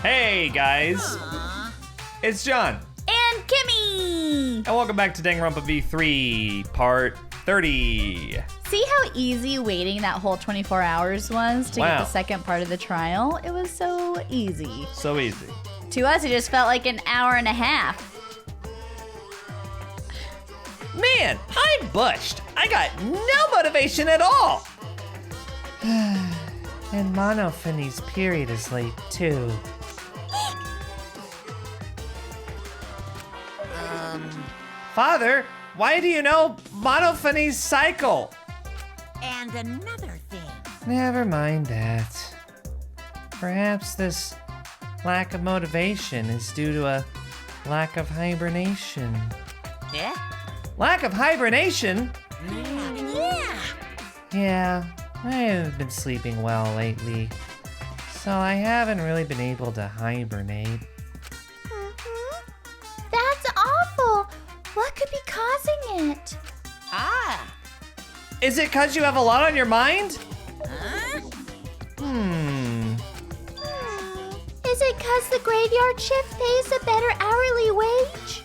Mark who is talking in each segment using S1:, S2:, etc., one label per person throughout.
S1: Hey guys, it's John.
S2: And Kimmy!
S1: And welcome back to Danganronpa V3, part 30.
S2: See how easy waiting that whole 24 hours was to get the second part of the trial? It was so easy.
S1: So easy.
S2: To us, it just felt like an hour and a half.
S1: Man, I'm bushed. I got no motivation at all. And Monophanie's period is late too. Father, why do you know Monophanie's cycle?
S3: And another thing.
S1: Never mind that. Perhaps this lack of motivation is due to a lack of hibernation.
S3: Yeah?
S1: Lack of hibernation?
S3: Yeah.
S1: Yeah, I haven't been sleeping well lately, so I haven't really been able to hibernate.
S2: That's awful. What could be causing it?
S1: Is it 'cause you have a lot on your mind?
S3: Huh?
S2: Is it 'cause the graveyard shift pays a better hourly wage?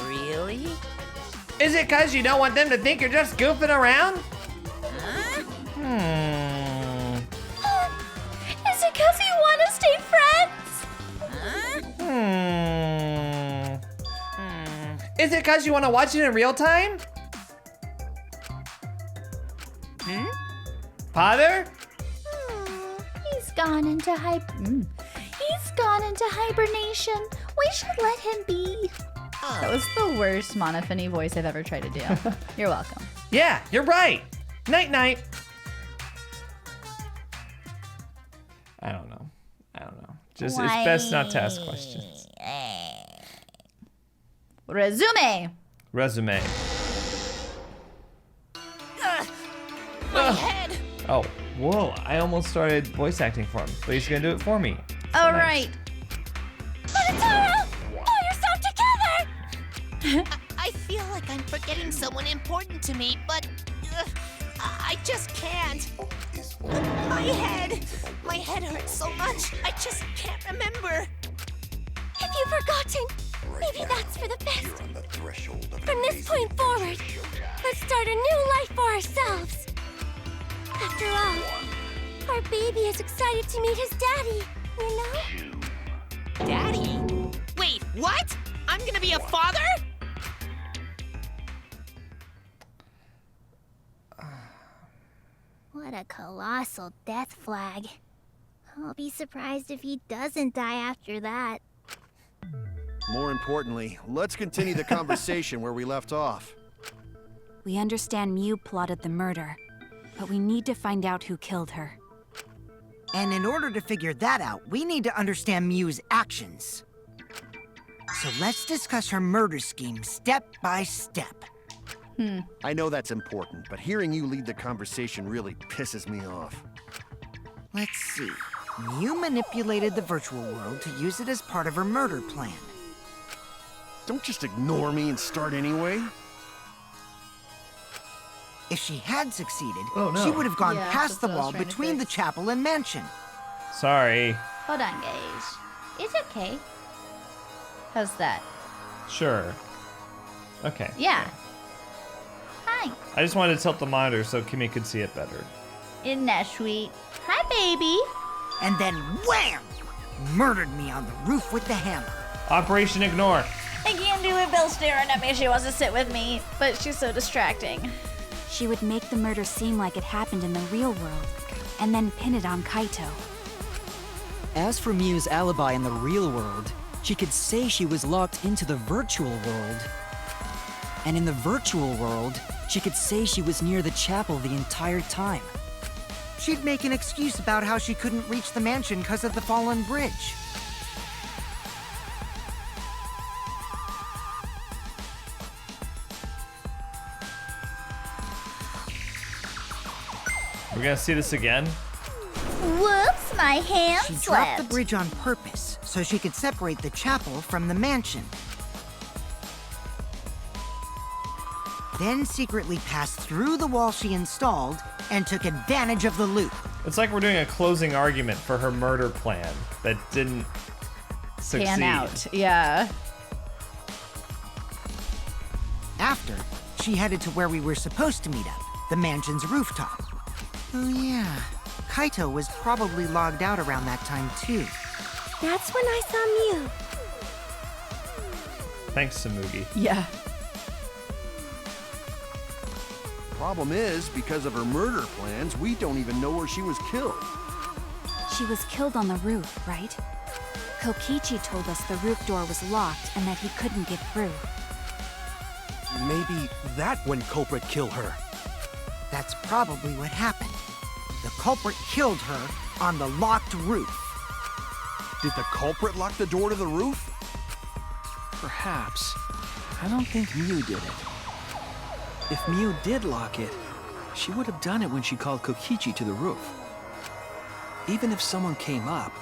S3: Really?
S1: Is it 'cause you don't want them to think you're just goofing around?
S2: Is it 'cause you want to stay friends?
S1: Is it 'cause you want to watch it in real time? Father?
S2: He's gone into hibernation. We should let him be. That was the worst Monophony voice I've ever tried to do. You're welcome.
S1: Yeah, you're right. Night night. I don't know. Just it's best not to ask questions.
S2: Resume.
S3: My head!
S1: Oh, whoa, I almost started voice acting for him, but he's gonna do it for me.
S2: All
S1: Nice.
S2: right.
S3: Oh, you're so together! I feel like I'm forgetting someone important to me, but I just can't. My head hurts so much, I just can't remember.
S4: If you've forgotten, maybe that's for the best. From this point forward, let's start a new life for ourselves. After all, our baby is excited to meet his daddy, you know?
S3: Daddy? Wait, what? I'm gonna be a father?
S4: What a colossal death flag. I'll be surprised if he doesn't die after that.
S5: More importantly, let's continue the conversation where we left off.
S6: We understand Mew plotted the murder, but we need to find out who killed her.
S7: And in order to figure that out, we need to understand Mew's actions. So let's discuss her murder scheme step by step.
S5: I know that's important, but hearing you lead the conversation really pisses me off.
S7: Let's see. Mew manipulated the virtual world to use it as part of her murder plan.
S5: Don't just ignore me and start anyway.
S7: If she had succeeded,
S1: Oh, no.
S7: she would have gone
S2: Yeah,
S7: past the
S2: that's what I was
S7: wall
S2: trying to
S7: between the
S2: fix.
S7: chapel and mansion.
S1: Sorry.
S2: Hold on, guys. It's okay. How's that?
S1: Sure. Okay.
S2: Yeah. Hi.
S1: I just wanted to tilt the monitor so Kimmy could see it better.
S2: Isn't that sweet? Hi, baby.
S7: And then wham! Murdered me on the roof with the hammer.
S1: Operation Ignore.
S2: I can't do it. Bill's staring at me. She wants to sit with me, but she's so distracting.
S6: She would make the murder seem like it happened in the real world, and then pin it on Kaito.
S8: As for Mew's alibi in the real world, she could say she was locked into the virtual world. And in the virtual world, she could say she was near the chapel the entire time.
S7: She'd make an excuse about how she couldn't reach the mansion because of the fallen bridge.
S1: We're gonna see this again.
S2: Whoops, my hand
S7: She
S2: slipped.
S7: dropped the bridge on purpose so she could separate the chapel from the mansion. Then secretly passed through the wall she installed and took advantage of the loop.
S1: It's like we're doing a closing argument for her murder plan that didn't succeed.
S2: Pan out. Yeah.
S7: After, she headed to where we were supposed to meet up, the mansion's rooftop. Oh yeah, Kaito was probably logged out around that time too.
S4: That's when I saw Mew.
S1: Thanks, Samugi.
S2: Yeah.
S5: Problem is, because of her murder plans, we don't even know where she was killed.
S6: She was killed on the roof, right? Kokichi told us the roof door was locked and that he couldn't get through.
S9: Maybe that when culprit killed her.
S7: That's probably what happened. The culprit killed her on the locked roof.
S5: Did the culprit lock the door to the roof?
S9: Perhaps. I don't think Mew did it. If Mew did lock it, she would have done it when she called Kokichi to the roof. Even if someone came up,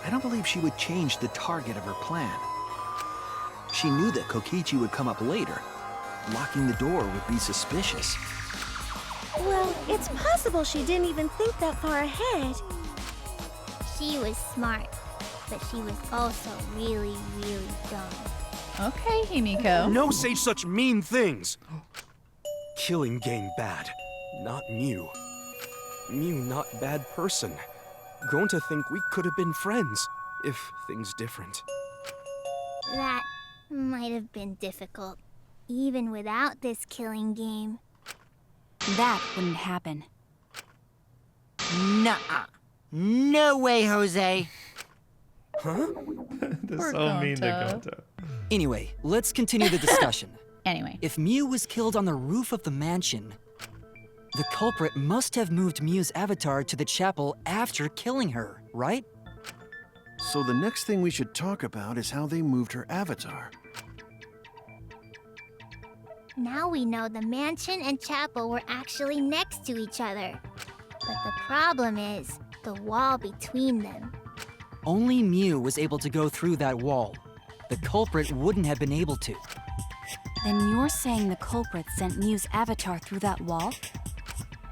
S9: I don't believe she would change the target of her plan. She knew that Kokichi would come up later. Locking the door would be suspicious.
S4: Well, it's possible she didn't even think that far ahead.
S10: She was smart, but she was also really, really dumb.
S2: Okay, Himiko.
S9: No say such mean things. Killing game bad, not Mew. Mew not bad person. Gonta think we could have been friends, if things different.
S10: That might have been difficult, even without this killing game.
S6: That wouldn't happen.
S7: Nuh-uh. No way, Jose.
S9: Huh?
S1: That's
S2: Poor
S1: so mean to
S2: Gonta.
S1: Gonta.
S8: Anyway, let's continue the discussion.
S2: Anyway.
S8: If Mew was killed on the roof of the mansion, the culprit must have moved Mew's avatar to the chapel after killing her, right?
S5: So the next thing we should talk about is how they moved her avatar.
S10: Now we know the mansion and chapel were actually next to each other. But the problem is the wall between them.
S8: Only Mew was able to go through that wall. The culprit wouldn't have been able to.
S6: Then you're saying the culprit sent Mew's avatar through that wall?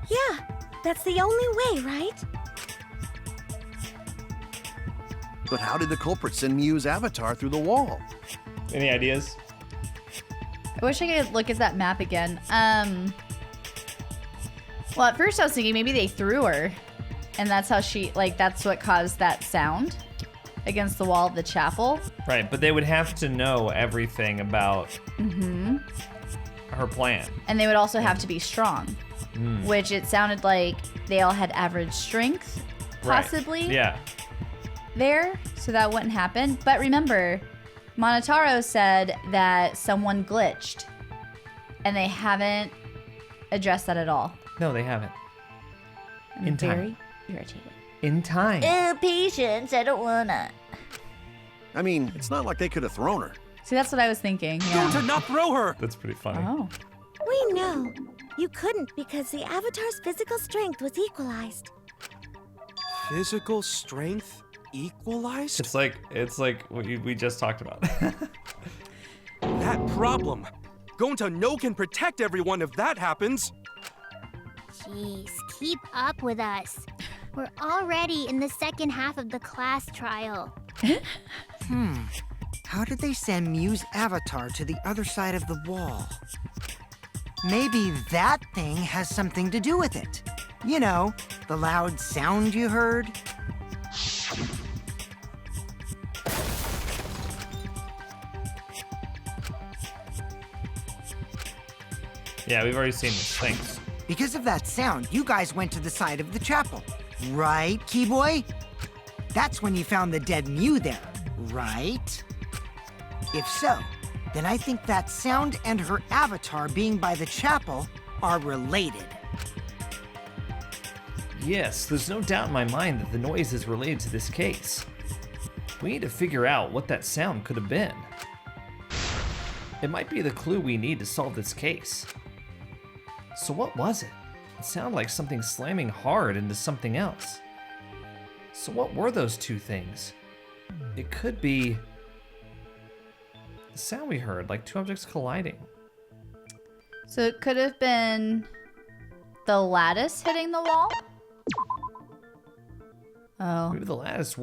S4: Yeah, that's the only way, right?
S5: But how did the culprit send Mew's avatar through the wall?
S1: Any ideas?
S2: I wish I could look at that map again. Well, at first I was thinking maybe they threw her. And that's how she, like, that's what caused that sound against the wall of the chapel.
S1: Right, but they would have to know everything about her plan.
S2: And they would also have to be strong. Which it sounded like they all had average strength, possibly.
S1: Right. Yeah.
S2: There, so that wouldn't happen. But remember, Monotaro said that someone glitched, and they haven't addressed that at all.
S1: No, they haven't.
S2: I'm
S1: In time.
S2: very irritated.
S1: In time.
S2: Patience, I don't wanna.
S5: I mean, it's not like they could have thrown her.
S2: See, that's what I was thinking. Yeah.
S9: Gonta, not throw her!
S1: That's pretty funny.
S2: Oh.
S4: We know. You couldn't because the avatar's physical strength was equalized.
S9: Physical strength equalized?
S1: It's like what we just talked about.
S9: That problem. Gonta no can protect everyone if that happens.
S10: Jeez, keep up with us. We're already in the second half of the class trial.
S7: How did they send Mew's avatar to the other side of the wall? Maybe that thing has something to do with it. You know, the loud sound you heard.
S1: Yeah, we've already seen this. Thanks.
S7: Because of that sound, you guys went to the side of the chapel. Right, Keyboy? That's when you found the dead Mew there, right? If so, then I think that sound and her avatar being by the chapel are related.
S1: Yes, there's no doubt in my mind that the noise is related to this case. We need to figure out what that sound could have been. It might be the clue we need to solve this case. So what was it? It sounded like something slamming hard into something else. So what were those two things? It could be the sound we heard, like two objects colliding.
S2: So it could have been the lattice hitting the wall? Oh.
S1: Maybe the lattice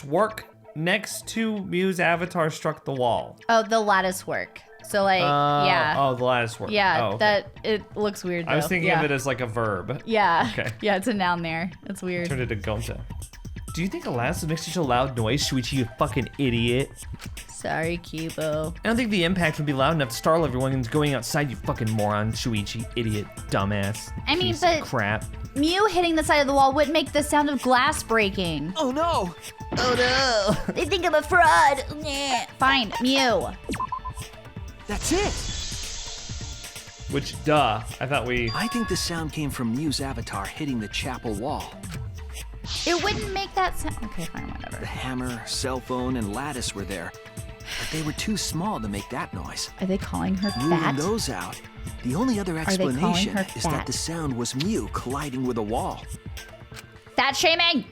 S1: work next to Mew's avatar struck the wall.
S2: Oh, the lattice work. So like, yeah.
S1: Oh, the lattice work.
S2: Yeah,
S1: oh, okay.
S2: that it looks weird though.
S1: I was thinking of it as like a verb.
S2: Yeah.
S1: Okay.
S2: Yeah, it's a noun there. It's weird.
S1: Turned it to Gonta. Do you think a lattice makes such a loud noise, Shuichi, you fucking idiot?
S2: Sorry, Kibo.
S1: I don't think the impact would be loud enough to startle everyone who's going outside, you fucking moron, Shuichi, idiot, dumbass.
S2: I mean,
S1: piece
S2: but
S1: of crap.
S2: Mew hitting the side of the wall would make the sound of glass breaking.
S9: Oh no!
S1: Oh no!
S2: They think I'm a fraud. Fine, Mew.
S9: That's it!
S1: Which, duh,
S9: I think the sound came from Mew's avatar hitting the chapel wall.
S2: It wouldn't make that sound. Okay, fine,
S9: The
S2: whatever.
S9: hammer, cell phone, and lattice were there, but they were too small to make that noise.
S2: Are they calling her
S9: Ruling
S2: fat?
S9: those out, the only other
S2: they calling
S9: explanation
S2: her
S9: is
S2: fat?
S9: that the sound was Mew colliding with a wall.
S2: Fat shaming.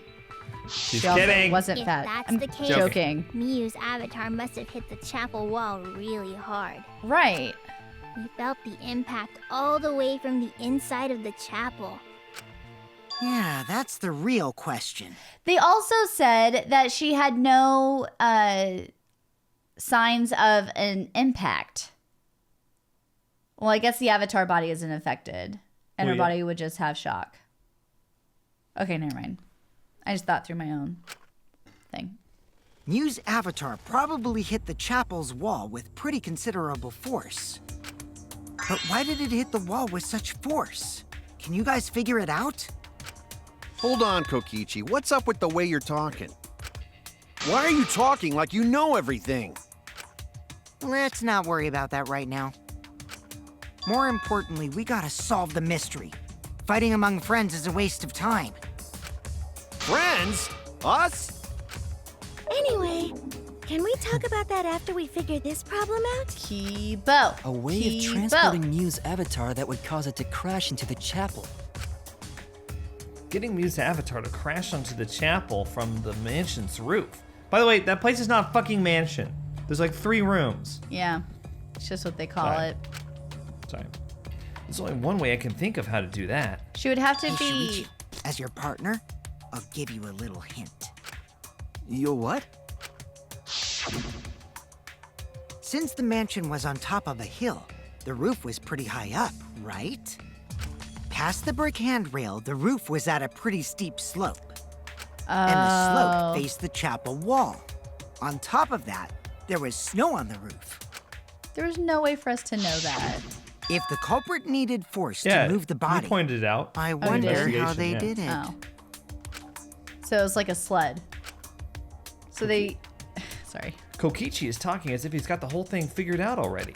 S1: She's
S2: She also
S1: kidding.
S2: wasn't
S10: If
S2: fat.
S10: that's
S2: I'm
S10: the case,
S2: joking.
S10: Mew's avatar must have hit the chapel wall really hard.
S2: Right.
S10: We felt the impact all the way from the inside of the chapel.
S7: Yeah, that's the real question.
S2: They also said that she had no signs of an impact. Well, I guess the avatar body isn't affected, and her
S1: Well, yeah.
S2: body would just have shock. Okay, never mind. I just thought through my own thing.
S7: Mew's avatar probably hit the chapel's wall with pretty considerable force. But why did it hit the wall with such force? Can you guys figure it out?
S5: Hold on, Kokichi. What's up with the way you're talking? Why are you talking like you know everything?
S7: Let's not worry about that right now. More importantly, we gotta solve the mystery. Fighting among friends is a waste of time.
S5: Friends? Us?
S4: Anyway, can we talk about that after we figure this problem out?
S2: Kibo.
S8: A way of transporting Mew's avatar that would cause it to crash into the chapel.
S1: Getting Mew's avatar to crash onto the chapel from the mansion's roof. By the way, that place is not a fucking mansion. There's like 3 rooms.
S2: Yeah, it's just what they call
S1: Sorry.
S2: it.
S1: Sorry. There's only one way I can think of how to do that.
S2: She would have to
S7: Hey,
S2: be.
S7: Shuichi, as your partner, I'll give you a little hint.
S9: You what?
S7: Since the mansion was on top of a hill, the roof was pretty high up, right? Past the brick handrail, the roof was at a pretty steep slope. And the slope faced the chapel wall. On top of that, there was snow on the roof.
S2: There was no way for us to know that.
S7: If the culprit needed force
S1: Yeah,
S7: to move the body,
S1: you pointed it out.
S7: I
S1: in the
S7: wonder how
S1: investigation,
S7: they
S1: yeah.
S7: did it.
S2: Oh. So it was like a sled. So they. Sorry.
S1: Kokichi is talking as if he's got the whole thing figured out already.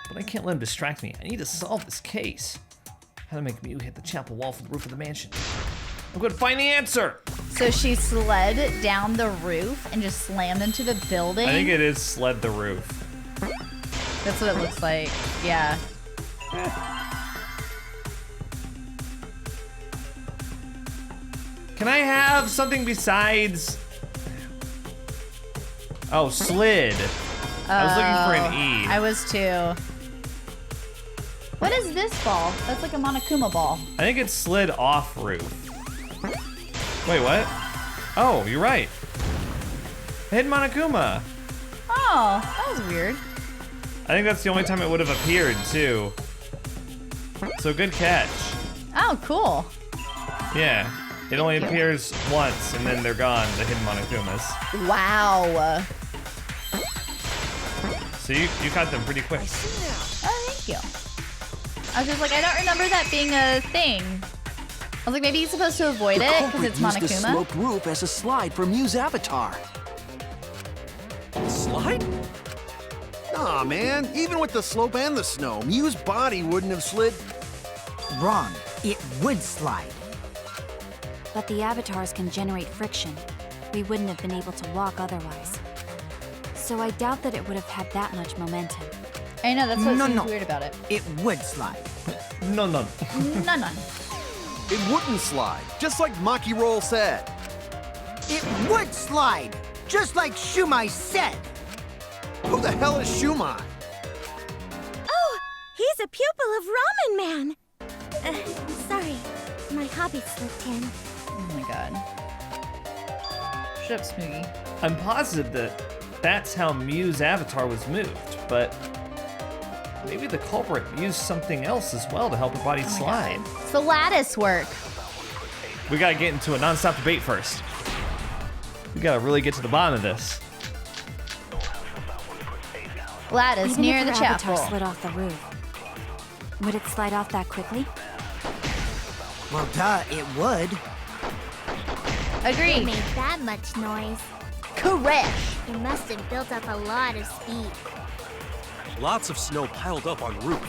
S1: But I can't let him distract me. I need to solve this case. How to make Mew hit the chapel wall from the roof of the mansion. I'm going to find the answer.
S2: So she slid down the roof and just slammed into the building.
S1: I think it is sled the roof.
S2: That's what it looks like. Yeah.
S1: Can I have something besides... Oh, slid. I was looking for an E.
S2: I was too. What is this ball? That's like a Monokuma ball.
S1: I think it's slid off roof. Wait, what? Oh, you're right. I hit Monokuma.
S2: Oh, that was weird.
S1: I think that's the only time it would have appeared, too. So good catch.
S2: Oh, cool.
S1: Yeah. It only appears once, and then they're gone, the hidden Monokumas.
S2: Wow.
S1: So you caught them pretty quick.
S2: Oh, thank you. I was just like, I don't remember that being a thing. I was like, maybe he's supposed to avoid it because it's
S9: used the
S2: Monokuma.
S9: sloped roof as a slide for Mew's avatar.
S5: Slide? Aw, man. Even with the slope and the snow, Mew's body wouldn't have slid.
S7: Wrong. It would slide.
S6: But the avatars can generate friction. We wouldn't have been able to walk otherwise. So I doubt that it would have had that much momentum.
S2: I know, that's what
S7: No,
S2: seems
S7: no.
S2: weird about it.
S7: It would slide.
S1: No.
S2: No.
S5: It wouldn't slide, just like Maki Roll said.
S7: It would slide, just like Shumai said.
S5: Who the hell is Shumai?
S4: Oh, he's a pupil of Ramen Man. Sorry. lobby slipped in.
S2: Oh my god. Shut up, Smoogie.
S1: I'm positive that that's how Mew's avatar was moved, but maybe the culprit used something else as well to help her body slide.
S2: It's the lattice work.
S1: We gotta get into a non-stop debate first. We gotta really get to the bottom of this.
S2: Lattice
S6: Even
S2: near
S6: if
S2: the
S6: her avatar
S2: chapel.
S6: slid off the roof, would it slide off that quickly?
S7: Well, duh, it would.
S10: It
S2: Agreed.
S10: made that much noise.
S2: Correct.
S10: It must have built up a lot of speed.
S11: Lots of snow piled up on roof.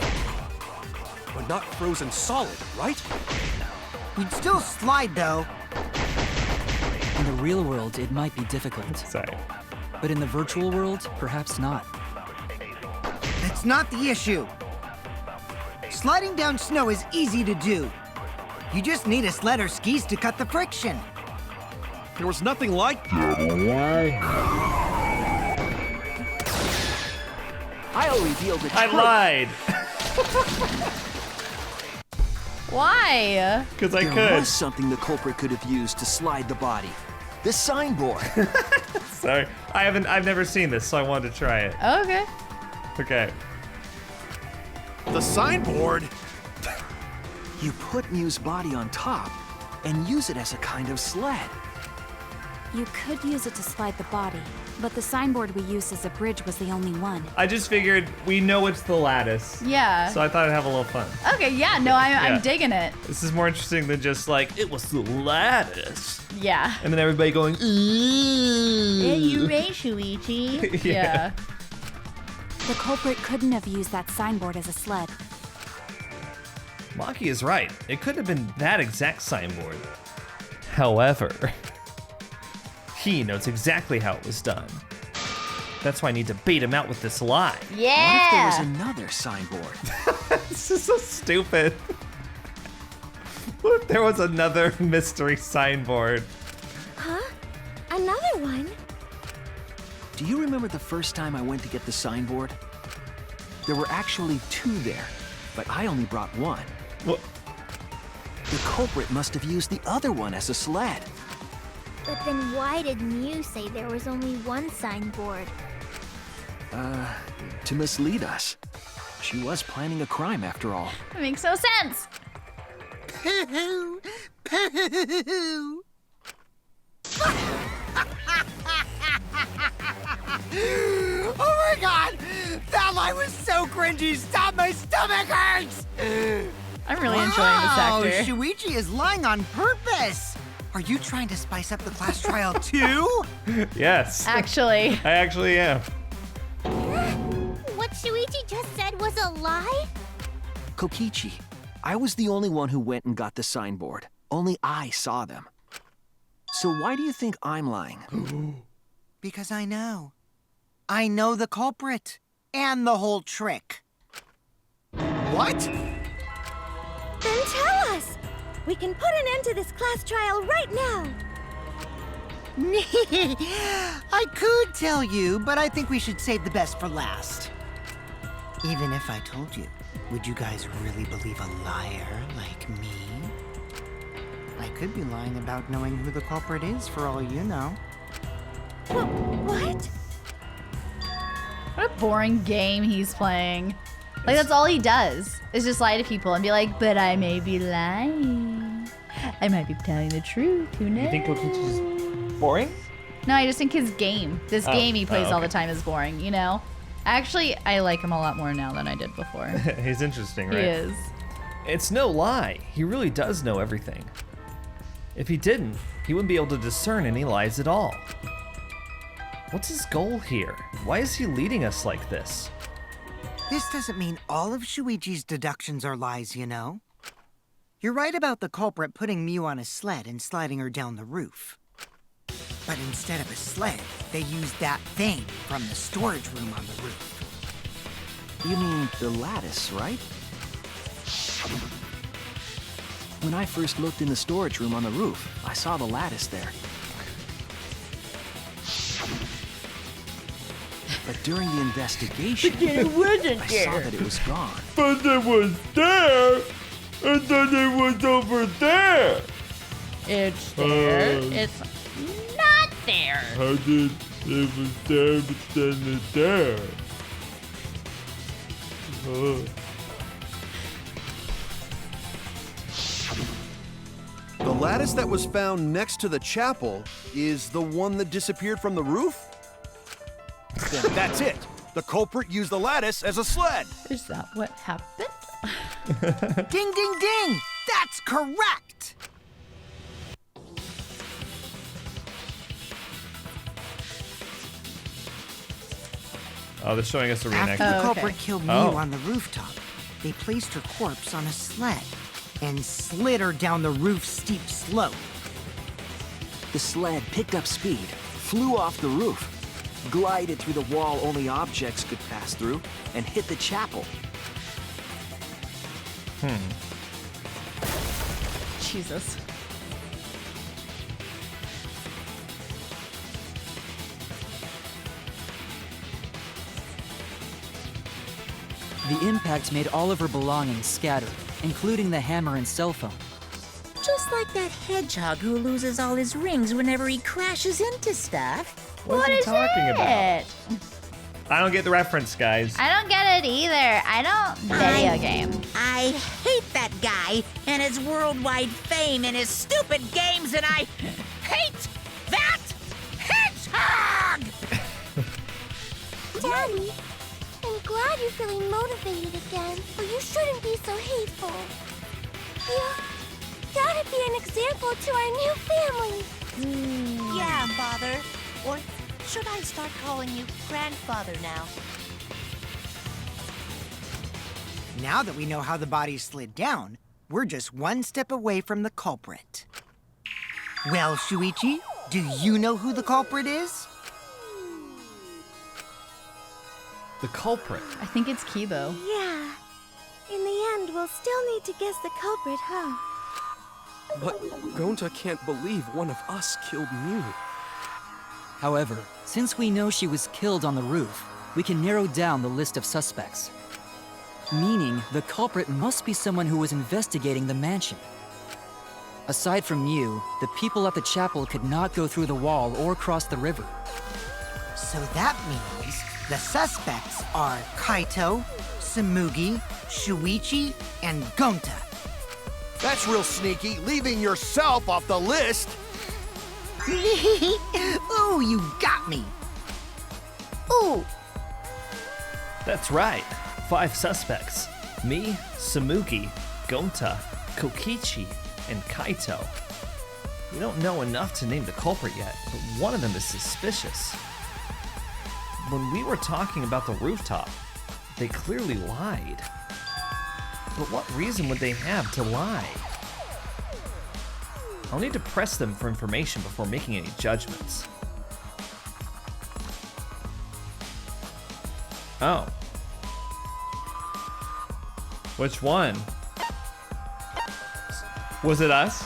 S11: But not frozen solid, right?
S7: We'd still slide, though.
S8: In the real world, it might be difficult.
S1: Sorry.
S8: But in the virtual world, perhaps not.
S7: That's not the issue. Sliding down snow is easy to do. You just need a sled or skis to cut the friction.
S11: There was nothing like that.
S9: I'll reveal the truth.
S1: I lied.
S2: Why?
S1: Because I
S9: There
S1: could.
S9: was something the culprit could have used to slide the body. The signboard.
S1: Sorry. I've never seen this, so I wanted to try it.
S2: Okay.
S1: Okay.
S5: The signboard?
S9: You put Mew's body on top and use it as a kind of sled.
S6: You could use it to slide the body, but the signboard we used as a bridge was the only one.
S1: I just figured we know it's the lattice.
S2: Yeah.
S1: So I thought I'd have a little fun.
S2: Okay, yeah, no, I'm
S1: Yeah.
S2: digging it.
S1: This is more interesting than just like, it was the lattice.
S2: Yeah.
S1: And then everybody going, ooh.
S2: right, Shuichi.
S1: Yeah.
S2: Yeah.
S6: The culprit couldn't have used that signboard as a sled.
S1: Maki is right. It couldn't have been that exact signboard. However, he knows exactly how it was done. That's why I need to bait him out with this lie.
S9: What if there
S2: Yeah.
S9: was another signboard?
S1: This is so stupid. What if there was another mystery signboard?
S4: Huh? Another one?
S9: Do you remember the first time I went to get the signboard? There were actually two there, but I only brought one.
S1: What?
S9: The culprit must have used the other one as a sled.
S10: But then why did Mew say there was only one signboard?
S9: To mislead us. She was planning a crime after all.
S2: That makes no sense.
S7: Pooh! Pooh! Oh my god! That line was so cringy! Stop, my stomach hurts!
S2: I'm really enjoying this actor.
S7: Shuichi is lying on purpose! Are you trying to spice up the class trial too?
S1: Yes.
S2: Actually.
S1: I actually am.
S10: What Shuichi just said was a lie?
S9: Kokichi, I was the only one who went and got the signboard. Only I saw them. So why do you think I'm lying?
S7: Because I know. I know the culprit. And the whole trick. What?
S4: Then tell us! We can put an end to this class trial right now!
S7: I could tell you, but I think we should save the best for last. Even if I told you, would you guys really believe a liar like me? I could be lying about knowing who the culprit is for all you know.
S4: What?
S2: What a boring game he's playing. Like, that's all he does, is just lie to people and be like, but I may be lying. I might be telling the truth, who knows?
S1: You think Kokichi's boring?
S2: No, I just think his game, this game he plays all
S1: okay.
S2: the time is boring, you know? Actually, I like him a lot more now than I did before.
S1: He's interesting,
S2: He
S1: right?
S2: is.
S1: It's no lie. He really does know everything. If he didn't, he wouldn't be able to discern any lies at all. What's his goal here? Why is he leading us like this?
S7: This doesn't mean all of Shuichi's deductions are lies, you know? You're right about the culprit putting Mew on a sled and sliding her down the roof. But instead of a sled, they used that thing from the storage room on the roof.
S9: You mean the lattice, right? When I first looked in the storage room on the roof, I saw the lattice there. But during the investigation, I saw that it was gone.
S1: But it was there, and then it was over there.
S2: It's there. It's not there.
S1: How did it was there, but then it's there?
S5: The lattice that was found next to the chapel is the one that disappeared from the roof? Then that's it. The culprit used the lattice as a sled.
S2: Is that what happened?
S7: Ding, ding, ding! That's correct!
S1: Oh, they're showing us a
S7: After
S1: reenactment.
S7: the
S2: Oh, okay.
S7: culprit killed Mew
S1: Oh.
S7: on the rooftop, they placed her corpse on a sled and slid her down the roof's steep slope.
S9: The sled picked up speed, flew off the roof, glided through the wall only objects could pass through, and hit the chapel.
S2: Jesus.
S8: The impact made all of her belongings scattered, including the hammer and cell phone.
S12: Just like that hedgehog who loses all his rings whenever he crashes into stuff.
S2: What is
S1: talking about?
S2: it?
S1: I don't get the reference, guys.
S2: I don't get it either. I don't video game.
S12: I hate that guy and his worldwide fame and his stupid games, and I hate that hedgehog!
S4: Daddy, I'm glad you're feeling motivated again, but you shouldn't be so hateful. You gotta be an example to our new family.
S3: Yeah, Father. Or should I start calling you grandfather now?
S7: Now that we know how the body slid down, we're just one step away from the culprit. Well, Shuichi, do you know who the culprit is?
S1: The culprit.
S2: I think it's Kibo.
S4: Yeah. In the end, we'll still need to guess the culprit, huh?
S11: But Gonta can't believe one of us killed Mew.
S8: However, since we know she was killed on the roof, we can narrow down the list of suspects. Meaning, the culprit must be someone who was investigating the mansion. Aside from Mew, the people at the chapel could not go through the wall or cross the river.
S7: So that means the suspects are Kaito, Samugi, Shuichi, and Gonta.
S5: That's real sneaky, leaving yourself off the list.
S7: Ooh, you got me. Ooh.
S1: That's right. 5 suspects. Me, Samugi, Gonta, Kokichi, and Kaito. We don't know enough to name the culprit yet, but one of them is suspicious. When we were talking about the rooftop, they clearly lied. But what reason would they have to lie? I'll need to press them for information before making any judgments. Oh. Which one? Was it us?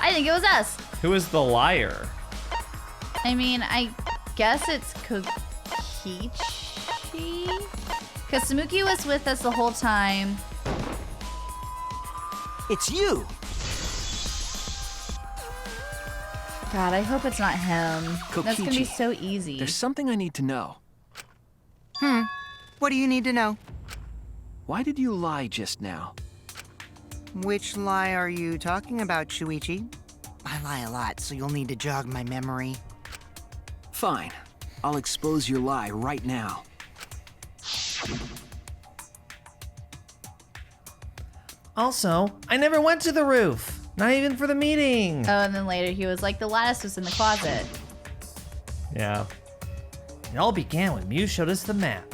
S2: I think it was us.
S1: Who is the liar?
S2: I mean, I guess it's Kokichi? Because Samuki was with us the whole time.
S9: It's you!
S2: God, I hope it's not him. That's gonna be
S9: Kokichi,
S2: so easy.
S9: There's something I need to know.
S7: What do you need to know?
S9: Why did you lie just now?
S7: Which lie are you talking about, Shuichi? I lie a lot, so you'll need to jog my memory.
S9: Fine. I'll expose your lie right now.
S1: Also, I never went to the roof. Not even for the meeting.
S2: Oh, and then later he was like, the lattice was in the closet.
S1: Yeah. It all began when Mew showed us the map.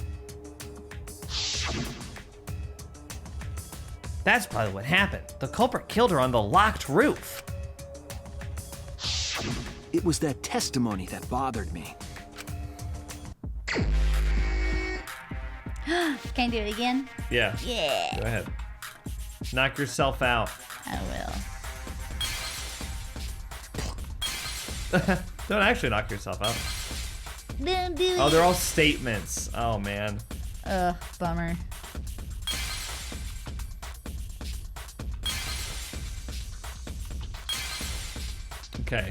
S1: That's probably what happened. The culprit killed her on the locked roof.
S9: It was that testimony that bothered me.
S2: Can I do it again?
S1: Yeah.
S2: Yeah.
S1: Go ahead. Knock yourself out.
S2: I will.
S1: Don't actually knock yourself out.
S2: Don't do
S1: Oh,
S2: it.
S1: they're all statements. Oh, man.
S2: Ugh, bummer.
S1: Okay.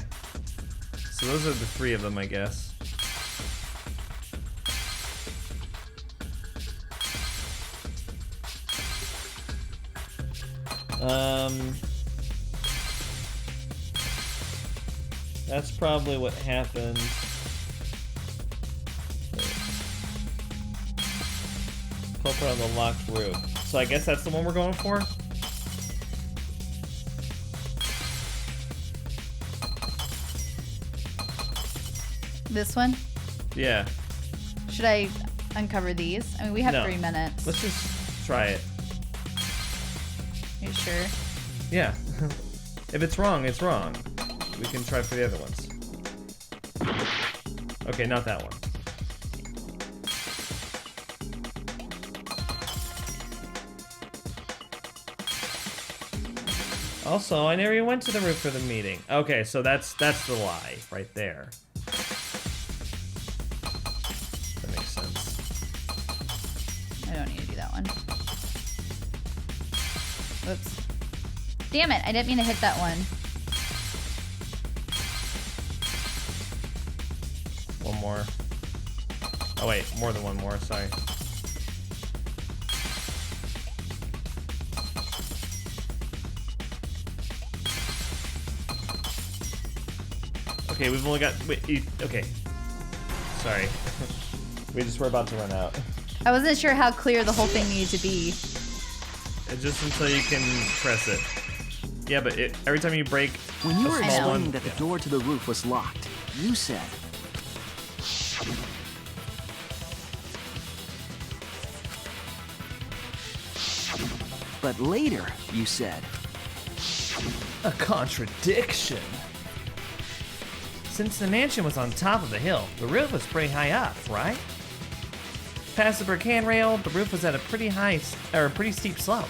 S1: So those are the 3 of them, I guess. That's probably what happened. Culprit on the locked roof. So I guess that's the one we're going for?
S2: This one?
S1: Yeah.
S2: Should I uncover these? I mean, we have
S1: No.
S2: 3 minutes.
S1: Let's just try it.
S2: Are you sure?
S1: Yeah. If it's wrong, it's wrong. We can try for the other ones. Okay, not that one. Also, I never even went to the roof for the meeting. Okay, so that's the lie right there. That makes sense.
S2: I don't need to do that one. Whoops. Damn it, I didn't mean to hit that one.
S1: One more. Oh wait, more than one more, sorry. Okay, we've only got, okay. Sorry. We just were about to run out.
S2: I wasn't sure how clear the whole thing needed to be.
S1: Just until you can press it. Yeah, but every time you break
S9: When you
S1: a
S9: were
S1: small
S9: explaining
S1: one,
S9: that the
S1: yeah.
S9: door to the roof was locked, you said, but later you said,
S1: A contradiction. Since the mansion was on top of the hill, the roof was pretty high up, right? Past the brick handrail, the roof was at a pretty steep slope.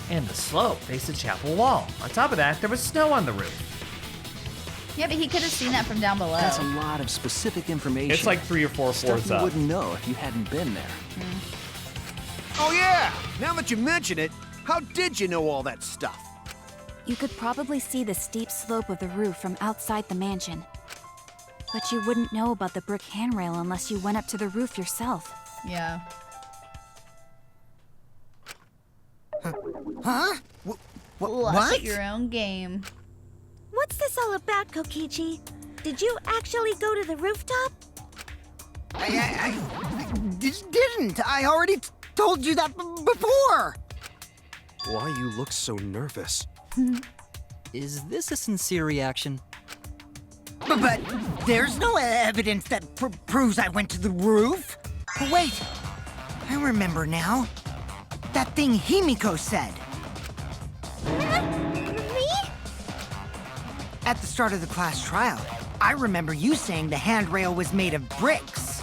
S1: And the slope faced the chapel wall. On top of that, there was snow on the roof.
S2: Yeah, but he could have seen that from down below.
S9: that's a lot of specific information.
S1: It's like 3 or 4
S9: Stuff
S1: floors
S9: you
S1: up.
S9: wouldn't know if you hadn't been there.
S5: Oh yeah! Now that you mention it, how did you know all that stuff?
S6: You could probably see the steep slope of the roof from outside the mansion. But you wouldn't know about the brick handrail unless you went up to the roof yourself.
S2: Yeah.
S7: Huh?
S2: Luck
S7: What?
S2: at your own game.
S4: What's this all about, Kokichi? Did you actually go to the rooftop?
S7: I didn't. I already told you that before.
S11: Why you look so nervous?
S8: Is this a sincere reaction?
S7: But there's no evidence that proves I went to the roof. Wait, I remember now. That thing Himiko said.
S10: Me?
S7: At the start of the class trial, I remember you saying the handrail was made of bricks.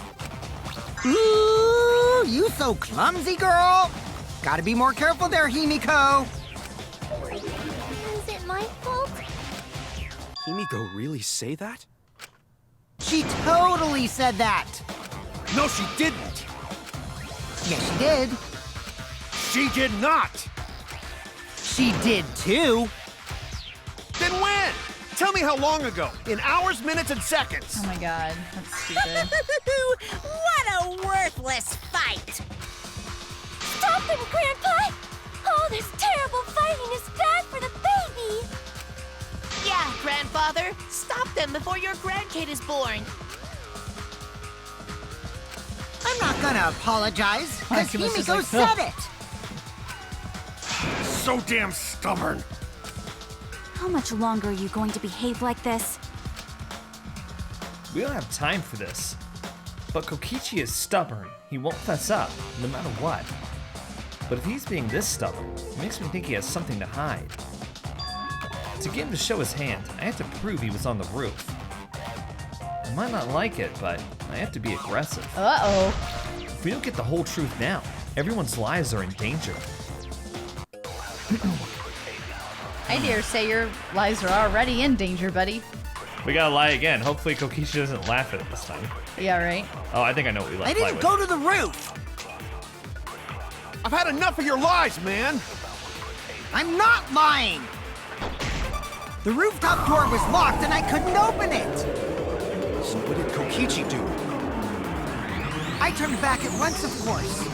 S7: Ooh, you so clumsy, girl. Gotta be more careful there, Himiko.
S10: Is it my fault?
S11: Himiko really say that?
S7: She totally said that.
S5: No, she didn't!
S7: Yes, she did.
S5: She did not!
S7: She did too.
S5: Then when? Tell me how long ago. In hours, minutes, and seconds.
S2: Oh my god, that's stupid.
S12: What a worthless fight!
S4: Stop them, Grandpa! All this terrible fighting is bad for the baby!
S3: Yeah, grandfather, stop them before your grandkid is born.
S7: I'm not gonna apologize, because
S2: He was just
S7: Himiko
S2: like,
S7: said
S2: "Ugh."
S7: it.
S5: So damn stubborn.
S6: How much longer are you going to behave like this?
S1: We don't have time for this. But Kokichi is stubborn. He won't fess up, no matter what. But if he's being this stubborn, it makes me think he has something to hide. To get him to show his hand, I have to prove he was on the roof. I might not like it, but I have to be aggressive.
S2: Uh-oh.
S1: If we don't get the whole truth now, everyone's lives are in danger.
S2: I dare say your lives are already in danger, buddy.
S1: We gotta lie again. Hopefully Kokichi doesn't laugh at it this time.
S2: Yeah, right?
S1: Oh, I think I know what we
S7: I
S1: lie
S7: didn't
S1: with.
S7: go to the roof.
S5: I've had enough of your lies, man.
S7: I'm not lying. The rooftop door was locked and I couldn't open it.
S5: So what did Kokichi do?
S7: I turned back at once, of course.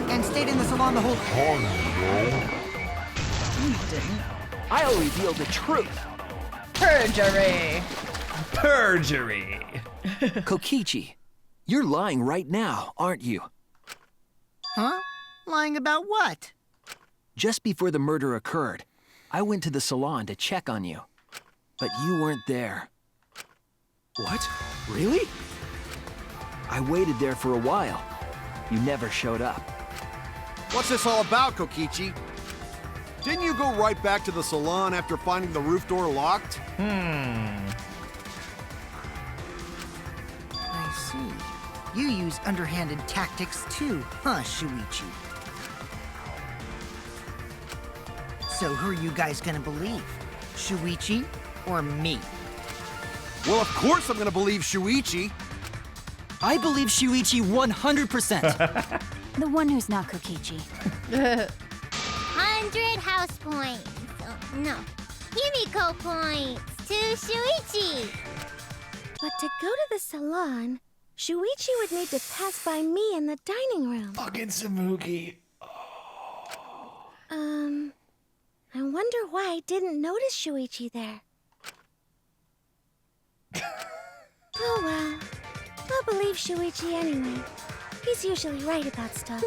S7: And stayed in the salon the whole time.
S2: You didn't.
S8: I'll reveal the truth.
S2: Perjury.
S1: Perjury.
S8: Kokichi, you're lying right now, aren't you?
S7: Huh? Lying about what?
S8: Just before the murder occurred, I went to the salon to check on you. But you weren't there.
S9: What? Really?
S8: I waited there for a while. You never showed up.
S5: What's this all about, Kokichi? Didn't you go right back to the salon after finding the roof door locked?
S7: I see. You use underhanded tactics too, huh, Shuichi? So who are you guys gonna believe? Shuichi or me?
S5: Well, of course I'm gonna believe Shuichi.
S8: I believe Shuichi 100%.
S6: The one who's not Kokichi.
S10: 100 house points. Oh, no. Himiko points to Shuichi.
S4: But to go to the salon, Shuichi would need to pass by me in the dining room.
S1: Fucking Samuki.
S4: I wonder why I didn't notice Shuichi there. Oh well. I'll believe Shuichi anyway. He's usually right about stuff.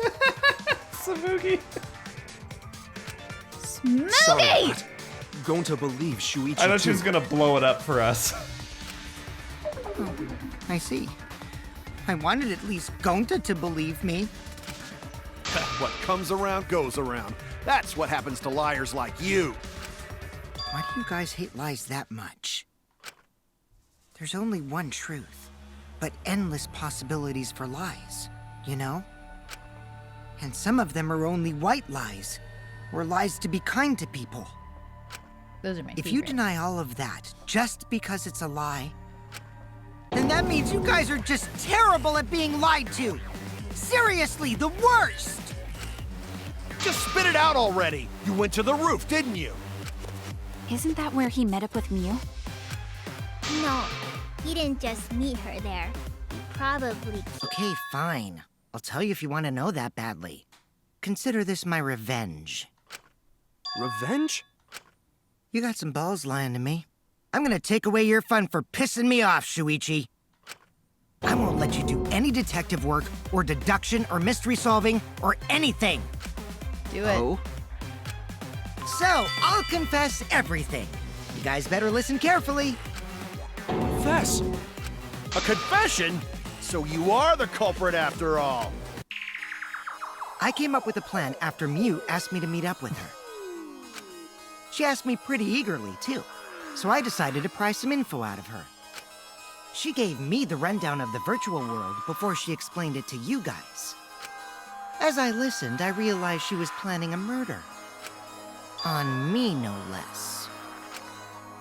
S1: Samuki.
S2: Smokey!
S9: Going to believe Shuichi
S1: I thought she
S9: too.
S1: was gonna blow it up for us.
S7: Oh, I see. I wanted at least Gonta to believe me.
S5: What comes around goes around. That's what happens to liars like you.
S7: Why do you guys hate lies that much? There's only one truth, but endless possibilities for lies, you know? And some of them are only white lies, or lies to be kind to people.
S2: Those are my
S7: If you
S2: favorite.
S7: deny all of that just because it's a lie, then that means you guys are just terrible at being lied to. Seriously, the worst!
S5: Just spit it out already. You went to the roof, didn't you?
S6: Isn't that where he met up with Mew?
S10: No, he didn't just meet her there. He probably...
S7: Okay, fine. I'll tell you if you want to know that badly. Consider this my revenge.
S9: Revenge?
S7: You got some balls lying to me. I'm gonna take away your fun for pissing me off, Shuichi. I won't let you do any detective work, or deduction, or mystery solving, or anything.
S2: Do it.
S8: Oh?
S7: So, I'll confess everything. You guys better listen carefully.
S9: Confess.
S5: A confession? So you are the culprit after all.
S7: I came up with a plan after Mew asked me to meet up with her. She asked me pretty eagerly, too, so I decided to pry some info out of her. She gave me the rundown of the virtual world before she explained it to you guys. As I listened, I realized she was planning a murder. On me, no less.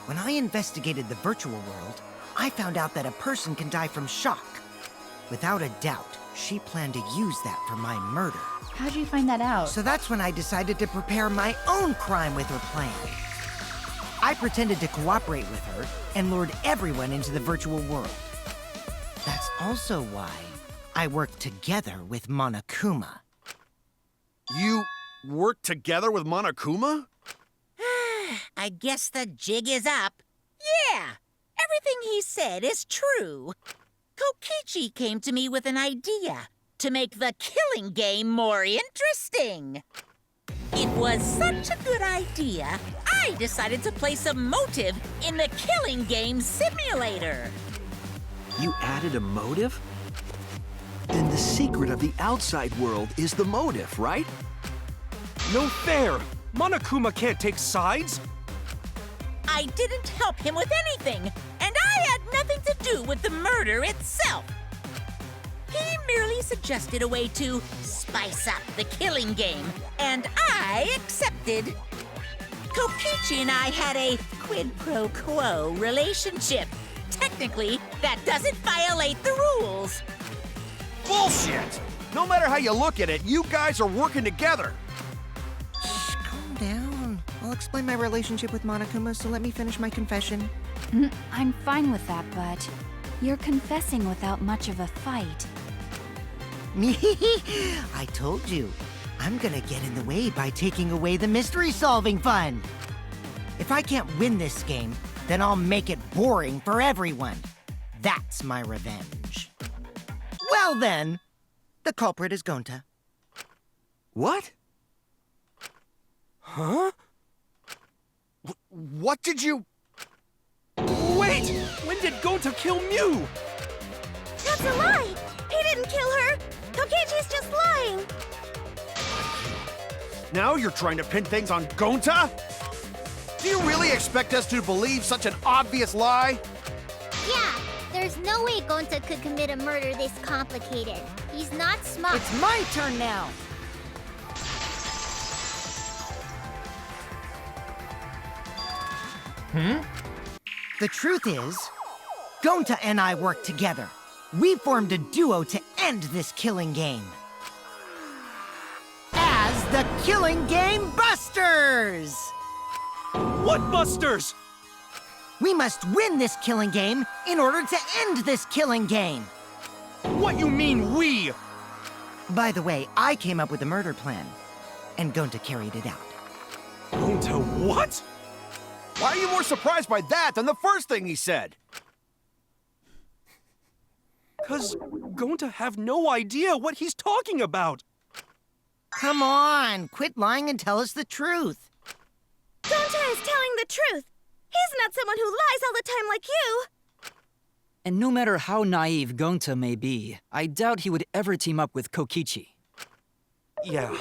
S7: When I investigated the virtual world, I found out that a person can die from shock. Without a doubt, she planned to use that for my murder.
S2: How'd you find that out?
S7: So that's when I decided to prepare my own crime with her plan. I pretended to cooperate with her and lured everyone into the virtual world. That's also why I worked together with Monokuma.
S5: You worked together with Monokuma?
S12: I guess the jig is up. Yeah, everything he said is true. Kokichi came to me with an idea to make the killing game more interesting. It was such a good idea, I decided to place a motive in the killing game simulator.
S9: You added a motive? Then the secret of the outside world is the motive, right?
S11: No fair! Monokuma can't take sides!
S12: I didn't help him with anything, and I had nothing to do with the murder itself. He merely suggested a way to spice up the killing game, and I accepted. Kokichi and I had a quid pro quo relationship. Technically, that doesn't violate the rules.
S5: Bullshit! No matter how you look at it, you guys are working together.
S7: Shh, calm down. I'll explain my relationship with Monokuma, so let me finish my confession.
S6: I'm fine with that, but you're confessing without much of a fight.
S7: I told you, I'm gonna get in the way by taking away the mystery-solving fun. If I can't win this game, then I'll make it boring for everyone. That's my revenge. Well then, the culprit is Gonta.
S5: What? Huh? What did you...
S11: Wait! When did Gonta kill Mew?
S4: That's a lie! He didn't kill her! Kokichi's just lying!
S5: Now you're trying to pin things on Gonta? Do you really expect us to believe such an obvious lie?
S10: Yeah, there's no way Gonta could commit a murder this complicated. He's not smart.
S7: It's my turn now. The truth is, Gonta and I worked together. We formed a duo to end this killing game. As the Killing Game Busters!
S11: What Busters?
S7: We must win this killing game in order to end this killing game.
S11: What you mean, we?
S7: By the way, I came up with the murder plan, and Gonta carried it out.
S11: Gonta what?
S5: Why are you more surprised by that than the first thing he said?
S11: 'Cause Gonta have no idea what he's talking about.
S7: Come on, quit lying and tell us the truth.
S4: Gonta is telling the truth! He's not someone who lies all the time like you!
S8: And no matter how naive Gonta may be, I doubt he would ever team up with Kokichi.
S11: Yeah,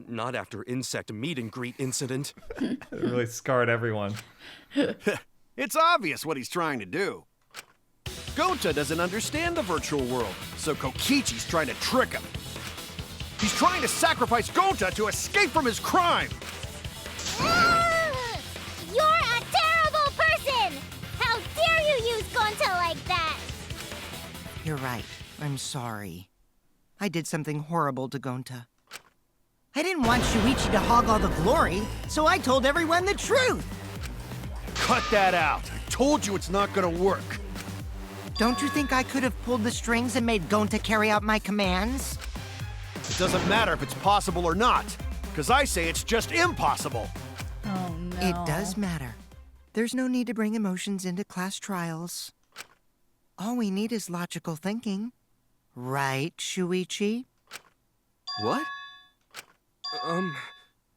S11: not after insect meet and greet incident.
S1: It really scarred everyone.
S5: It's obvious what he's trying to do. Gonta doesn't understand the virtual world, so Kokichi's trying to trick him. He's trying to sacrifice Gonta to escape from his crime.
S10: You're a terrible person! How dare you use Gonta like that?
S7: You're right. I'm sorry. I did something horrible to Gonta. I didn't want Shuichi to hog all the glory, so I told everyone the truth.
S5: Cut that out. I told you it's not gonna work.
S7: Don't you think I could have pulled the strings and made Gonta carry out my commands?
S5: It doesn't matter if it's possible or not, because I say it's just impossible.
S2: Oh no.
S7: It does matter. There's no need to bring emotions into class trials. All we need is logical thinking. Right, Shuichi?
S11: What?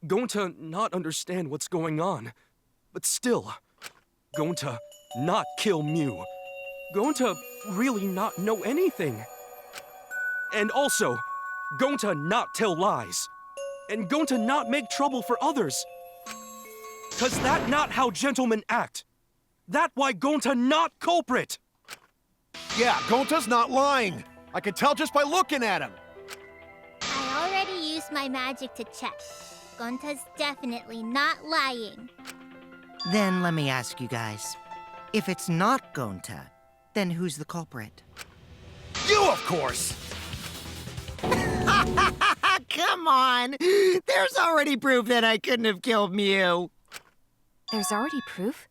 S11: Gonta not understand what's going on. But still, Gonta not kill Mew. Gonta really not know anything. And also, Gonta not tell lies. And Gonta not make trouble for others. 'Cause that not how gentlemen act. That why Gonta not culprit.
S5: Yeah, Gonta's not lying. I can tell just by looking at him.
S10: I already used my magic to check. Gonta's definitely not lying.
S7: Then let me ask you guys. If it's not Gonta, then who's the culprit?
S5: You, of course!
S7: Come on! There's already proof that I couldn't have killed Mew.
S6: There's already proof?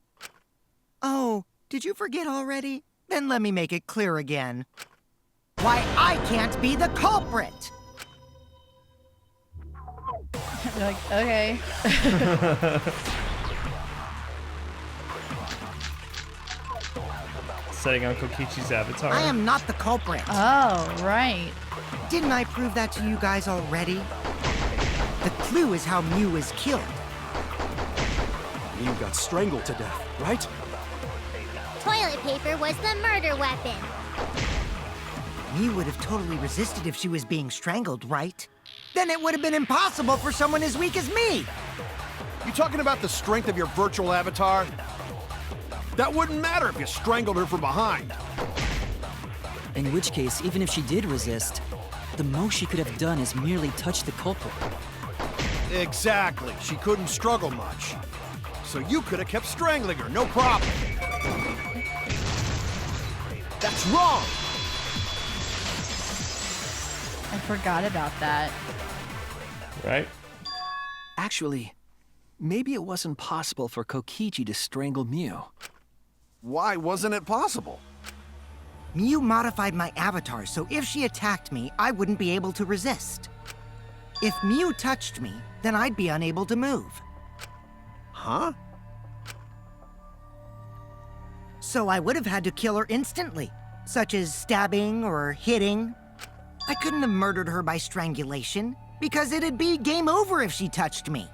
S7: Oh, did you forget already? Then let me make it clear again. Why I can't be the culprit!
S2: You're like, okay.
S1: Setting on Kokichi's avatar.
S7: I am not the culprit.
S2: Oh, right.
S7: Didn't I prove that to you guys already? The clue is how Mew was killed.
S11: Mew got strangled to death, right?
S10: Toilet paper was the murder weapon.
S7: Mew would have totally resisted if she was being strangled, right? Then it would have been impossible for someone as weak as me.
S5: You talking about the strength of your virtual avatar? That wouldn't matter if you strangled her from behind.
S8: In which case, even if she did resist, the most she could have done is merely touch the culprit.
S5: Exactly. She couldn't struggle much. So you could have kept strangling her, no problem. That's wrong!
S2: I forgot about that.
S1: Right?
S9: Actually, maybe it wasn't possible for Kokichi to strangle Mew.
S5: Why wasn't it possible?
S7: Mew modified my avatar, so if she attacked me, I wouldn't be able to resist. If Mew touched me, then I'd be unable to move.
S5: Huh?
S7: So I would have had to kill her instantly, such as stabbing or hitting. I couldn't have murdered her by strangulation, because it'd be game over if she touched me.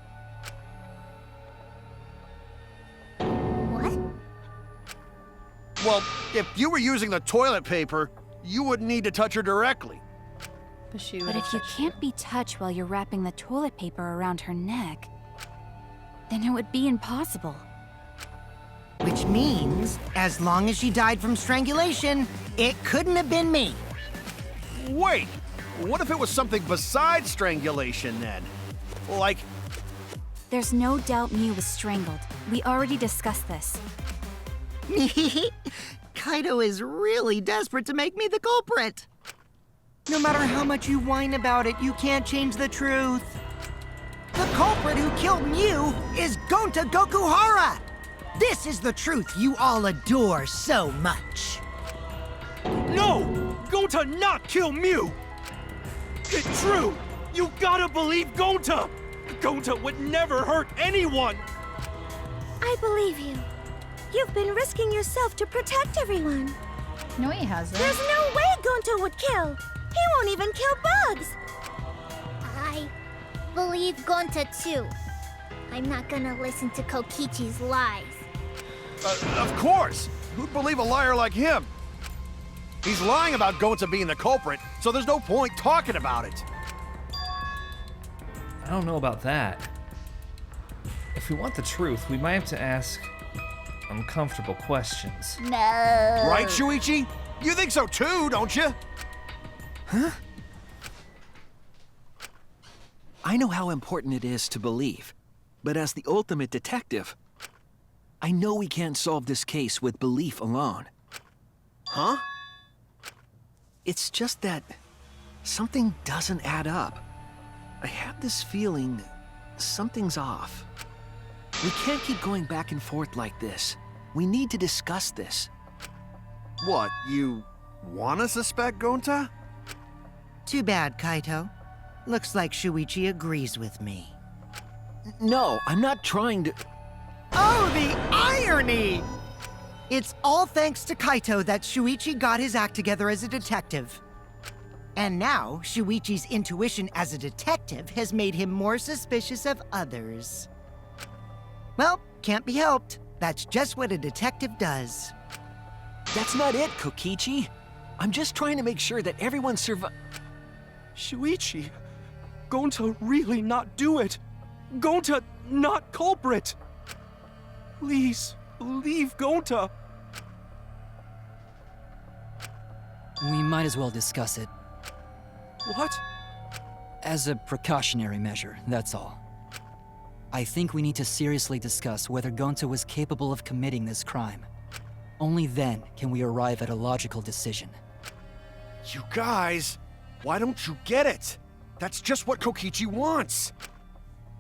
S10: What?
S5: Well, if you were using the toilet paper, you wouldn't need to touch her directly.
S6: But if you can't be touched while you're wrapping the toilet paper around her neck, then it would be impossible.
S7: Which means, as long as she died from strangulation, it couldn't have been me.
S5: Wait, what if it was something besides strangulation then? Like,
S6: There's no doubt Mew was strangled. We already discussed this.
S7: Kaito is really desperate to make me the culprit. No matter how much you whine about it, you can't change the truth. The culprit who killed Mew is Gonta Gokuhara! This is the truth you all adore so much.
S11: No! Gonta not kill Mew! It's true! You gotta believe Gonta! Gonta would never hurt anyone!
S4: I believe you. You've been risking yourself to protect everyone.
S2: No, he hasn't.
S4: There's no way Gonta would kill. He won't even kill bugs.
S10: I believe Gonta too. I'm not gonna listen to Kokichi's lies.
S5: of course! Who'd believe a liar like him? He's lying about Gonta being the culprit, so there's no point talking about it.
S1: I don't know about that. If we want the truth, we might have to ask uncomfortable questions.
S2: No.
S5: Right, Shuichi? You think so too, don't you?
S9: Huh? I know how important it is to believe, but as the ultimate detective, I know we can't solve this case with belief alone.
S5: Huh?
S9: It's just that something doesn't add up. I have this feeling something's off. We can't keep going back and forth like this. We need to discuss this.
S5: What, you wanna suspect Gonta?
S7: Too bad, Kaito. Looks like Shuichi agrees with me.
S9: No, I'm not trying to...
S7: Oh, the irony! It's all thanks to Kaito that Shuichi got his act together as a detective. And now, Shuichi's intuition as a detective has made him more suspicious of others. Well, can't be helped. That's just what a detective does.
S9: That's not it, Kokichi. I'm just trying to make sure that everyone
S11: Shuichi, Gonta really not do it. Gonta not culprit. Please, believe Gonta.
S8: We might as well discuss it.
S11: What?
S8: As a precautionary measure, that's all. I think we need to seriously discuss whether Gonta was capable of committing this crime. Only then can we arrive at a logical decision.
S5: You guys, why don't you get it? That's just what Kokichi wants.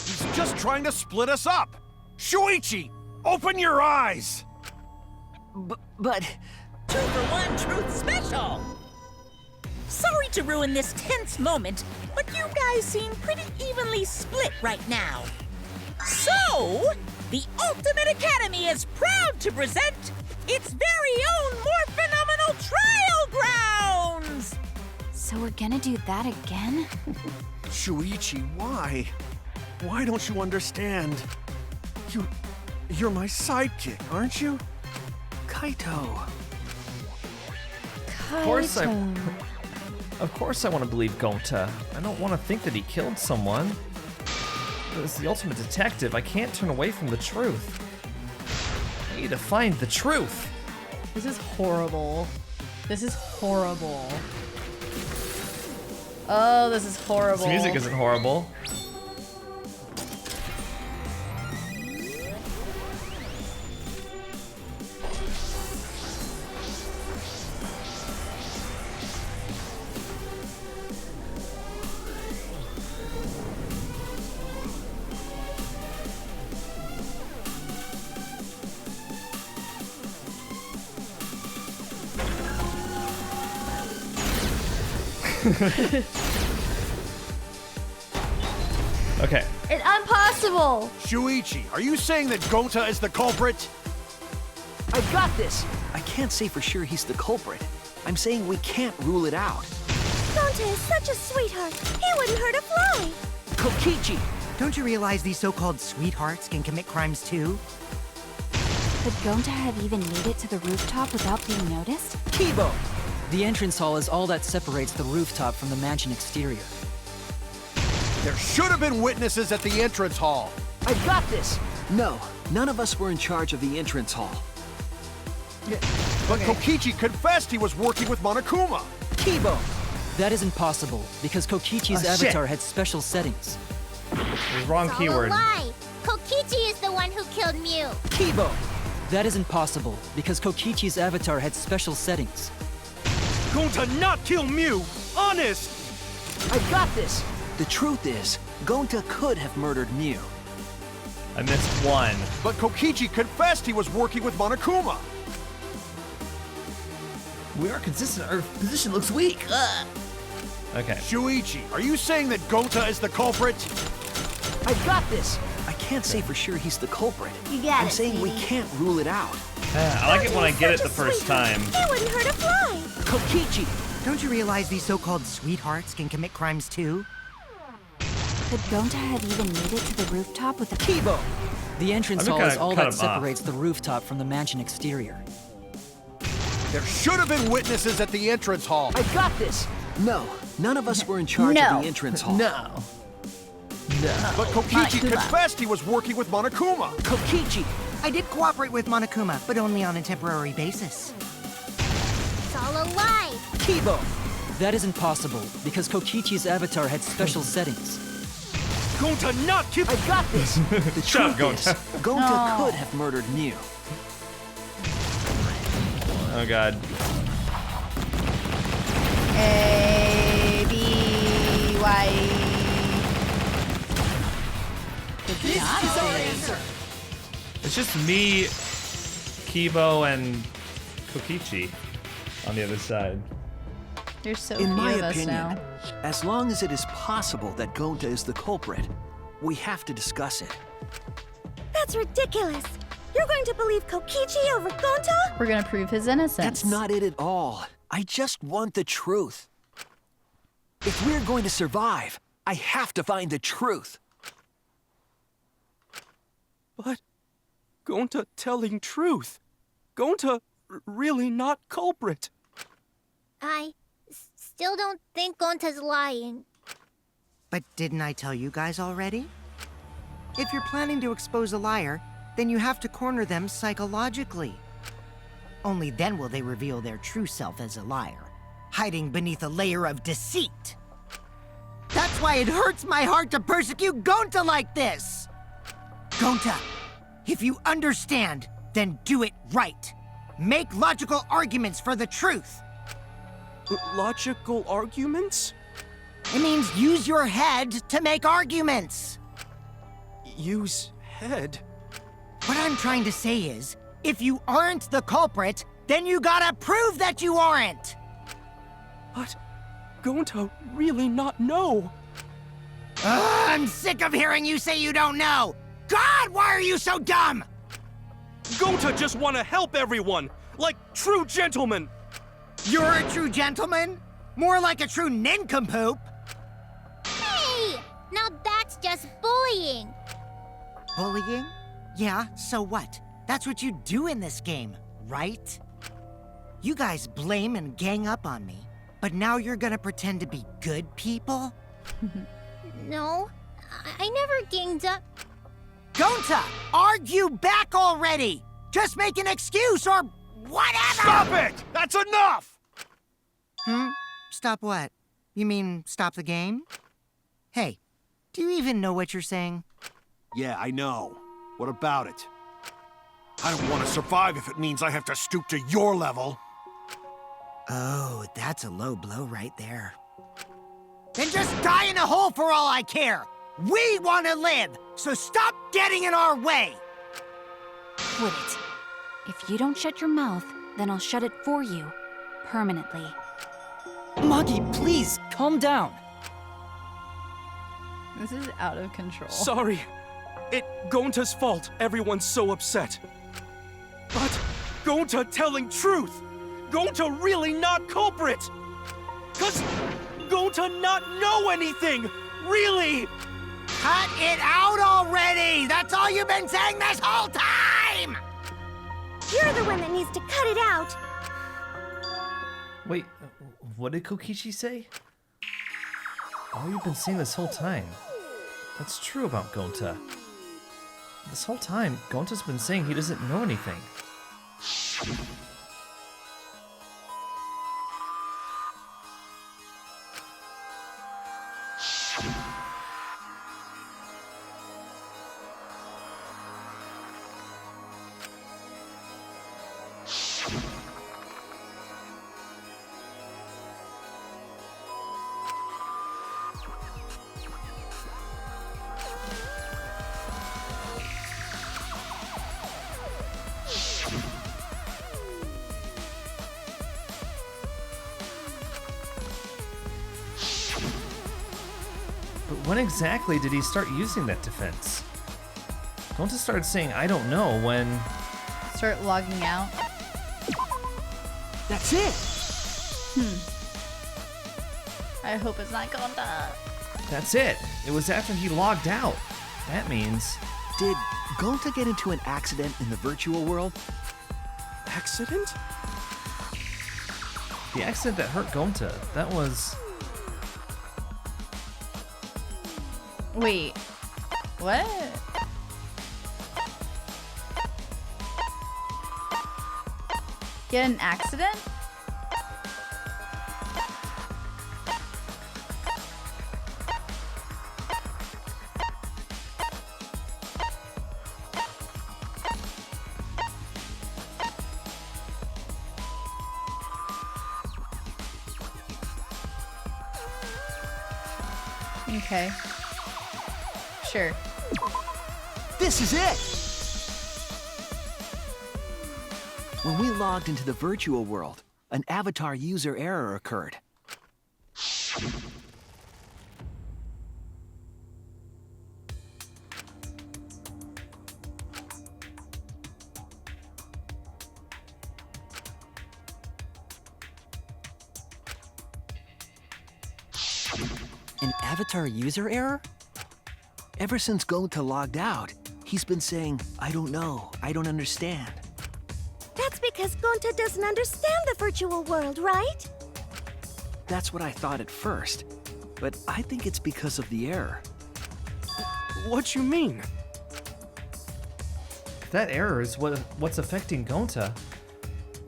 S5: He's just trying to split us up. Shuichi, open your eyes!
S9: But...
S12: 2 for 1 truth special! Sorry to ruin this tense moment, but you guys seem pretty evenly split right now. So, the Ultimate Academy is proud to present its very own more phenomenal trial grounds!
S6: So we're gonna do that again?
S5: Shuichi, why? Why don't you understand? You're my sidekick, aren't you?
S9: Kaito.
S1: Of course I want to believe Gonta. I don't want to think that he killed someone. But as the ultimate detective, I can't turn away from the truth. I need to find the truth.
S2: This is horrible. This is horrible. Oh, this is horrible.
S1: This music isn't horrible. Okay.
S2: It's impossible.
S5: Shuichi, are you saying that Gonta is the culprit?
S9: I got this! I can't say for sure he's the culprit. I'm saying we can't rule it out.
S4: Gonta is such a sweetheart. He wouldn't hurt a fly.
S9: Kokichi!
S7: Don't you realize these so-called sweethearts can commit crimes too?
S6: Could Gonta have even made it to the rooftop without being noticed?
S8: Kibo! The entrance hall is all that separates the rooftop from the mansion exterior.
S5: There should have been witnesses at the entrance hall.
S9: I got this! No, none of us were in charge of the entrance hall.
S5: But Kokichi confessed he was working with Monokuma.
S9: Kibo!
S8: That isn't possible, because Kokichi's
S1: Oh, shit.
S8: avatar had special settings.
S1: Wrong
S10: It's all
S1: keyword.
S10: a lie. Kokichi is the one who killed Mew.
S9: Kibo!
S8: That isn't possible, because Kokichi's avatar had special settings.
S11: Gonta not kill Mew! Honest!
S9: I got this! The truth is, Gonta could have murdered Mew.
S1: I missed one.
S5: But Kokichi confessed he was working with Monokuma.
S1: We are consistent. Our position looks weak. Ugh. Okay.
S5: Shuichi, are you saying that Gonta is the culprit?
S9: I got this! I can't say for sure he's the culprit.
S10: You got
S9: I'm
S10: it,
S9: saying we
S10: sweetie.
S9: can't rule it out.
S1: I like it when I get it the first time.
S4: He wouldn't hurt a fly.
S9: Kokichi!
S7: Don't you realize these so-called sweethearts can commit crimes too?
S6: Could Gonta have even made it to the rooftop with a
S9: Kibo!
S8: The entrance
S1: I'm
S8: hall
S1: gonna
S8: is all
S1: cut
S8: that
S1: him off.
S8: separates the rooftop from the mansion exterior.
S5: There should have been witnesses at the entrance hall.
S9: I got this! No, none of us were in charge
S2: No.
S9: of the entrance hall.
S1: No. No.
S5: But Kokichi
S2: Monokuma.
S5: confessed he was working with Monokuma.
S9: Kokichi!
S7: I did cooperate with Monokuma, but only on a temporary basis.
S10: It's all a lie.
S9: Kibo!
S8: That isn't possible, because Kokichi's avatar had special settings.
S11: Gonta not kill-
S9: I got this! The
S1: Shut up,
S9: truth is,
S1: Gonta.
S9: Gonta
S2: No.
S9: could have murdered Mew.
S1: Oh god.
S2: A, B, Y.
S1: It's just me, Kibo, and Kokichi on the other side.
S2: There's so
S9: In
S2: few
S9: my
S2: of us
S9: opinion,
S2: now.
S9: as long as it is possible that Gonta is the culprit, we have to discuss it.
S4: That's ridiculous. You're going to believe Kokichi over Gonta?
S2: We're gonna prove his innocence.
S9: That's not it at all. I just want the truth. If we're going to survive, I have to find the truth.
S11: But Gonta telling truth. Gonta really not culprit.
S10: I still don't think Gonta's lying.
S7: But didn't I tell you guys already? If you're planning to expose a liar, then you have to corner them psychologically. Only then will they reveal their true self as a liar, hiding beneath a layer of deceit. That's why it hurts my heart to persecute Gonta like this! Gonta, if you understand, then do it right. Make logical arguments for the truth.
S11: Logical arguments?
S7: It means use your head to make arguments.
S11: Use head?
S7: What I'm trying to say is, if you aren't the culprit, then you gotta prove that you aren't!
S11: But Gonta really not know.
S7: I'm sick of hearing you say you don't know! God, why are you so dumb?
S11: Gonta just want to help everyone, like true gentlemen.
S7: You're a true gentleman? More like a true nincompoop.
S10: Hey! Now that's just bullying.
S7: Bullying? Yeah, so what? That's what you do in this game, right? You guys blame and gang up on me, but now you're gonna pretend to be good people?
S10: No, I never ganged up.
S7: Gonta, argue back already! Just make an excuse or whatever!
S5: Stop it! That's enough!
S7: Stop what? You mean stop the game? Hey, do you even know what you're saying?
S5: Yeah, I know. What about it? I don't want to survive if it means I have to stoop to your level.
S7: Oh, that's a low blow right there. Then just die in a hole for all I care! We want to live, so stop getting in our way!
S6: Quit it. If you don't shut your mouth, then I'll shut it for you. Permanently.
S8: Maki, please, calm down.
S2: This is out of control.
S11: Sorry. Gonta's fault everyone's so upset. But Gonta telling truth! Gonta really not culprit! 'Cause Gonta not know anything! Really!
S7: Cut it out already! That's all you've been saying this whole time!
S4: You're the one that needs to cut it out.
S1: Wait, what did Kokichi say? All you've been saying this whole time. That's true about Gonta. This whole time, Gonta's been saying he doesn't know anything. But when exactly did he start using that defense? Gonta started saying, I don't know, when...
S2: Start logging out.
S7: That's it!
S2: I hope it's not Gonta.
S1: That's it. It was after he logged out. That means...
S9: Did Gonta get into an accident in the virtual world?
S11: Accident?
S1: The accident that hurt Gonta, that was...
S2: Wait. What? He had an accident? Okay. Sure.
S9: This is it! When we logged into the virtual world, an avatar user error occurred. An avatar user error? Ever since Gonta logged out, he's been saying, I don't know, I don't understand.
S4: That's because Gonta doesn't understand the virtual world, right?
S9: That's what I thought at first, but I think it's because of the error.
S11: What you mean?
S1: If that error is what's affecting Gonta,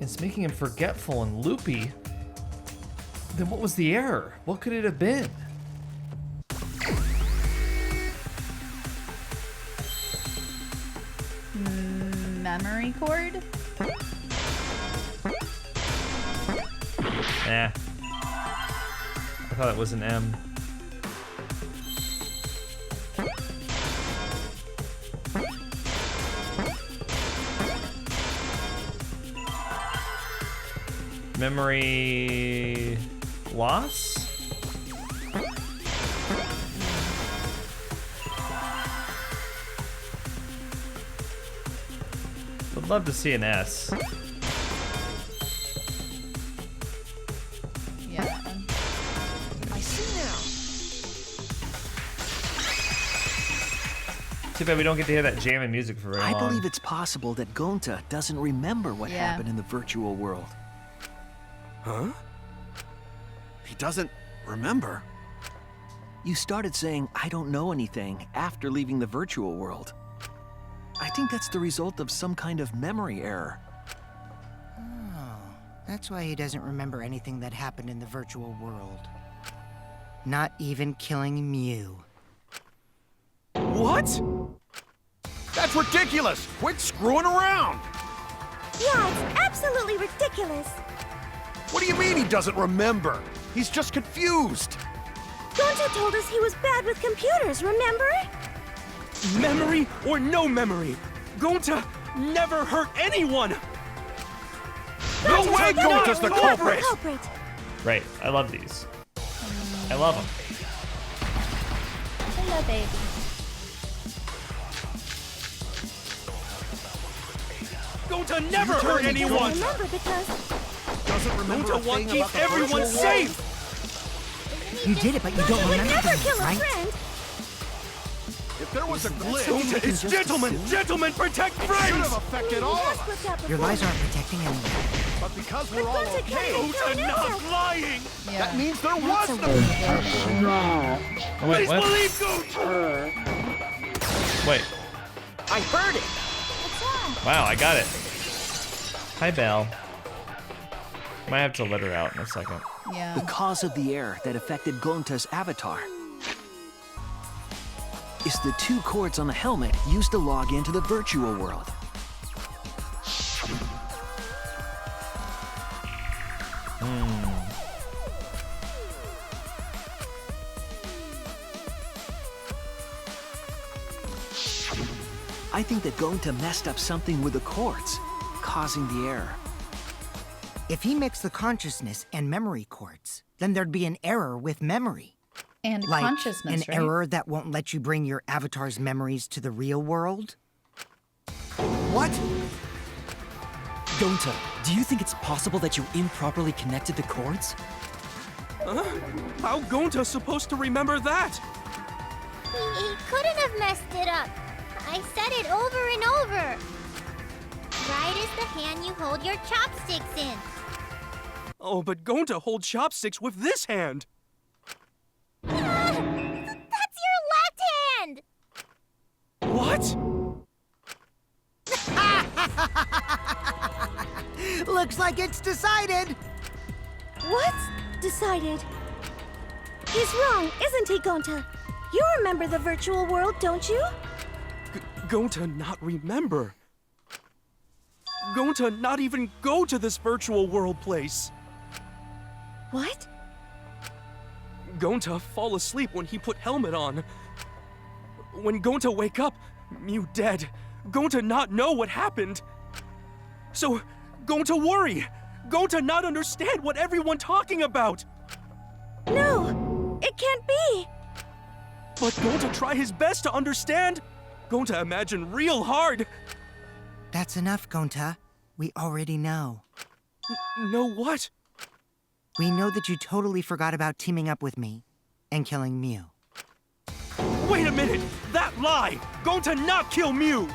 S1: it's making him forgetful and loopy, then what was the error? What could it have been?
S2: Memory cord?
S1: Nah. I thought it was an M. Memory loss? Would love to see an S.
S2: Yeah.
S7: I see now.
S1: Too bad we don't get to hear that jamming music for very
S9: I
S1: long.
S9: believe it's possible that Gonta doesn't remember what
S2: Yeah.
S9: happened in the virtual world.
S11: Huh?
S5: He doesn't remember.
S9: You started saying, I don't know anything, after leaving the virtual world. I think that's the result of some kind of memory error.
S7: Oh, that's why he doesn't remember anything that happened in the virtual world. Not even killing Mew.
S11: What?
S5: That's ridiculous! Quit screwing around!
S4: Yeah, it's absolutely ridiculous.
S5: What do you mean he doesn't remember? He's just confused.
S4: Gonta told us he was bad with computers, remember?
S11: Memory or no memory, Gonta never hurt anyone!
S5: No way
S11: not
S5: Gonta's the
S11: culprit!
S5: culprit!
S4: Culprit.
S1: Right. I love these. I love them.
S2: Hello, baby.
S11: Gonta never hurt anyone!
S4: Remember, because
S5: Doesn't remember
S11: Gonta
S5: a
S11: wants
S5: thing
S11: to keep
S5: about the
S11: everyone
S5: virtual
S11: safe!
S7: You did it, but you don't
S4: would
S7: remember
S4: never
S7: things,
S4: kill a
S7: right?
S4: friend.
S5: If there was a glitch,
S11: Gonta
S5: it
S11: is gentlemen! Gentlemen protect
S5: should
S11: friends!
S5: have affected all of us.
S4: Slipped out
S7: Your
S4: before.
S7: lies aren't protecting anyone.
S5: But because we're all okay,
S11: Gonta not lying!
S5: that means there was no...
S1: Oh, wait,
S11: Please
S1: what?
S11: believe Gonta!
S1: Wait.
S11: I heard it!
S1: Wow, I got it. Hi, Belle. Might have to let her out in a second.
S2: Yeah.
S9: The cause of the error that affected Gonta's avatar is the 2 cords on the helmet used to log into the virtual world. I think that Gonta messed up something with the cords, causing the error.
S7: If he mixed the consciousness and memory cords, then there'd be an error with memory.
S2: And
S7: Like
S2: consciousness,
S7: an
S2: right?
S7: error that won't let you bring your avatar's memories to the real world?
S5: What?
S8: Gonta, do you think it's possible that you improperly connected the cords?
S11: How Gonta supposed to remember that?
S10: He couldn't have messed it up. I said it over and over. Right is the hand you hold your chopsticks in.
S11: Oh, but Gonta holds chopsticks with this hand!
S10: That's your left hand!
S11: What?
S7: Looks like it's decided.
S4: What's decided? He's wrong, isn't he, Gonta? You remember the virtual world, don't you?
S11: Gonta not remember. Gonta not even go to this virtual world place.
S4: What?
S11: Gonta fall asleep when he put helmet on. When Gonta wake up, Mew dead. Gonta not know what happened. So, Gonta worry. Gonta not understand what everyone talking about.
S4: No, it can't be.
S11: But Gonta try his best to understand. Gonta imagine real hard.
S7: That's enough, Gonta. We already know.
S11: Know what?
S7: We know that you totally forgot about teaming up with me and killing Mew.
S11: Wait a minute! That lie! Gonta not kill Mew!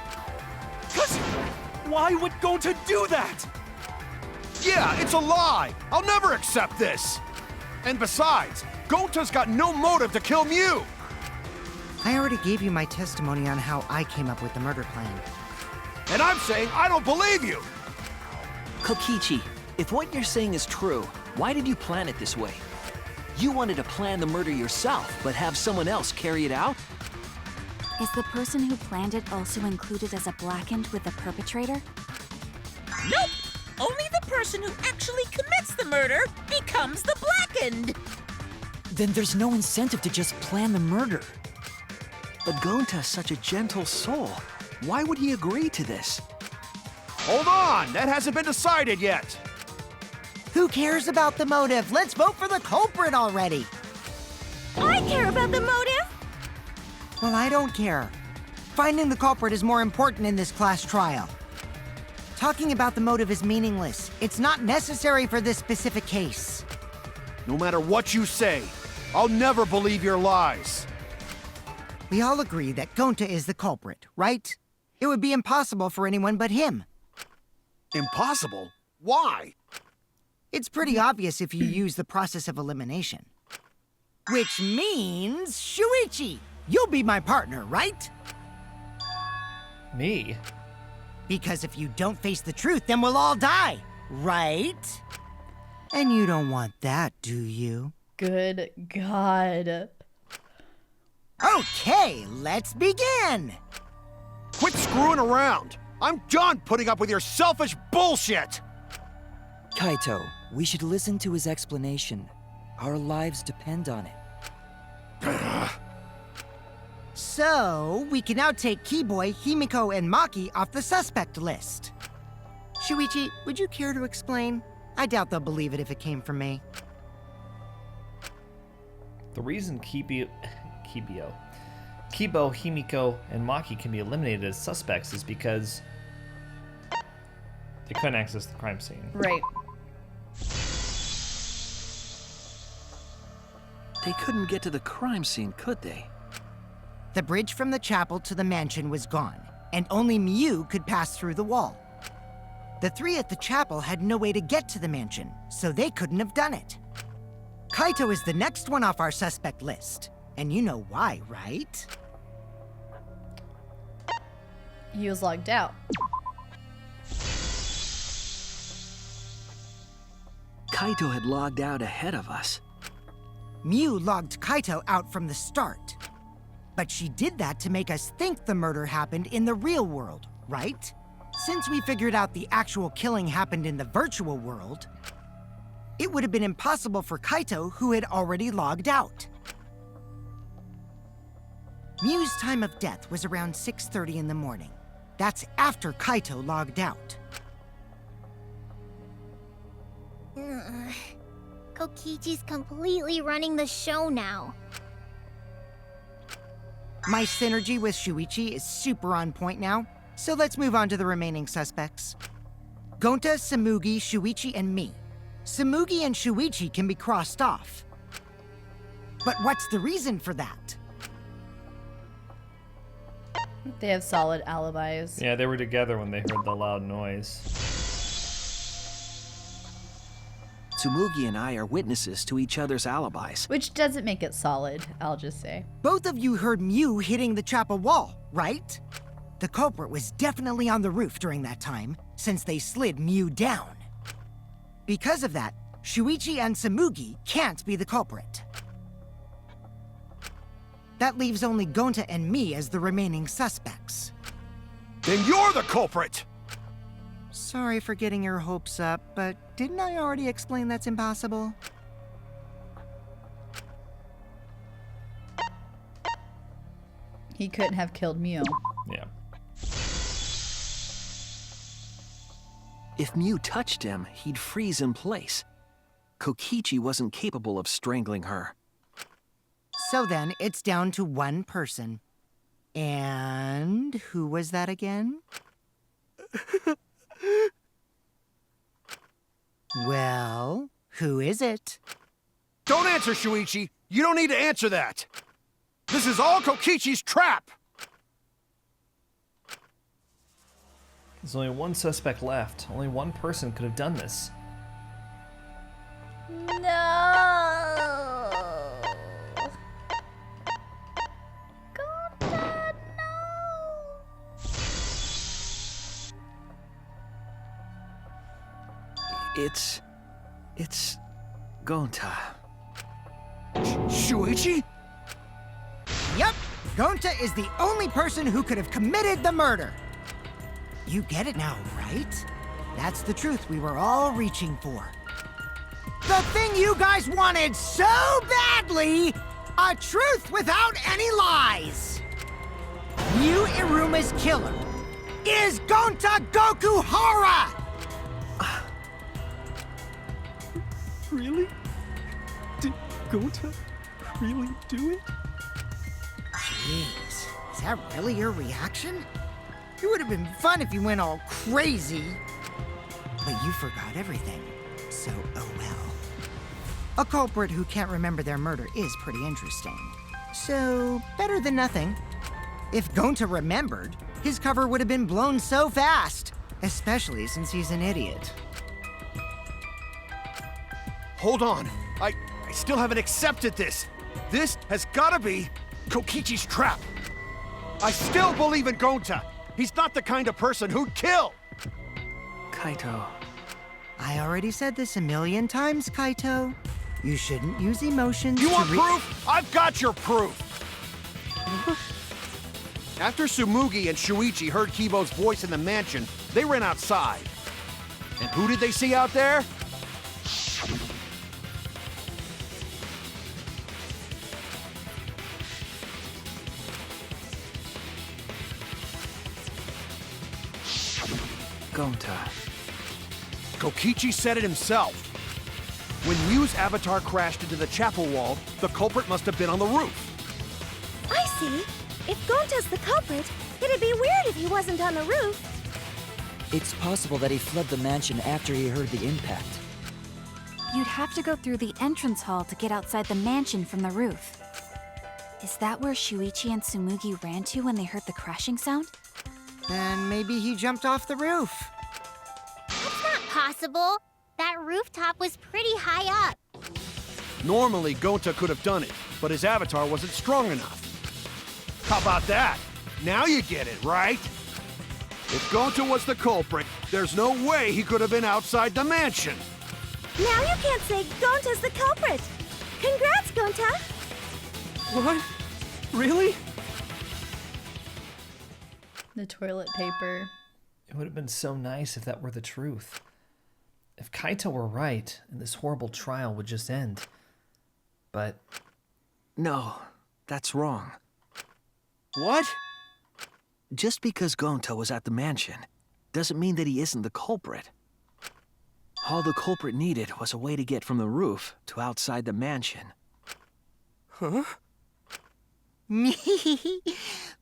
S11: Cause why would Gonta do that?
S5: Yeah, it's a lie! I'll never accept this! And besides, Gonta's got no motive to kill Mew!
S7: I already gave you my testimony on how I came up with the murder plan.
S5: And I'm saying I don't believe you!
S9: Kokichi, if what you're saying is true, why did you plan it this way? You wanted to plan the murder yourself, but have someone else carry it out?
S6: Is the person who planned it also included as a blackened with the perpetrator?
S12: Nope! Only the person who actually commits the murder becomes the blackened!
S8: Then there's no incentive to just plan the murder.
S9: But Gonta's such a gentle soul. Why would he agree to this?
S5: Hold on! That hasn't been decided yet!
S7: Who cares about the motive? Let's vote for the culprit already!
S4: I care about the motive.
S7: Well, I don't care. Finding the culprit is more important in this class trial. Talking about the motive is meaningless. It's not necessary for this specific case.
S5: No matter what you say, I'll never believe your lies.
S7: We all agree that Gonta is the culprit, right? It would be impossible for anyone but him.
S5: Impossible? Why?
S7: It's pretty obvious if you use the process of elimination. Which means, Shuichi, you'll be my partner, right?
S1: Me?
S7: Because if you don't face the truth, then we'll all die, right? And you don't want that, do you?
S2: Good God.
S7: Okay, let's begin!
S5: Quit screwing around! I'm done putting up with your selfish bullshit!
S8: Kaito, we should listen to his explanation. Our lives depend on it.
S7: So, we can now take Keyboy, Himiko, and Maki off the suspect list. Shuichi, would you care to explain? I doubt they'll believe it if it came from me.
S1: The reason Kibo, Himiko, and Maki can be eliminated as suspects is because they couldn't access the crime scene.
S2: Right.
S9: They couldn't get to the crime scene, could they?
S7: The bridge from the chapel to the mansion was gone, and only Mew could pass through the wall. The three at the chapel had no way to get to the mansion, so they couldn't have done it. Kaito is the next one off our suspect list, and you know why, right?
S2: He was logged out.
S9: Kaito had logged out ahead of us.
S7: Mew logged Kaito out from the start. But she did that to make us think the murder happened in the real world, right? Since we figured out the actual killing happened in the virtual world, it would have been impossible for Kaito, who had already logged out. Mew's time of death was around 6:30 in the morning. That's after Kaito logged out.
S10: Kokichi's completely running the show now.
S7: My synergy with Shuichi is super on point now, so let's move on to the remaining suspects. Gonta, Samugi, Shuichi, and me. Samugi and Shuichi can be crossed off. But what's the reason for that?
S2: They have solid alibis.
S1: Yeah, they were together when they heard the loud noise.
S9: Tsumugi and I are witnesses to each other's alibis.
S2: Which doesn't make it solid, I'll just say.
S7: Both of you heard Mew hitting the chapel wall, right? The culprit was definitely on the roof during that time, since they slid Mew down. Because of that, Shuichi and Samugi can't be the culprit. That leaves only Gonta and me as the remaining suspects.
S5: Then you're the culprit!
S7: Sorry for getting your hopes up, but didn't I already explain that's impossible?
S2: He couldn't have killed Mew.
S1: Yeah.
S9: If Mew touched him, he'd freeze in place. Kokichi wasn't capable of strangling her.
S7: So then, it's down to one person. And who was that again? Well, who is it?
S5: Don't answer, Shuichi! You don't need to answer that! This is all Kokichi's trap!
S1: There's only one suspect left. Only one person could have done this.
S10: No! Gonta,
S9: It's Gonta.
S5: Shuichi?
S7: Yep, Gonta is the only person who could have committed the murder. You get it now, right? That's the truth we were all reaching for. The thing you guys wanted so badly! A truth without any lies! Mew Iruma's killer is Gonta Gokuhara!
S11: Really? Did Gonta really do it?
S7: Jeez, is that really your reaction? It would have been fun if you went all crazy. But you forgot everything, so oh well. A culprit who can't remember their murder is pretty interesting. So, better than nothing. If Gonta remembered, his cover would have been blown so fast, especially since he's an idiot.
S5: Hold on. I still haven't accepted this. This has gotta be Kokichi's trap. I still believe in Gonta. He's not the kind of person who'd kill.
S9: Kaito.
S7: I already said this a million times, Kaito. You shouldn't use emotions
S5: You
S7: to
S5: want proof? I've got your proof. After Tsumugi and Shuichi heard Kibo's voice in the mansion, they ran outside. And who did they see out there?
S9: Gonta.
S5: Kokichi said it himself. When Mew's avatar crashed into the chapel wall, the culprit must have been on the roof.
S4: I see. If Gonta's the culprit, it'd be weird if he wasn't on the roof.
S8: It's possible that he fled the mansion after he heard the impact.
S6: You'd have to go through the entrance hall to get outside the mansion from the roof. Is that where Shuichi and Tsumugi ran to when they heard the crashing sound?
S7: Then maybe he jumped off the roof.
S10: That's not possible. That rooftop was pretty high up.
S5: Normally, Gonta could have done it, but his avatar wasn't strong enough. How about that? Now you get it, right? If Gonta was the culprit, there's no way he could have been outside the mansion.
S4: Now you can't say Gonta's the culprit. Congrats, Gonta.
S11: What? Really?
S2: The toilet paper.
S1: It would have been so nice if that were the truth. If Kaito were right, and this horrible trial would just end. But
S9: No, that's wrong.
S5: What?
S9: Just because Gonta was at the mansion doesn't mean that he isn't the culprit. All the culprit needed was a way to get from the roof to outside the mansion.
S11: Huh?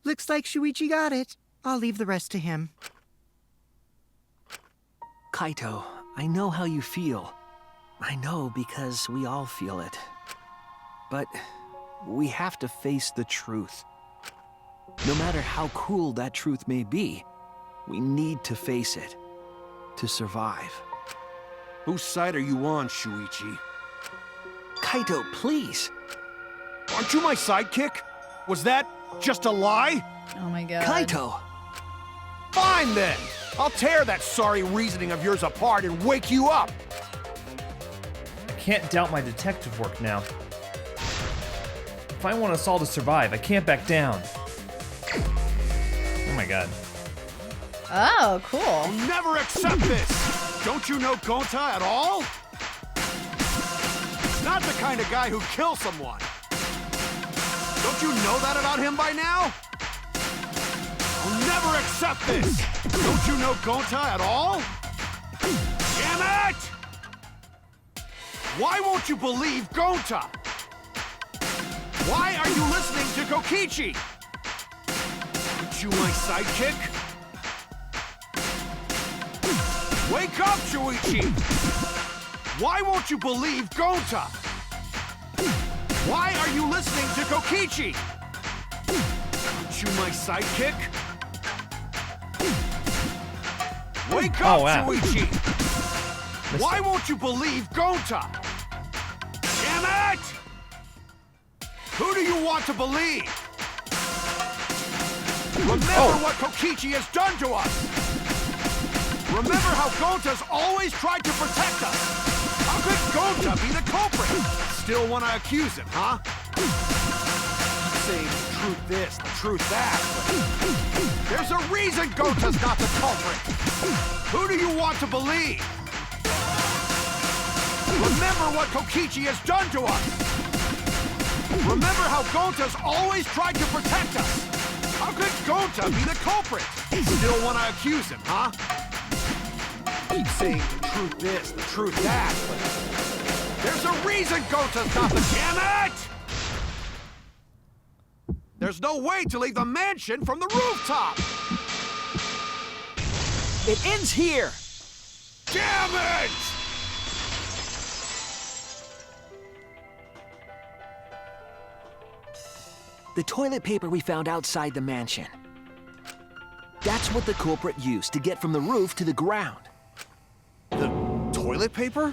S7: Looks like Shuichi got it. I'll leave the rest to him.
S9: Kaito, I know how you feel. I know because we all feel it. But we have to face the truth. No matter how cruel that truth may be, we need to face it to survive.
S5: Whose side are you on, Shuichi?
S9: Kaito, please!
S5: Aren't you my sidekick? Was that just a lie?
S2: Oh my god.
S9: Kaito!
S5: Fine then! I'll tear that sorry reasoning of yours apart and wake you up!
S1: I can't doubt my detective work now. If I want us all to survive, I can't back down. Oh my god.
S2: Oh, cool.
S5: I'll never accept this! Don't you know Gonta at all? He's not the kind of guy who kills someone. Don't you know that about him by now? I'll never accept this! Don't you know Gonta at all? Damn it! Why won't you believe Gonta? Why are you listening to Kokichi? Aren't you my sidekick? Wake up, Shuichi! Why won't you believe Gonta? Why are you listening to Kokichi? Aren't you my sidekick? Wake up, Shuichi! Why won't you believe Gonta? Damn it! Who do you want to believe? Remember what Kokichi has done to us! Remember how Gonta's always tried to protect us! How could Gonta be the culprit? Still want to accuse him, huh? Saying the truth this, the truth that. There's a reason Gonta's not the culprit! Who do you want to believe? Remember what Kokichi has done to us! Remember how Gonta's always tried to protect us! How could Gonta be the culprit? Still want to accuse him, huh? Keep saying the truth this, the truth that, but there's a reason Gonta's not the— Damn it! There's no way to leave the mansion from the rooftop!
S8: It ends here!
S5: Damn it!
S9: The toilet paper we found outside the mansion. That's what the culprit used to get from the roof to the ground.
S5: The toilet paper?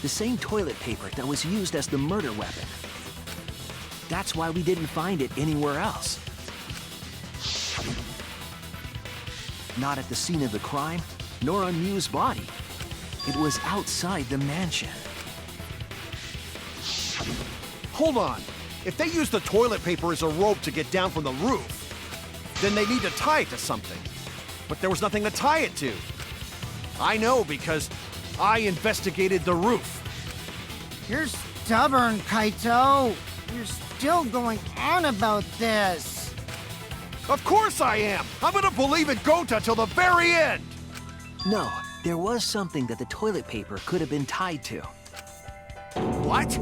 S9: The same toilet paper that was used as the murder weapon. That's why we didn't find it anywhere else. Not at the scene of the crime, nor on Mew's body. It was outside the mansion.
S5: Hold on. If they use the toilet paper as a rope to get down from the roof, then they need to tie it to something. But there was nothing to tie it to. I know because I investigated the roof.
S7: You're stubborn, Kaito. You're still going on about this.
S5: Of course I am! I'm gonna believe in Gonta till the very end!
S9: No, There was something that the toilet paper could have been tied to.
S5: What?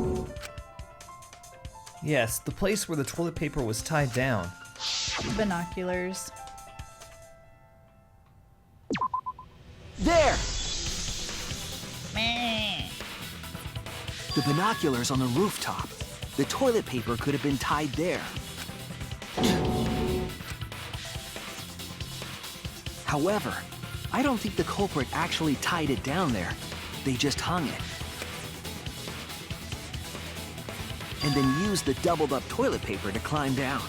S1: Yes, the place where the toilet paper was tied down.
S2: Binoculars.
S9: There!
S2: Meh.
S9: The binoculars on the rooftop. The toilet paper could have been tied there. However, I don't think the culprit actually tied it down there. They just hung it. And then used the doubled up toilet paper to climb down.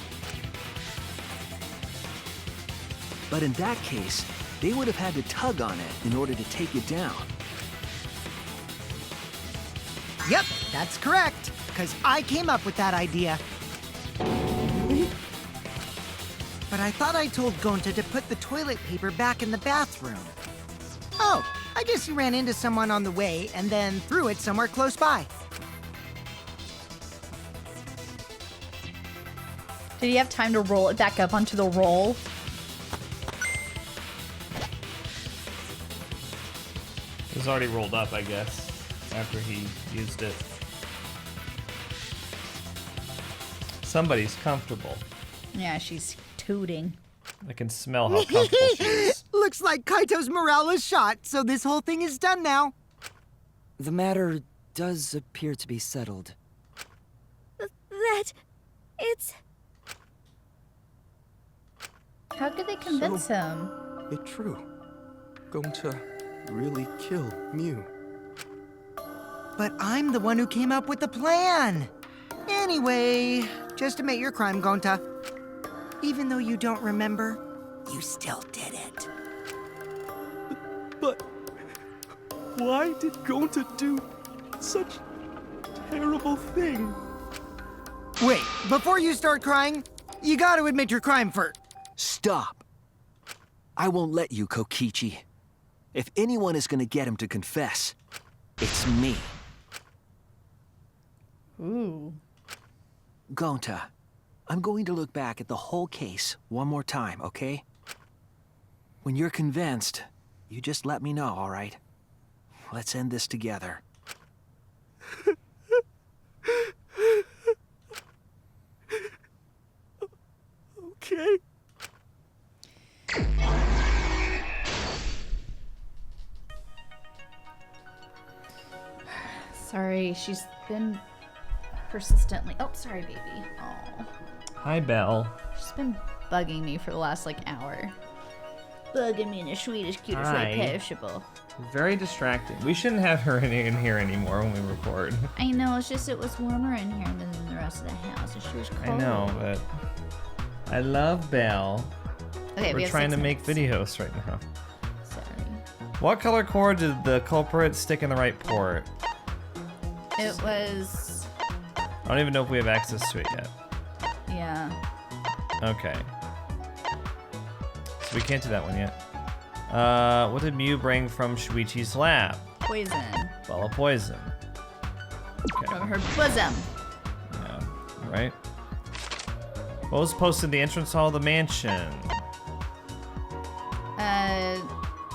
S9: But in that case, they would have had to tug on it in order to take it down.
S7: Yep, that's correct. Because I came up with that idea. But I thought I told Gonta to put the toilet paper back in the bathroom. Oh, I guess he ran into someone on the way and then threw it somewhere close by.
S2: Did he have time to roll it back up onto the roll?
S1: It was already rolled up, I guess, after he used it. Somebody's comfortable.
S2: Yeah, she's tooting.
S1: I can smell how comfortable she is.
S7: Looks like Kaito's morale is shot, so this whole thing is done now.
S8: The matter does appear to be settled.
S4: It's...
S2: How could they convince him?
S11: It true. Gonta really kill Mew.
S7: But I'm the one who came up with the plan. Anyway, just admit your crime, Gonta. Even though you don't remember, you still did it.
S11: But why did Gonta do such a terrible thing?
S7: Wait, before you start crying, you gotta admit your crime first.
S9: Stop. I won't let you, Kokichi. If anyone is gonna get him to confess, it's me.
S2: Ooh.
S9: Gonta, I'm going to look back at the whole case one more time, okay? When you're convinced, you just let me know, all right? Let's end this together.
S11: Okay.
S2: Sorry, she's been persistently... Oh, sorry, baby. Oh.
S1: Hi, Belle.
S2: She's been bugging me for the last, hour. Bugging me in the sweetest, cutest way possible.
S1: Very distracting. We shouldn't have her in here anymore when we record.
S2: I know, it's just it was warmer in here than in the rest of the house, and she was cold.
S1: I know, but I love Belle.
S2: Okay,
S1: We're trying to make videos right now.
S2: Sorry.
S1: What color cord did the culprit stick in the right port?
S2: It was...
S1: I don't even know if we have access to it yet.
S2: Yeah.
S1: Okay. So we can't do that one yet. What did Mew bring from Shuichi's lab?
S2: Poison.
S1: Ball of poison. Okay.
S2: From her bosom.
S1: Yeah, right. What was posted in the entrance hall of the mansion?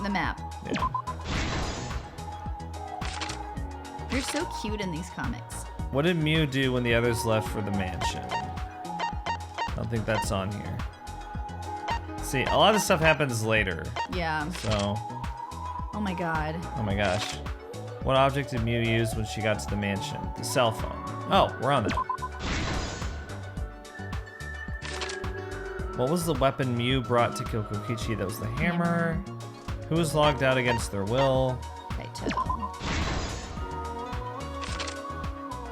S2: The map.
S1: Yeah.
S2: You're so cute in these comics.
S1: What did Mew do when the others left for the mansion? I don't think that's on here. See, a lot of this stuff happens later.
S2: Yeah.
S1: So.
S2: Oh my god.
S1: Oh my gosh. What object did Mew use when she got to the mansion? The cell phone. Oh, we're on that. What was the weapon Mew brought to kill Kokichi? That was the hammer. Who was logged out against their will?
S2: Kaito.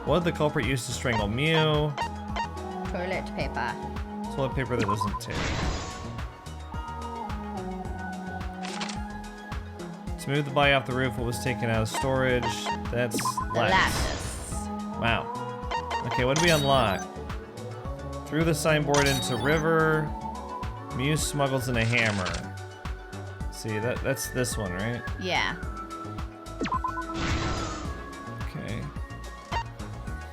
S1: What did the culprit use to strangle Mew?
S2: Toilet paper.
S1: Toilet paper that doesn't tear. To move the body off the roof, what was taken out of storage? That's lattice. Wow. Okay, what did we unlock? Threw the signboard into river. Mew smuggles in a hammer. See, that's this one, right?
S2: Yeah.
S1: Okay.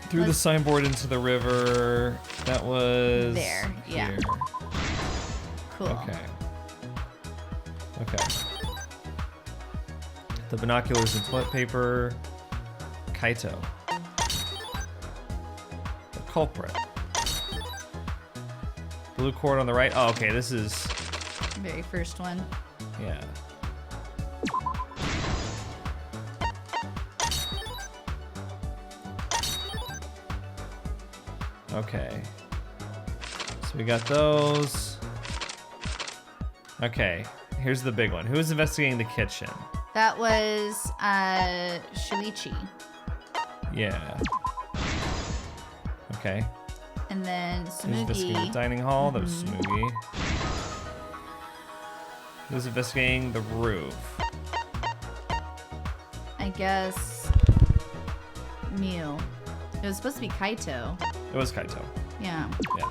S1: Threw the signboard into the river. That was
S2: there. Yeah.
S1: Here.
S2: Cool.
S1: Okay. Okay. The binoculars and toilet paper. Kaito. The culprit. Blue cord on the right. Oh, okay, this is...
S2: Very first one.
S1: Yeah. Okay. So we got those. Okay, here's the big one. Who is investigating the kitchen?
S2: That was Shuichi.
S1: Yeah. Okay.
S2: And then
S1: Who's investigating the
S2: Smugi.
S1: dining hall? That was Smugi. Who's investigating the roof?
S2: I guess Mew. It was supposed to be Kaito.
S1: It was Kaito.
S2: Yeah.
S1: Yeah.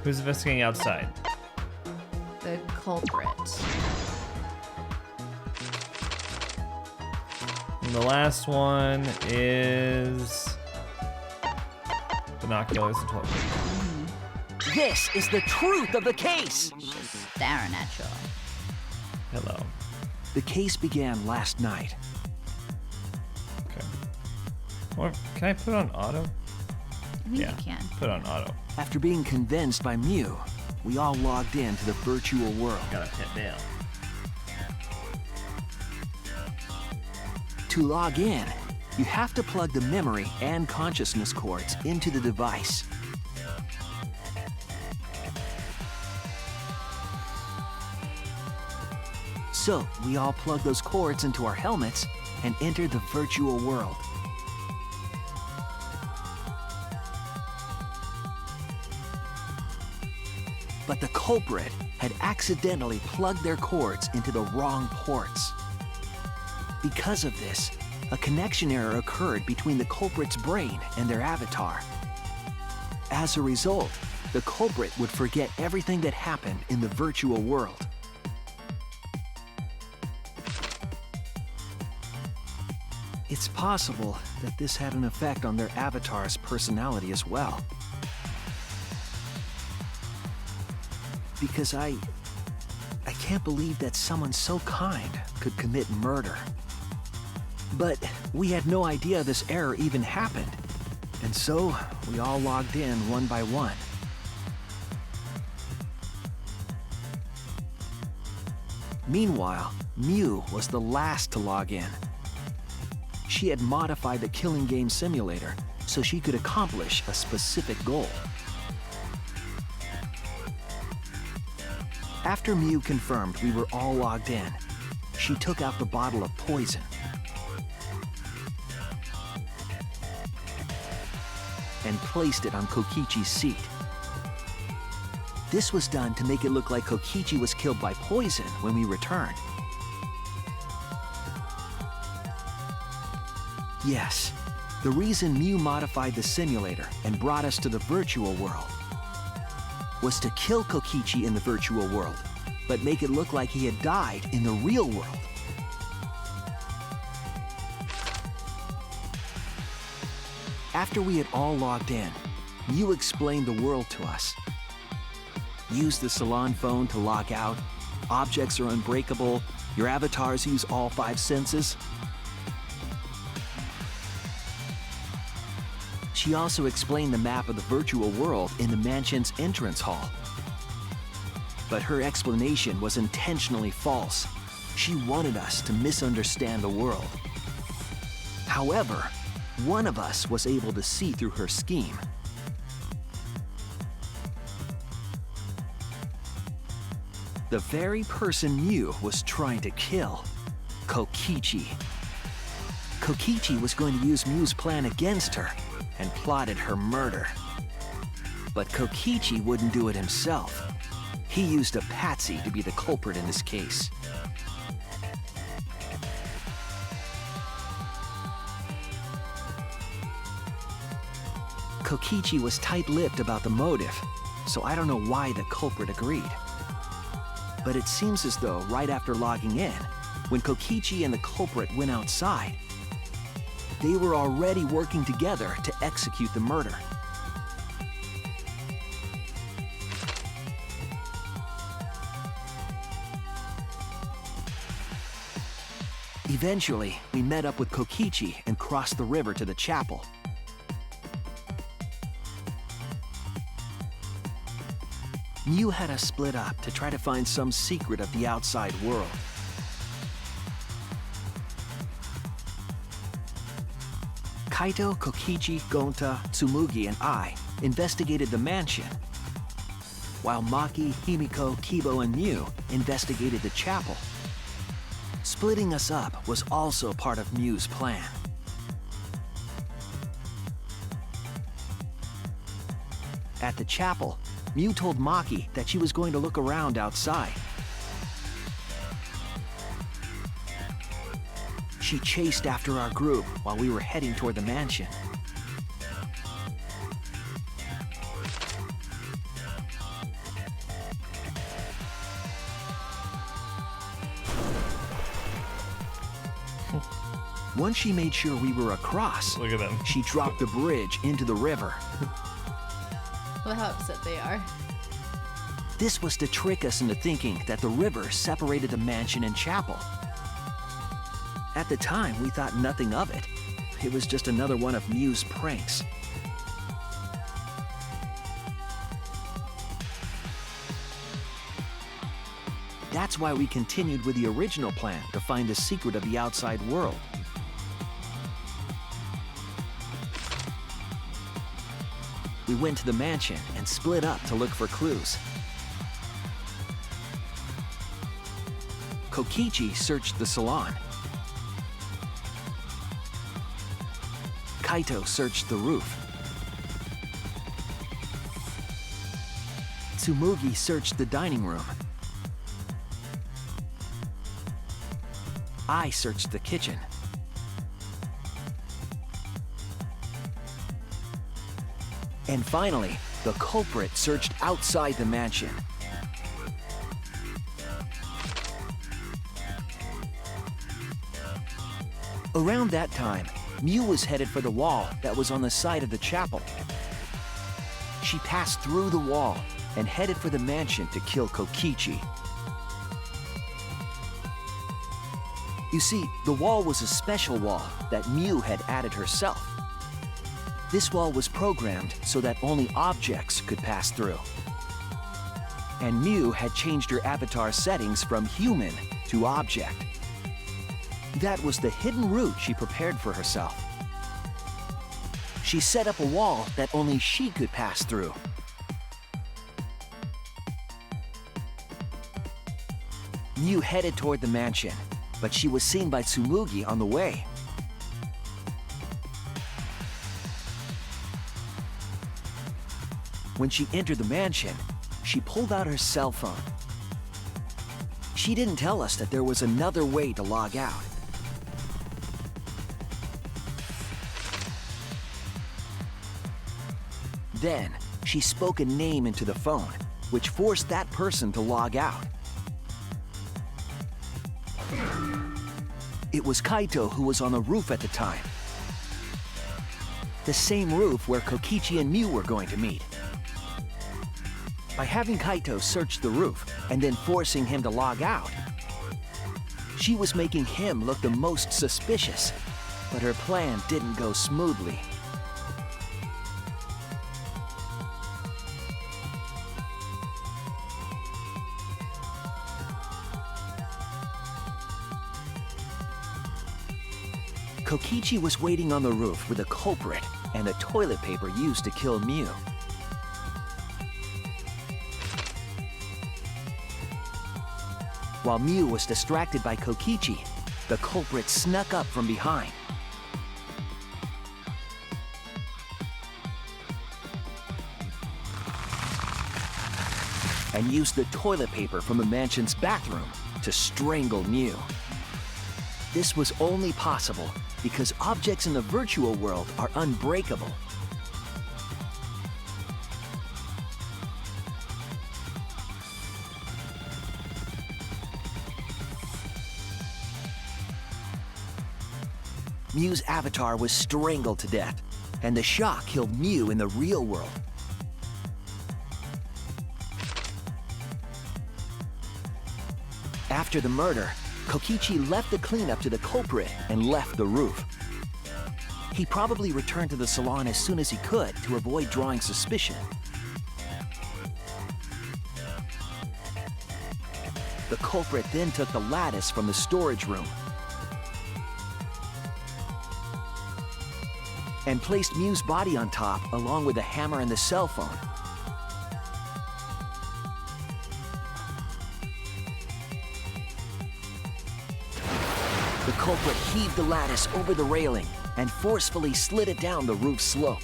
S1: Who's investigating outside?
S2: The culprit.
S1: And the last one is binoculars and toilet paper.
S8: This is the truth of the case!
S2: Staring at you.
S1: Hello.
S9: The case began last night.
S1: Okay. Or can I put on auto?
S2: I think
S1: Yeah.
S2: you can.
S1: Put on auto.
S9: After being convinced by Mew, we all logged into the virtual world.
S1: Gotta hit down.
S9: To log in, you have to plug the memory and consciousness cords into the device. So, we all plug those cords into our helmets and enter the virtual world. But the culprit had accidentally plugged their cords into the wrong ports. Because of this, a connection error occurred between the culprit's brain and their avatar. As a result, the culprit would forget everything that happened in the virtual world. It's possible that this had an effect on their avatar's personality as well. Because I can't believe that someone so kind could commit murder. But we had no idea this error even happened. And so, we all logged in one by one. Meanwhile, Mew was the last to log in. She had modified the killing game simulator so she could accomplish a specific goal. After Mew confirmed we were all logged in, she took out the bottle of poison and placed it on Kokichi's seat. This was done to make it look like Kokichi was killed by poison when we returned. Yes, the reason Mew modified the simulator and brought us to the virtual world was to kill Kokichi in the virtual world, but make it look like he had died in the real world. After we had all logged in, Mew explained the world to us. Use the salon phone to log out. Objects are unbreakable. Your avatars use all 5 senses. She also explained the map of the virtual world in the mansion's entrance hall. But her explanation was intentionally false. She wanted us to misunderstand the world. However, one of us was able to see through her scheme. The very person Mew was trying to kill, Kokichi. Kokichi was going to use Mew's plan against her and plotted her murder. But Kokichi wouldn't do it himself. He used a patsy to be the culprit in this case. Kokichi was tight-lipped about the motive, so I don't know why the culprit agreed. But it seems as though right after logging in, when Kokichi and the culprit went outside, they were already working together to execute the murder. Eventually, we met up with Kokichi and crossed the river to the chapel. Mew had us split up to try to find some secret of the outside world. Kaito, Kokichi, Gonta, Tsumugi, and I investigated the mansion, while Maki, Himiko, Kibo, and Mew investigated the chapel. Splitting us up was also part of Mew's plan. At the chapel, Mew told Maki that she was going to look around outside. She chased after our group while we were heading toward the mansion. Once she made sure we were across,
S1: Look at them.
S9: she dropped the bridge into the river.
S2: Look how upset they are.
S9: This was to trick us into thinking that the river separated the mansion and chapel. At the time, we thought nothing of it. It was just another one of Mew's pranks. That's why we continued with the original plan to find the secret of the outside world. We went to the mansion and split up to look for clues. Kokichi searched the salon. Kaito searched the roof. Tsumugi searched the dining room. I searched the kitchen. And finally, the culprit searched outside the mansion. Around that time, Mew was headed for the wall that was on the side of the chapel. She passed through the wall and headed for the mansion to kill Kokichi. You see, the wall was a special wall that Mew had added herself. This wall was programmed so that only objects could pass through. And Mew had changed her avatar settings from human to object. That was the hidden route she prepared for herself. She set up a wall that only she could pass through. Mew headed toward the mansion, but she was seen by Tsumugi on the way. When she entered the mansion, she pulled out her cell phone. She didn't tell us that there was another way to log out. Then, she spoke a name into the phone, which forced that person to log out. It was Kaito who was on the roof at the time. The same roof where Kokichi and Mew were going to meet. By having Kaito search the roof and then forcing him to log out, she was making him look the most suspicious, but her plan didn't go smoothly. Kokichi was waiting on the roof with a culprit and the toilet paper used to kill Mew. While Mew was distracted by Kokichi, the culprit snuck up from behind. And used the toilet paper from the mansion's bathroom to strangle Mew. This was only possible because objects in the virtual world are unbreakable. Mew's avatar was strangled to death, and the shock killed Mew in the real world. After the murder,
S13: Kokichi left the cleanup to the culprit and left the roof. He probably returned to the salon as soon as he could to avoid drawing suspicion. The culprit then took the lattice from the storage room and placed Mew's body on top along with the hammer and the cell phone. The culprit heaved the lattice over the railing and forcefully slid it down the roof slope.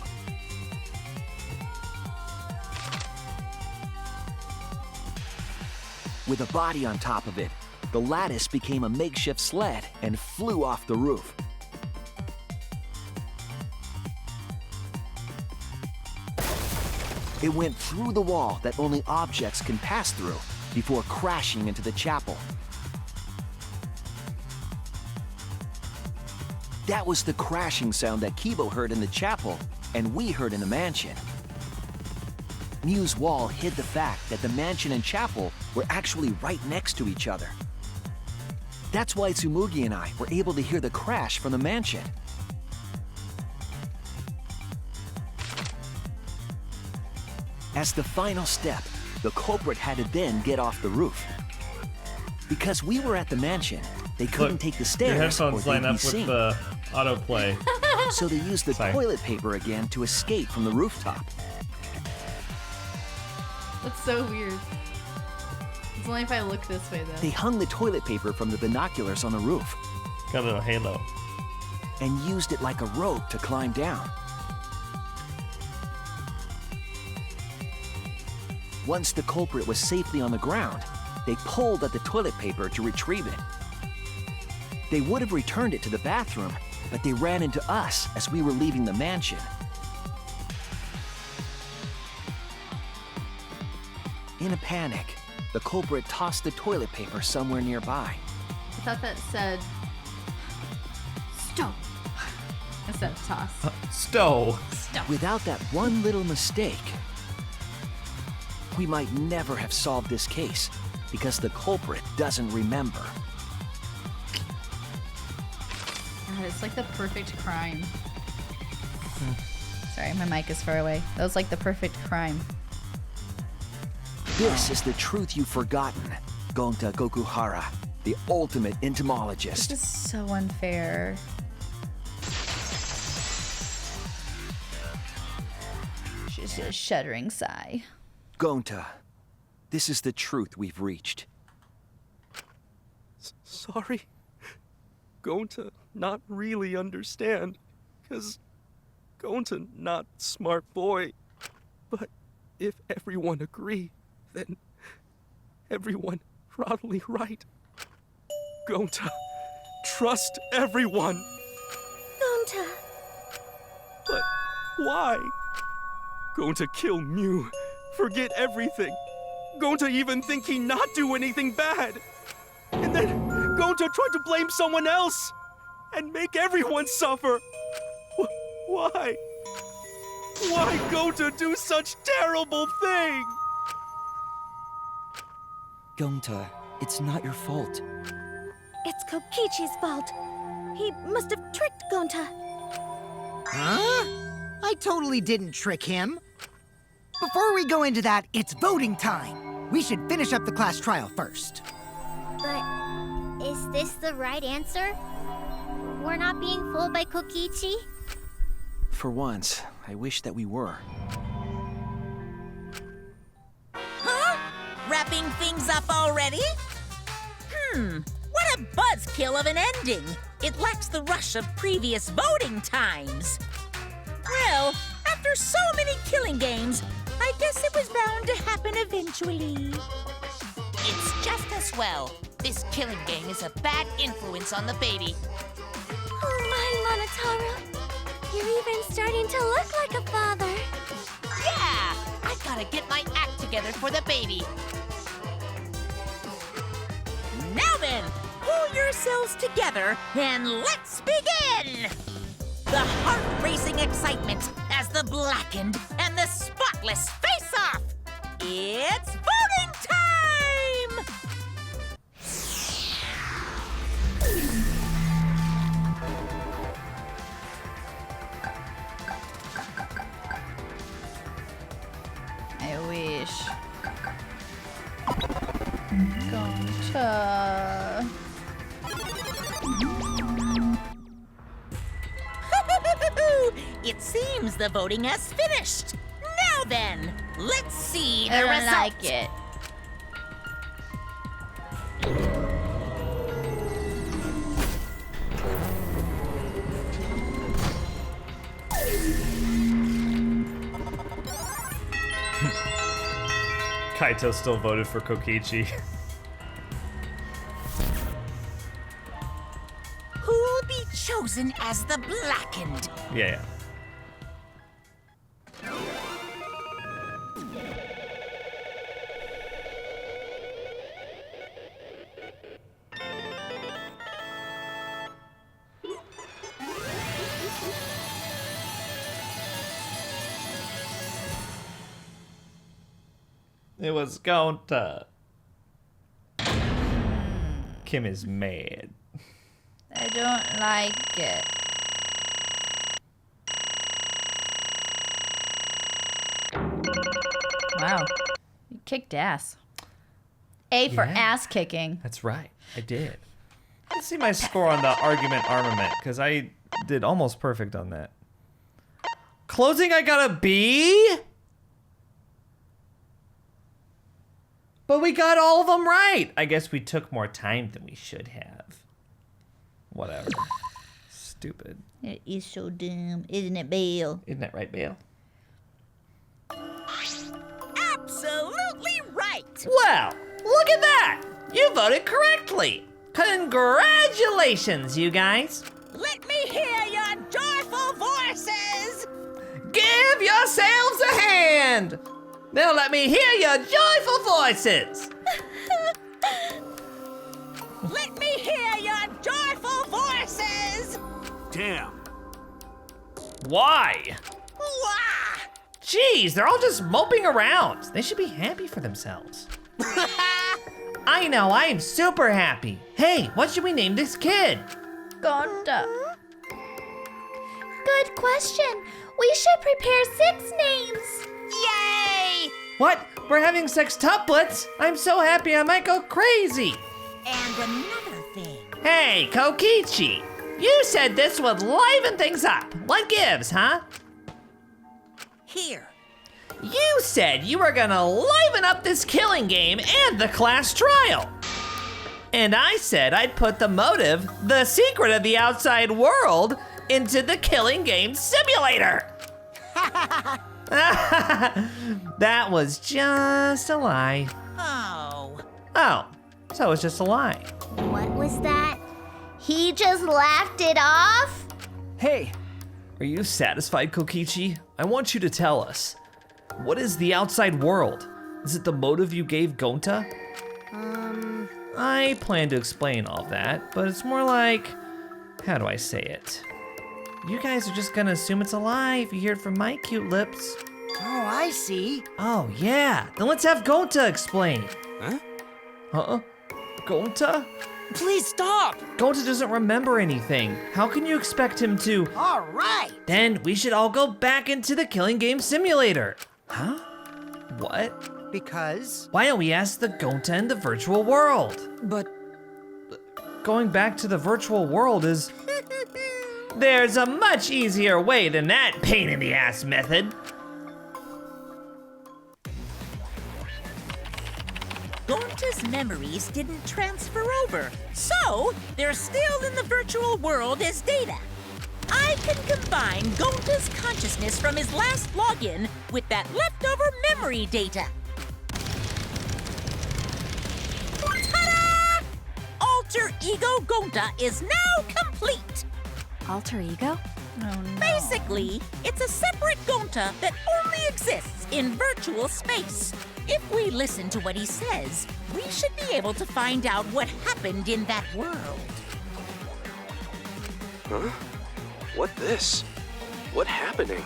S13: With a body on top of it, the lattice became a makeshift sled and flew off the roof. It went through the wall that only objects can pass through before crashing into the chapel. That was the crashing sound that Kibo heard in the chapel and we heard in the mansion. Mew's wall hid the fact that the mansion and chapel were actually right next to each other. That's why Tsumugi and I were able to hear the crash from the mansion. As the final step, the culprit had to then get off the roof. Because we were at the mansion, they couldn't take the stairs.
S1: Your headphones
S13: or
S1: line
S13: they'd
S1: up
S13: be
S1: with
S13: seen.
S1: the autoplay.
S13: So they used the
S1: Sorry.
S13: toilet paper again to escape from the rooftop.
S2: That's so weird. It's only if I look this way, though.
S13: They hung the toilet paper from the binoculars on the roof
S1: Got a little halo.
S13: and used it like a rope to climb down. Once the culprit was safely on the ground, they pulled at the toilet paper to retrieve it. They would have returned it to the bathroom, but they ran into us as we were leaving the mansion. In a panic, the culprit tossed the toilet paper somewhere nearby.
S2: I thought that said stop instead of toss.
S1: Stow.
S13: Without that one little mistake, we might never have solved this case because the culprit doesn't remember.
S2: God, it's like the perfect crime. Sorry, my mic is far away. That was like the perfect crime.
S13: This is the truth you've forgotten, Gonta Gokuhara, the ultimate entomologist.
S2: This is so unfair. Just a shuddering sigh.
S13: Gonta, this is the truth we've reached.
S11: Sorry. Gonta not really understand, 'cause Gonta not smart boy. But if everyone agree, then everyone probably right. Gonta, trust everyone.
S4: Gonta.
S11: But why? Gonta kill Mew, forget everything. Gonta even think he not do anything bad. And then Gonta tried to blame someone else and make everyone suffer. Why? Why Gonta do such terrible thing?
S8: Gonta, it's not your fault.
S4: It's Kokichi's fault. He must have tricked Gonta.
S7: Huh? I totally didn't trick him. Before we go into that, it's voting time. We should finish up the class trial first.
S10: But is this the right answer? We're not being fooled by Kokichi?
S13: For once, I wish that we were.
S12: Huh? Wrapping things up already? What a buzzkill of an ending. It lacks the rush of previous voting times. Well, after so many killing games, I guess it was bound to happen eventually.
S3: It's just as well. This killing gang is a bad influence on the baby.
S4: Oh my, Monotaro. You're even starting to look like a father.
S3: Yeah! I gotta get my act together for the baby.
S12: Now then, pull yourselves together and let's begin! The heart-racing excitement as the blackened and the spotless face off! It's voting time!
S2: Gonta.
S12: It seems the voting has finished. Now then, let's see the
S2: I don't
S12: result.
S2: like it.
S1: Kaito still voted for Kokichi.
S12: Who will be chosen as the blackened?
S1: Yeah. It was Gonta. Kim is mad.
S2: I don't like it. Wow. You kicked ass. A for
S1: Yeah.
S2: ass kicking.
S1: That's right. I did. Let's see my score on the argument armament, because I did almost perfect on that. Closing, I got a B? But we got all of them right. I guess we took more time than we should have. Whatever. Stupid.
S2: It is so dumb, isn't it, Bale?
S1: Isn't that right, Bale?
S12: Absolutely right.
S1: Wow, look at that! You voted correctly. Congratulations, you guys.
S12: Let me hear your joyful voices.
S1: Give yourselves a hand. Now let me hear your joyful voices.
S12: Let me hear your joyful voices.
S5: Damn.
S1: Why?
S12: Wah!
S1: Jeez, they're all just moping around. They should be happy for themselves. I know, I am super happy. Hey, what should we name this kid?
S2: Gonta.
S10: Good question. We should prepare 6 names.
S12: Yay!
S1: What? We're having sextuplets? I'm so happy I might go crazy.
S12: And another thing.
S1: Hey, Kokichi, you said this would liven things up. What gives, huh?
S12: Here.
S1: You said you were gonna liven up this killing game and the class trial. And I said I'd put the motive, the secret of the outside world, into the killing game simulator. That was just a lie.
S12: Oh.
S1: Oh, so it's just a lie.
S10: What was that? He just laughed it off?
S1: Hey, are you satisfied, Kokichi? I want you to tell us. What is the outside world? Is it the motive you gave Gonta? I plan to explain all that, but it's more like, how do I say it? You guys are just gonna assume it's a lie if you hear it from my cute lips.
S7: Oh, I see.
S1: Oh yeah, then let's have Gonta explain.
S11: Huh?
S1: Huh? Gonta?
S8: Please stop!
S1: Gonta doesn't remember anything. How can you expect him to?
S7: All right.
S1: Then we should all go back into the killing game simulator. Huh? What?
S7: Because?
S1: Why don't we ask the Gonta in the virtual world?
S8: But
S1: Going back to the virtual world is... There's a much easier way than that pain in the ass method.
S12: Gonta's memories didn't transfer over, so they're still in the virtual world as data. I can combine Gonta's consciousness from his last login with that leftover memory data. Ta-da! Alter Ego Gonta is now complete.
S6: Alter ego?
S2: Oh no.
S12: Basically, it's a separate Gonta that only exists in virtual space. If we listen to what he says, we should be able to find out what happened in that world.
S11: Huh? What this? What happening?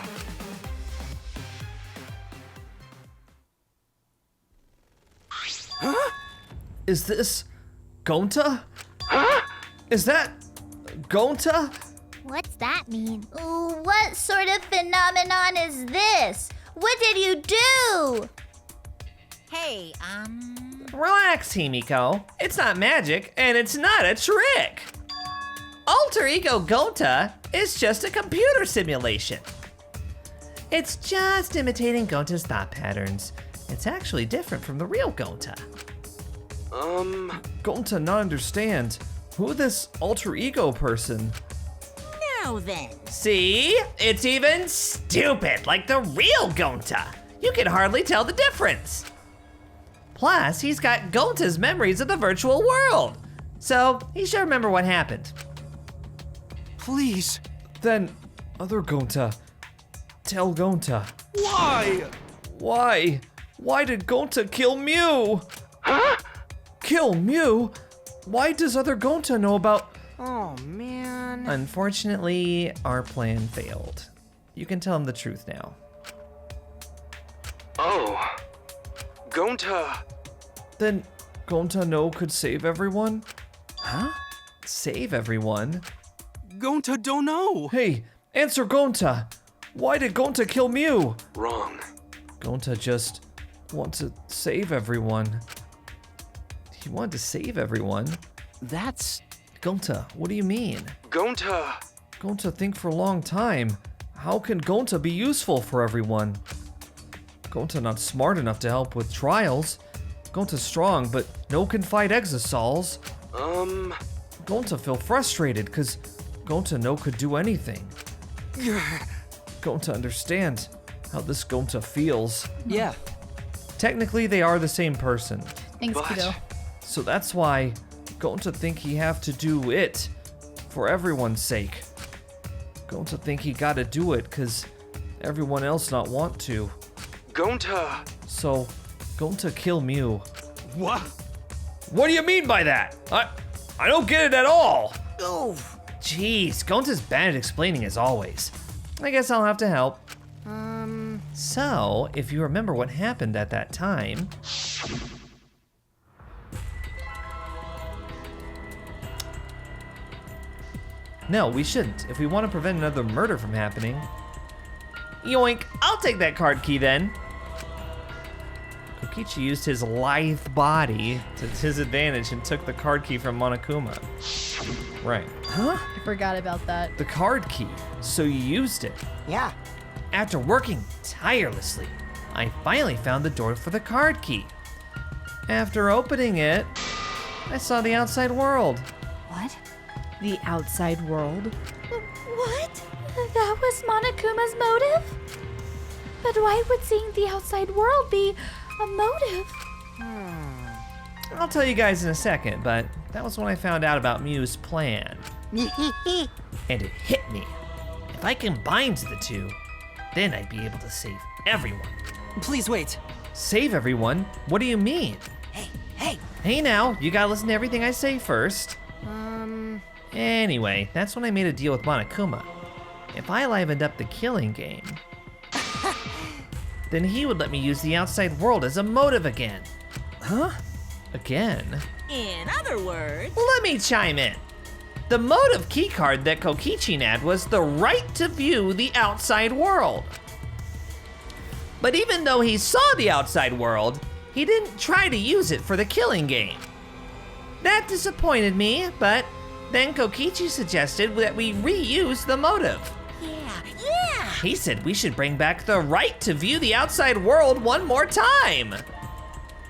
S11: Huh?
S1: Is this Gonta? Huh? Is that Gonta?
S10: What's that mean? Ooh, what sort of phenomenon is this? What did you do?
S12: Hey,
S1: Relax, Himiko. It's not magic, and it's not a trick. Alter Ego Gonta is just a computer simulation. It's just imitating Gonta's thought patterns. It's actually different from the real Gonta.
S11: Gonta not understand. Who this alter ego person?
S12: Now then.
S1: See? It's even stupid, like the real Gonta. You can hardly tell the difference. Plus, he's got Gonta's memories of the virtual world. So, he should remember what happened.
S11: Please. Then, other Gonta. Tell Gonta.
S5: Why?
S11: Why? Why did Gonta kill Mew? Huh? Kill Mew? Why does other Gonta know about...
S7: Oh, man.
S1: Unfortunately, our plan failed. You can tell him the truth now.
S11: Oh. Gonta.
S1: Then Gonta no could save everyone? Huh? Save everyone?
S11: Gonta don't know.
S1: Hey, answer Gonta. Why did Gonta kill Mew?
S11: Wrong.
S1: Gonta just wants to save everyone. He wanted to save everyone?
S13: That's...
S1: Gonta, what do you mean?
S11: Gonta.
S1: Gonta think for a long time. How can Gonta be useful for everyone? Gonta not smart enough to help with trials. Gonta's strong, but no can fight Exosols. Gonta feel frustrated because Gonta no could do anything. Gonta understand how this Gonta feels.
S8: Yeah.
S1: Technically, they are the same person.
S2: Thanks, Kido.
S1: So that's why Gonta think he have to do it for everyone's sake. Gonta think he gotta do it because everyone else not want to.
S11: Gonta.
S1: So, Gonta kill Mew.
S5: What?
S1: What do you mean by that? I don't get it at all.
S7: Oh.
S1: Jeez, Gonta's bad at explaining as always. I guess I'll have to help. So, if you remember what happened at that time... No, we shouldn't. If we want to prevent another murder from happening... Yoink! I'll take that card key then. Kokichi used his lithe body to his advantage and took the card key from Monokuma. Right.
S2: Huh? I forgot about that.
S1: The card key. So you used it.
S7: Yeah.
S1: After working tirelessly, I finally found the door for the card key. After opening it, I saw the outside world.
S6: What?
S2: The outside world?
S4: What? That was Monokuma's motive? But why would seeing the outside world be a motive?
S1: I'll tell you guys in a second, but that was when I found out about Mew's plan. And it hit me. If I combined the two, then I'd be able to save everyone.
S8: Please wait.
S1: Save everyone? What do you mean?
S7: Hey.
S1: Hey now, you gotta listen to everything I say first. Anyway, that's when I made a deal with Monokuma. If I livened up the killing game, then he would let me use the outside world as a motive again.
S8: Huh?
S1: Again?
S12: In other words,
S1: Let me chime in. The motive keycard that Kokichi had was the right to view the outside world. But even though he saw the outside world, he didn't try to use it for the killing game. That disappointed me, but then Kokichi suggested that we reuse the motive.
S12: yeah.
S1: He said we should bring back the right to view the outside world one more time.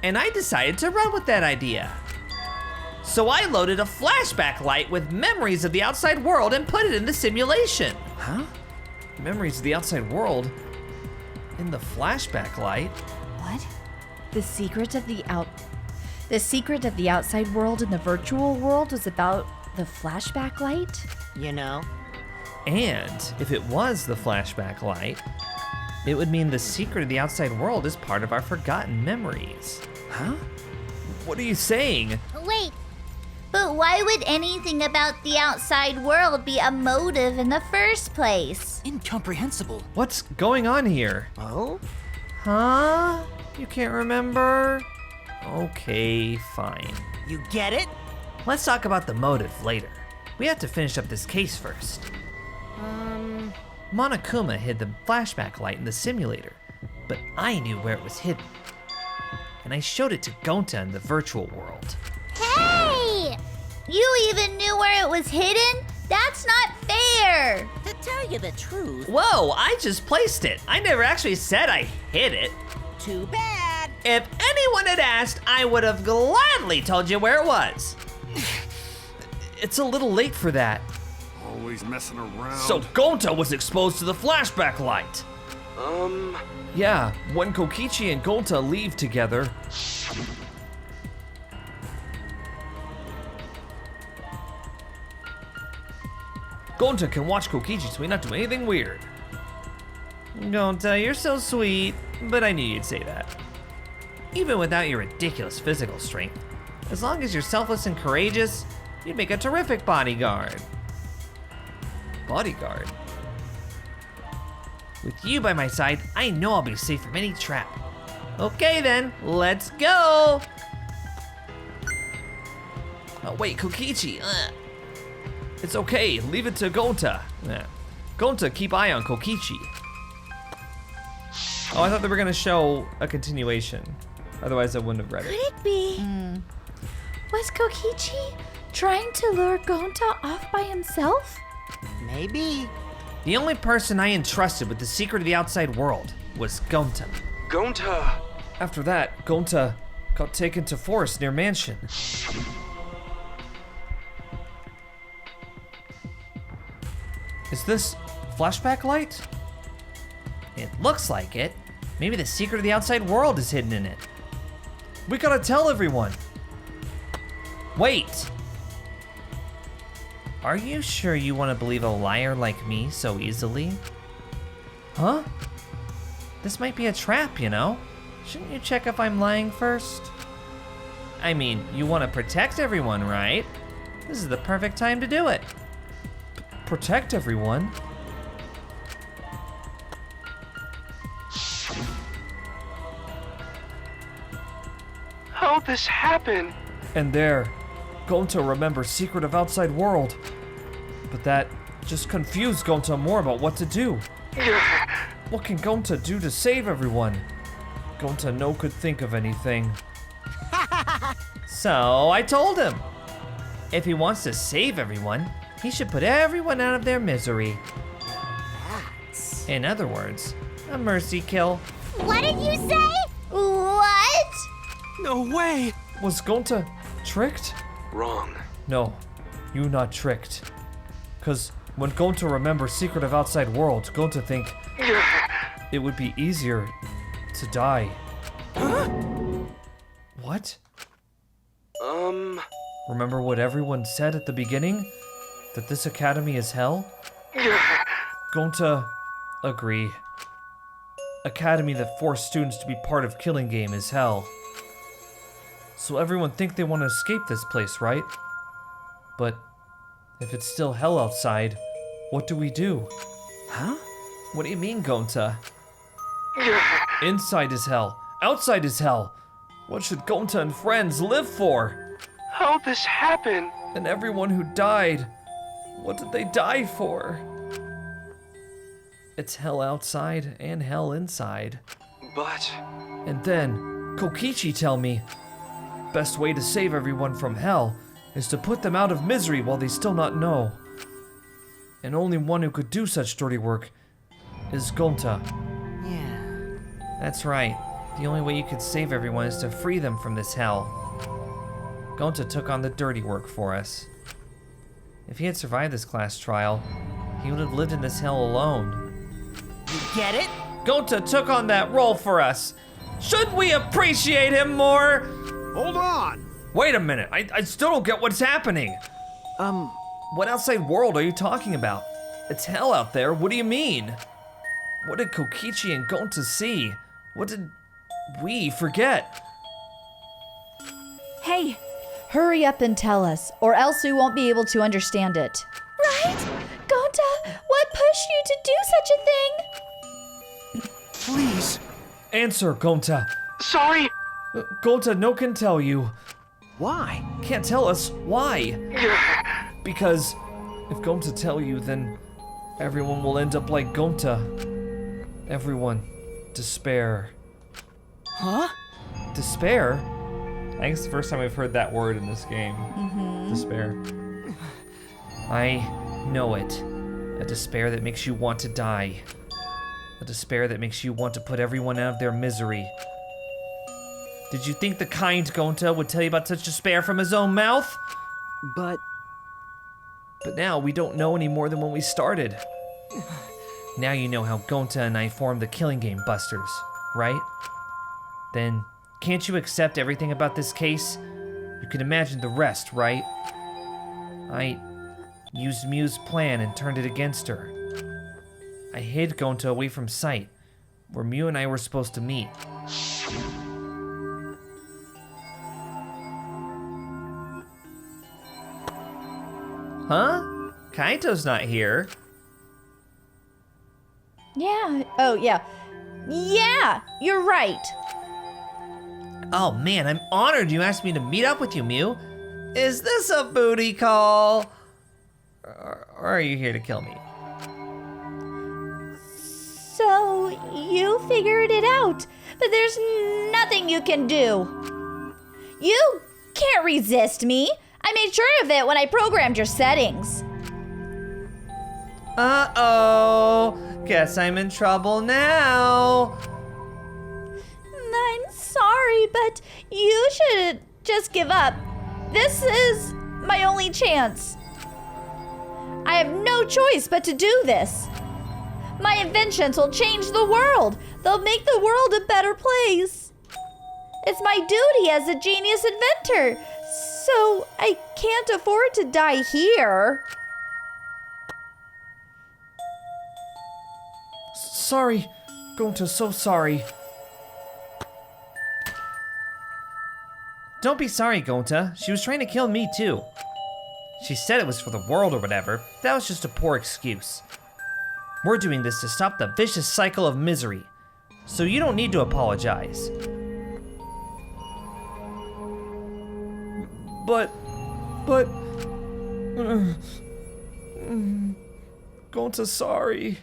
S1: And I decided to run with that idea. So I loaded a flashback light with memories of the outside world and put it in the simulation.
S8: Huh?
S1: Memories of the outside world? In the flashback light?
S6: What?
S2: The secret of the outside world in the virtual world was about the flashback light?
S7: You know?
S1: And if it was the flashback light, it would mean the secret of the outside world is part of our forgotten memories.
S8: Huh?
S1: What are you saying?
S10: Wait, but why would anything about the outside world be a motive in the first place?
S8: Incomprehensible.
S1: What's going on here?
S7: Oh?
S1: Huh? You can't remember? Okay, fine.
S7: You get it?
S1: Let's talk about the motive later. We have to finish up this case first. Monokuma hid the flashback light in the simulator, but I knew where it was hidden. and I showed it to Gonta in the virtual world.
S10: Hey! You even knew where it was hidden? That's not fair!
S12: To tell you the truth,
S1: Whoa, I just placed it. I never actually said I hid it.
S12: too bad.
S1: If anyone had asked, I would have gladly told you where it was. It's a little late for that.
S14: Always messing around.
S1: So Gonta was exposed to the flashback light. Yeah, when Kokichi and Gonta leave together. Gonta can watch Kokichi so we not do anything weird. Gonta, you're so sweet, but I knew you'd say that. Even without your ridiculous physical strength, as long as you're selfless and courageous, you'd make a terrific bodyguard. Bodyguard? With you by my side, I know I'll be safe from any trap. Okay then, let's go! Oh wait, Kokichi, It's okay, leave it to Gonta. Gonta, keep eye on Kokichi. Oh, I thought they were gonna show a continuation. Otherwise I wouldn't have read
S2: Could
S1: it.
S2: it be? Was Kokichi trying to lure Gonta off by himself?
S7: Maybe.
S1: The only person I entrusted with the secret of the outside world was Gonta.
S11: Gonta!
S1: After that, Gonta got taken to forest near mansion. Is this flashback light? It looks like it. Maybe the secret of the outside world is hidden in it. We gotta tell everyone. Wait. Are you sure you want to believe a liar like me so easily? Huh? This might be a trap, you know? Shouldn't you check if I'm lying first? I mean, you want to protect everyone, right? This is the perfect time to do it. Protect everyone?
S11: How'd this happen?
S1: And there, Gonta remembers secret of outside world. But that just confused Gonta more about what to do. What can Gonta do to save everyone? Gonta no could think of anything. So I told him, if he wants to save everyone, he should put everyone out of their misery. In other words, a mercy kill.
S10: What did you say? What?
S11: No way!
S1: Was Gonta tricked?
S11: Wrong.
S1: No, you not tricked. Cause when Gonta remembers secret of outside world, Gonta think it would be easier to die. What? Remember what everyone said at the beginning? That this academy is hell? Gonta agree. Academy that forced students to be part of killing game is hell. So everyone think they want to escape this place, right? But if it's still hell outside, what do we do?
S8: Huh?
S1: What do you mean, Gonta? Inside is hell. Outside is hell. What should Gonta and friends live for?
S11: How'd this happen?
S1: And everyone who died, what did they die for? It's hell outside and hell inside.
S11: But...
S1: And then, Kokichi tell me, best way to save everyone from hell is to put them out of misery while they still not know. And only one who could do such dirty work is Gonta.
S7: Yeah.
S1: That's right. The only way you could save everyone is to free them from this hell. Gonta took on the dirty work for us. If he had survived this class trial, he would have lived in this hell alone.
S7: You get it?
S1: Gonta took on that role for us. Should we appreciate him more?
S14: Hold on!
S1: Wait a minute, I still don't get what's happening. What outside world are you talking about? It's hell out there, what do you mean? What did Kokichi and Gonta see? What did we forget?
S6: Hey,
S2: Hurry up and tell us, or else we won't be able to understand it.
S4: Right? Gonta, what pushed you to do such a thing?
S11: Please.
S1: Answer, Gonta.
S11: Sorry.
S1: Gonta no can tell you.
S8: Why?
S1: Can't tell us why. Because if Gonta tell you, then everyone will end up like Gonta. Everyone. Despair.
S8: Huh?
S1: Despair? I think it's the first time I've heard that word in this game. Despair. I know it. A despair that makes you want to die. A despair that makes you want to put everyone out of their misery. Did you think the kind Gonta would tell you about such despair from his own mouth?
S8: But
S1: now we don't know any more than when we started. Now you know how Gonta and I formed the Killing Game Busters, right? Then, can't you accept everything about this case? You can imagine the rest, right? I used Mew's plan and turned it against her. I hid Gonta away from sight, where Mew and I were supposed to meet. Huh? Kaito's not here.
S2: Yeah. Oh, yeah. Yeah, you're right.
S1: Oh man, I'm honored you asked me to meet up with you, Mew. Is this a booty call? Or are you here to kill me?
S2: So, you figured it out, but there's nothing you can do. You can't resist me. I made sure of it when I programmed your settings.
S1: Uh-oh. Guess I'm in trouble now.
S2: I'm sorry, but you should just give up. This is my only chance. I have no choice but to do this. My inventions will change the world. They'll make the world a better place. It's my duty as a genius inventor, so I can't afford to die here.
S1: Sorry, Gonta, so sorry. Don't be sorry, Gonta. She was trying to kill me too. She said it was for the world or whatever. That was just a poor excuse. We're doing this to stop the vicious cycle of misery. So you don't need to apologize. But... Gonta's sorry.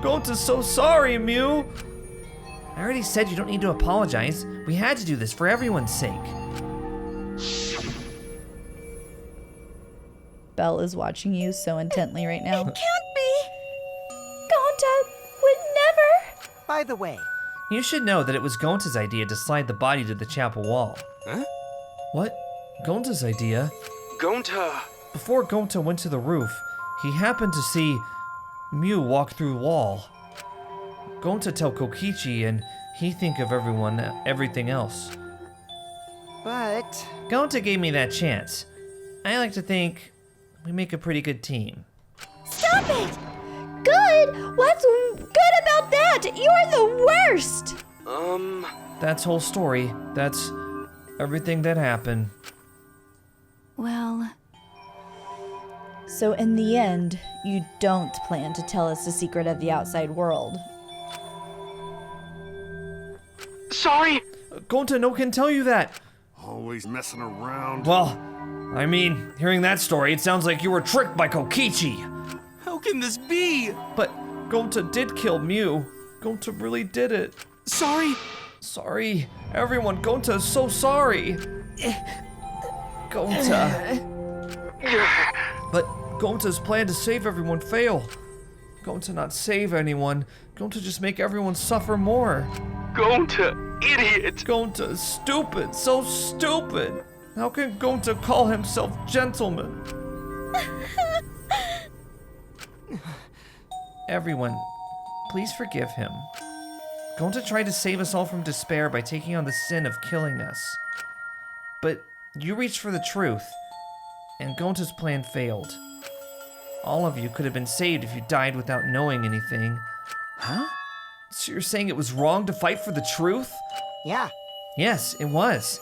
S1: Gonta's so sorry, Mew. I already said you don't need to apologize. We had to do this for everyone's sake.
S2: Belle is watching you so intently right now.
S12: It can't be.
S2: Gonta would never.
S7: By the way,
S1: You should know that it was Gonta's idea to slide the body to the chapel wall.
S11: Huh?
S1: What? Gonta's idea?
S11: Gonta!
S1: Before Gonta went to the roof, he happened to see Mew walk through the wall. Gonta tell Kokichi and he think of everything else.
S7: but
S1: Gonta gave me that chance. I like to think we make a pretty good team.
S2: Stop it! Good? What's good about that? You're the worst!
S1: That's whole story. That's everything that happened.
S6: Well,
S2: So in the end, you don't plan to tell us the secret of the outside world.
S11: Sorry!
S1: Gonta no can tell you that.
S14: Always messing around.
S1: Well, I mean, hearing that story, it sounds like you were tricked by Kokichi.
S11: How can this be?
S1: But Gonta did kill Mew. Gonta really did it.
S11: Sorry!
S1: Sorry, everyone. Gonta is so sorry. Gonta. But Gonta's plan to save everyone failed. Gonta not save anyone. Gonta just make everyone suffer more.
S11: Gonta, idiot!
S1: Gonta is stupid, so stupid. How can Gonta call himself gentleman? Everyone, please forgive him. Gonta tried to save us all from despair by taking on the sin of killing us. But you reached for the truth, and Gonta's plan failed. All of you could have been saved if you died without knowing anything.
S8: Huh?
S1: So you're saying it was wrong to fight for the truth?
S7: yeah,
S1: Yes, it was.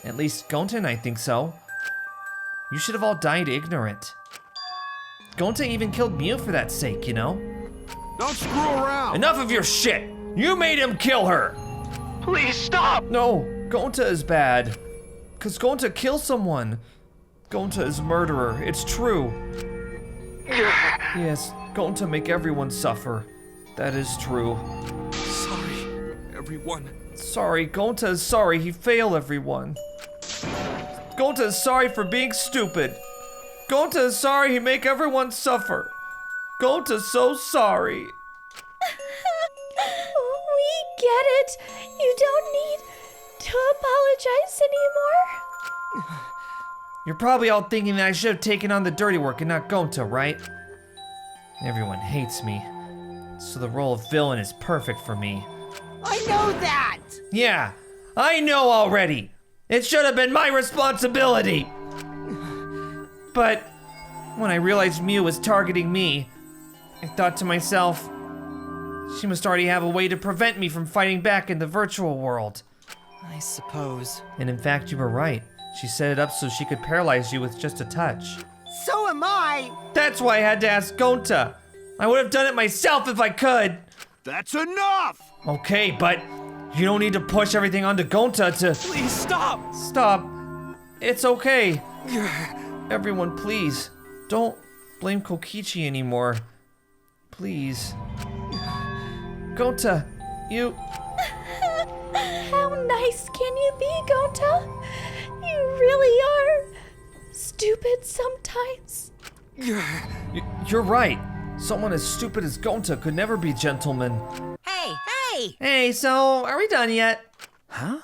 S1: At least Gonta and I think so. You should have all died ignorant. Gonta even killed Mew for that sake, you know?
S14: Don't screw around.
S1: Enough of your shit! You made him kill her!
S11: Please stop!
S1: No, Gonta is bad. Cause Gonta killed someone. Gonta is murderer, it's true. Yes, Gonta make everyone suffer. That is true.
S11: Sorry. everyone.
S1: Sorry, Gonta is sorry he failed everyone. Gonta is sorry for being stupid. Gonta is sorry he make everyone suffer. Gonta's so sorry.
S2: We get it. You don't need to apologize anymore.
S1: You're probably all thinking that I should have taken on the dirty work and not Gonta, right? Everyone hates me, so the role of villain is perfect for me.
S7: I know that!
S1: Yeah, I know already. It should have been my responsibility. But when I realized Mew was targeting me, I thought to myself, she must already have a way to prevent me from fighting back in the virtual world.
S8: I suppose.
S1: And in fact, you were right. She set it up so she could paralyze you with just a touch.
S7: So am I!
S1: That's why I had to ask Gonta. I would have done it myself if I could.
S5: That's enough!
S1: Okay, but you don't need to push everything onto Gonta to...
S11: Please stop!
S1: Stop. It's okay. Everyone, please, don't blame Kokichi anymore. Please. Gonta, you...
S2: How nice can you be, Gonta? You really are stupid sometimes.
S1: You're right. Someone as stupid as Gonta could never be gentleman.
S12: Hey!
S1: Hey, so are we done yet?
S8: Huh?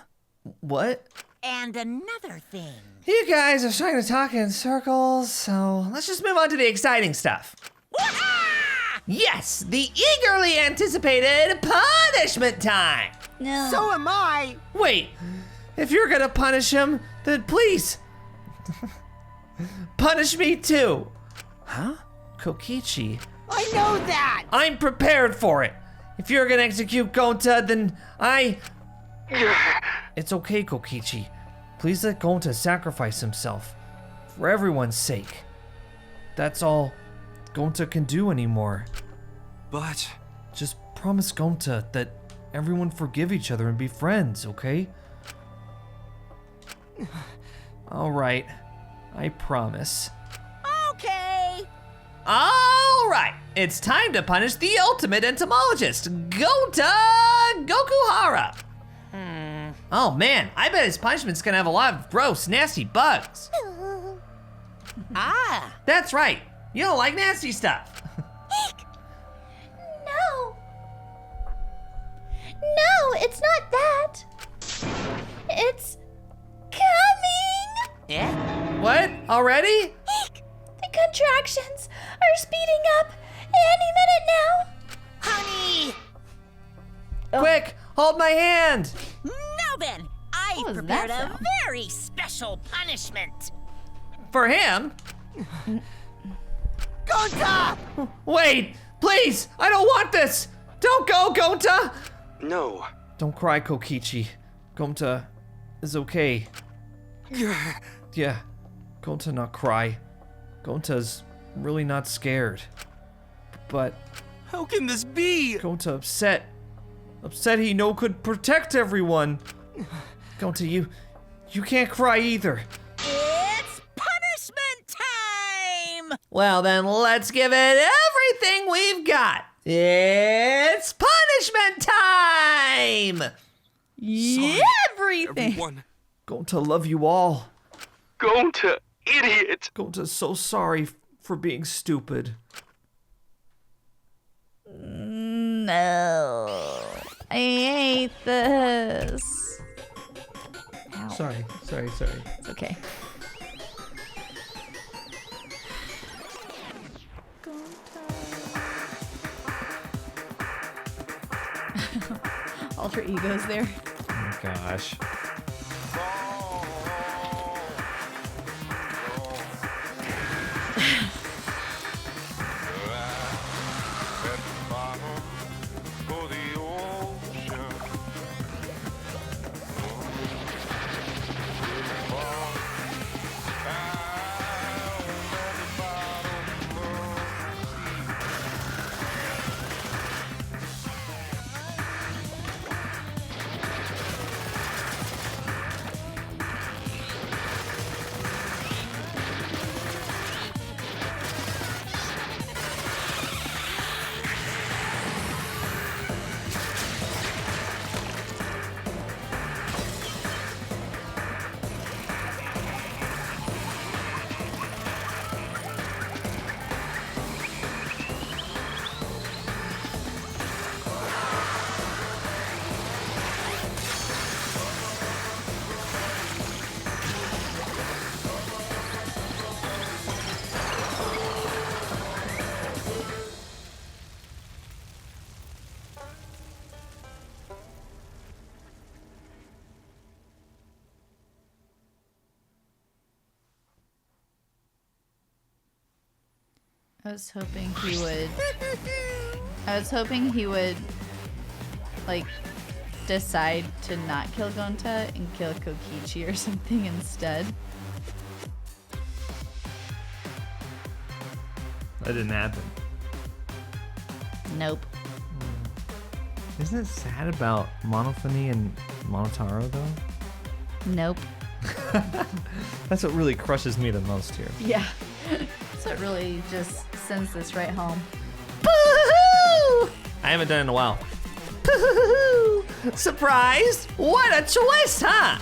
S1: What?
S12: And another thing.
S1: You guys are starting to talk in circles, so let's just move on to the exciting stuff. Yes, the eagerly anticipated punishment time.
S2: No.
S7: So am I!
S1: Wait, if you're gonna punish him, then please punish me too.
S8: Huh?
S1: Kokichi,
S7: I know that!
S1: I'm prepared for it. If you're gonna execute Gonta, then It's okay, Kokichi. Please let Gonta sacrifice himself. For everyone's sake. That's all Gonta can do anymore.
S11: But...
S1: Just promise Gonta that everyone forgive each other and be friends, okay? Alright, I promise.
S12: Okay.
S1: Alright, it's time to punish the ultimate entomologist, Gonta Gokuhara. Oh man, I bet his punishment's gonna have a lot of gross, nasty bugs.
S12: Ah.
S1: That's right, you don't like nasty stuff.
S10: No. No, it's not that. It's coming.
S12: Yeah?
S1: What, already?
S10: The contractions are speeding up any minute now.
S12: Honey!
S1: Quick, hold my hand.
S12: Now then, I
S2: What was
S12: prepared
S2: that
S12: a
S2: sound?
S12: very special punishment.
S1: For him?
S7: Gonta!
S1: Wait, please, I don't want this. Don't go, Gonta.
S11: No.
S1: Don't cry, Kokichi. Gonta is okay. Yeah, Gonta not cry. Gonta's really not scared. But
S11: How can this be?
S1: Gonta upset. Upset he no could protect everyone. Gonta, you can't cry either.
S12: It's punishment time!
S1: Well then, let's give it everything we've got. It's punishment time!
S11: Sorry,
S2: Everything.
S11: everyone.
S1: Gonta love you all.
S11: Gonta, idiot!
S1: Gonta's so sorry for being stupid.
S2: No. I hate this. Ow.
S1: Sorry.
S2: It's okay. Alter egos there.
S1: Oh gosh.
S2: I was hoping he would like decide to not kill Gonta and kill Kokichi or something instead.
S1: That didn't happen.
S2: Nope.
S1: Isn't it sad about Monophony and Monotaro though?
S2: Nope.
S1: That's what really crushes me the most here.
S2: Yeah. So it really just sends this right home.
S1: Boo-hoo! I haven't done it in a while. Boo-hoo! Surprise! What a twist, huh?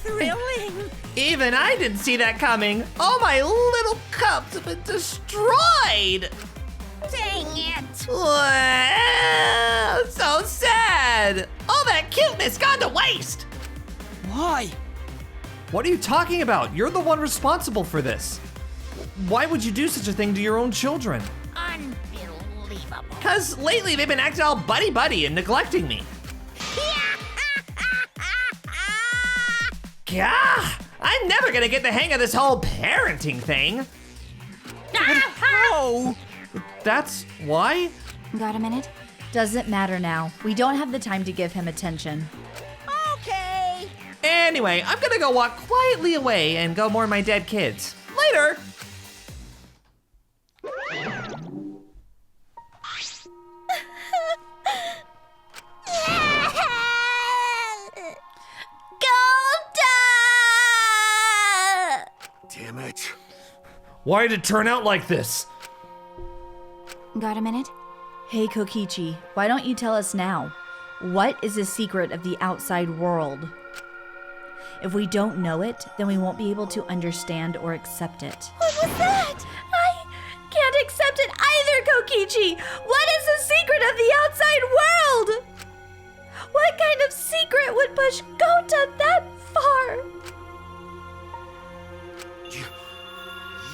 S12: Thrilling.
S1: Even I didn't see that coming. All my little cups have been destroyed.
S12: Dang it.
S1: Wow, so sad. All that cuteness gone to waste.
S8: Why?
S1: What are you talking about? You're the one responsible for this. Why would you do such a thing to your own children?
S12: Unbelievable.
S1: Because lately they've been acting all buddy-buddy and neglecting me. Gah! I'm never gonna get the hang of this whole parenting thing. Oh! That's why?
S6: Got a minute?
S2: Doesn't matter now. We don't have the time to give him attention.
S12: Okay.
S1: Anyway, I'm gonna go walk quietly away and go mourn my dead kids. Later!
S14: Damn it.
S1: Why did it turn out like this?
S6: Got a minute?
S2: Hey Kokichi, why don't you tell us now? What is the secret of the outside world? If we don't know it, then we won't be able to understand or accept it.
S4: What was that? I can't accept it either, Kokichi! What is the secret of the outside world? What kind of secret would push Gonta that far?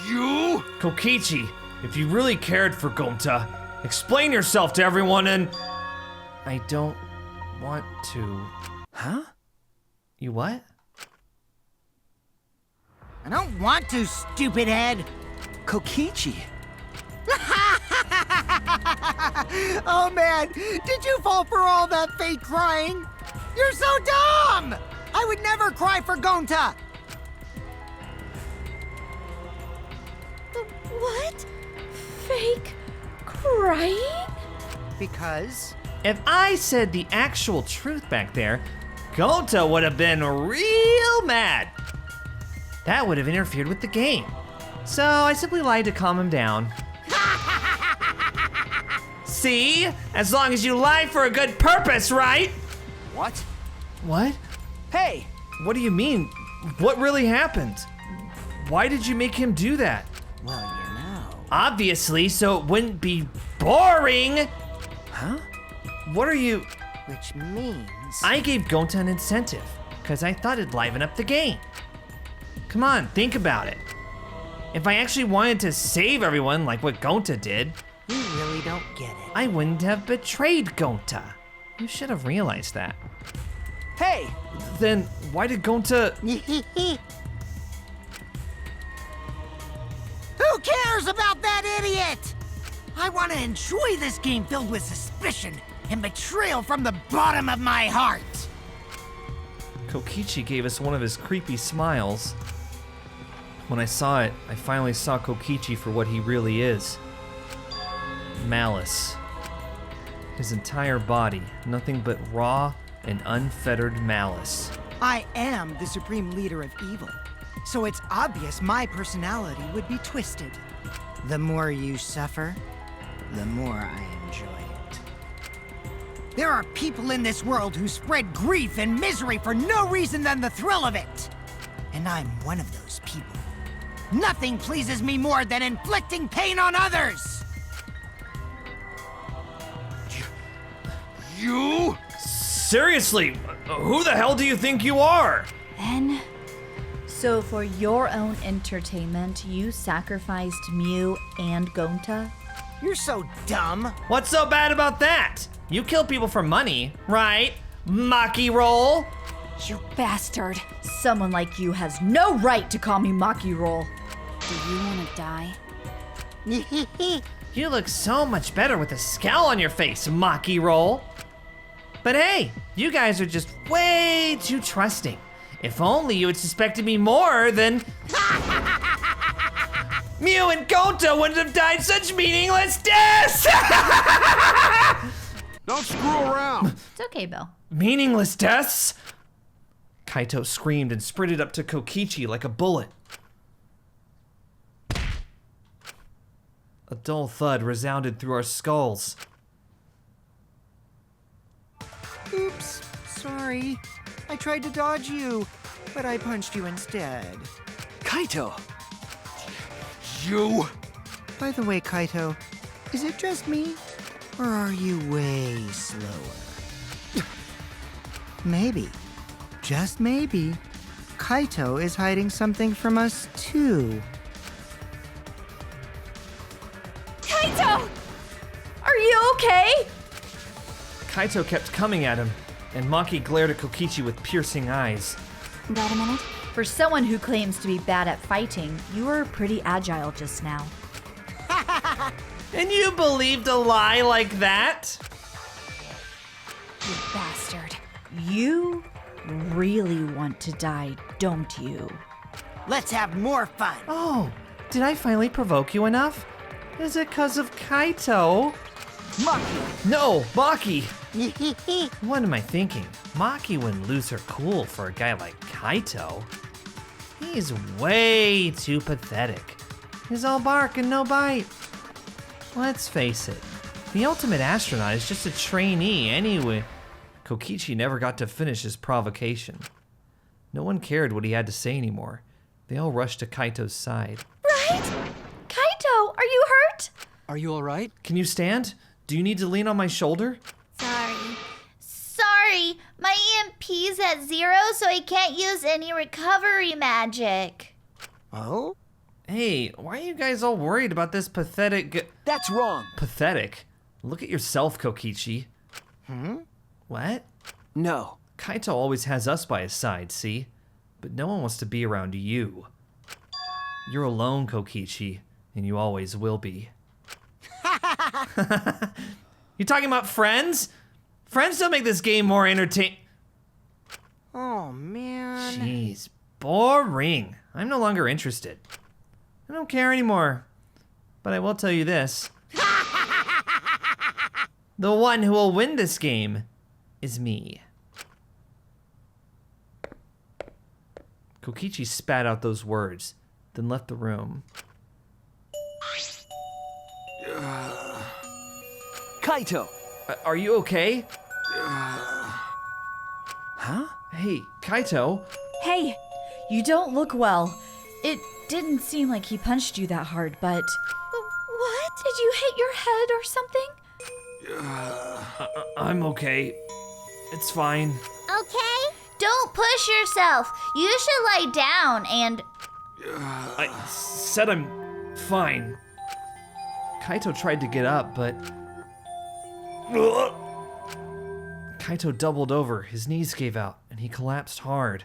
S14: You?
S1: Kokichi, if you really cared for Gonta, explain yourself to everyone and... I don't want to...
S8: Huh?
S1: You what?
S7: I don't want to, stupid head.
S8: Kokichi.
S7: Oh man, did you fall for all that fake crying? You're so dumb! I would never cry for Gonta.
S4: What? Fake crying?
S7: Because?
S1: If I said the actual truth back there, Gonta would have been real mad. That would have interfered with the game. So I simply lied to calm him down. See? As long as you lie for a good purpose, right?
S8: What?
S1: What?
S8: Hey!
S1: What do you mean? What really happened? Why did you make him do that?
S7: Well, you know.
S1: Obviously, so it wouldn't be boring.
S8: Huh?
S1: What are you...
S7: Which means...
S1: I gave Gonta an incentive, because I thought it'd liven up the game. Come on, think about it. If I actually wanted to save everyone like what Gonta did,
S7: You really don't get it.
S1: I wouldn't have betrayed Gonta. You should have realized that.
S8: Hey!
S1: Then why did Gonta...
S7: Who cares about that idiot? I want to enjoy this game filled with suspicion and betrayal from the bottom of my heart.
S1: Kokichi gave us one of his creepy smiles. When I saw it, I finally saw Kokichi for what he really is. Malice. His entire body, nothing but raw and unfettered malice.
S7: I am the supreme leader of evil, so it's obvious my personality would be twisted. The more you suffer, the more I enjoy it. There are people in this world who spread grief and misery for no reason than the thrill of it. And I'm one of those people. Nothing pleases me more than inflicting pain on others!
S14: You?
S1: Seriously, who the hell do you think you are?
S2: Then, so for your own entertainment, you sacrificed Mew and Gonta?
S7: You're so dumb.
S1: What's so bad about that? You kill people for money, right? Maki roll?
S6: You bastard.
S2: Someone like you has no right to call me Maki Roll.
S6: Do you want to die?
S1: You look so much better with a scowl on your face, Maki Roll. But hey, you guys are just way too trusting. If only you had suspected me more, then Mew and Gonta wouldn't have died such meaningless deaths!
S14: Don't screw around!
S2: It's okay, Bill.
S1: Meaningless deaths? Kaito screamed and sprinted up to Kokichi like a bullet. A dull thud resounded through our skulls.
S7: Oops, sorry. I tried to dodge you, but I punched you instead.
S13: Kaito!
S14: You!
S7: By the way, Kaito, is it just me? Or are you way slower? Maybe, just maybe, Kaito is hiding something from us too.
S2: Kaito! Are you okay?
S1: Kaito kept coming at him, and Maki glared at Kokichi with piercing eyes.
S6: Got a minute?
S2: For someone who claims to be bad at fighting, you were pretty agile just now.
S1: And you believed a lie like that?
S2: You bastard. You really want to die, don't you?
S7: Let's have more fun.
S1: Oh, did I finally provoke you enough? Is it 'cause of Kaito?
S7: Maki!
S1: No, Maki! What am I thinking? Maki wouldn't lose her cool for a guy like Kaito. He's way too pathetic. He's all bark and no bite. Let's face it, the ultimate astronaut is just a trainee anyway. Kokichi never got to finish his provocation. No one cared what he had to say anymore. They all rushed to Kaito's side.
S2: Right? Kaito, are you hurt?
S8: Are you alright?
S1: Can you stand? Do you need to lean on my shoulder?
S10: Sorry, my EMP's at 0, so I can't use any recovery magic.
S7: Oh?
S1: Hey, why are you guys all worried about this pathetic...
S13: That's wrong.
S1: Pathetic? Look at yourself, Kokichi. What?
S13: No.
S1: Kaito always has us by his side, see? But no one wants to be around you. You're alone, Kokichi, and you always will be. You talking about friends? Friends don't make this game more entertaining.
S7: Oh, man.
S1: Jeez, boring. I'm no longer interested. I don't care anymore. But I will tell you this. The one who will win this game is me. Kokichi spat out those words, then left the room.
S13: Kaito!
S1: Are you okay?
S13: Huh?
S1: Hey, Kaito.
S2: Hey, you don't look well. It didn't seem like he punched you that hard, but... What? Did you hit your head or something?
S1: I'm okay. It's fine.
S10: Okay? Don't push yourself. You should lie down and...
S1: I said I'm fine. Kaito tried to get up, but... Kaito doubled over, his knees gave out, and he collapsed hard.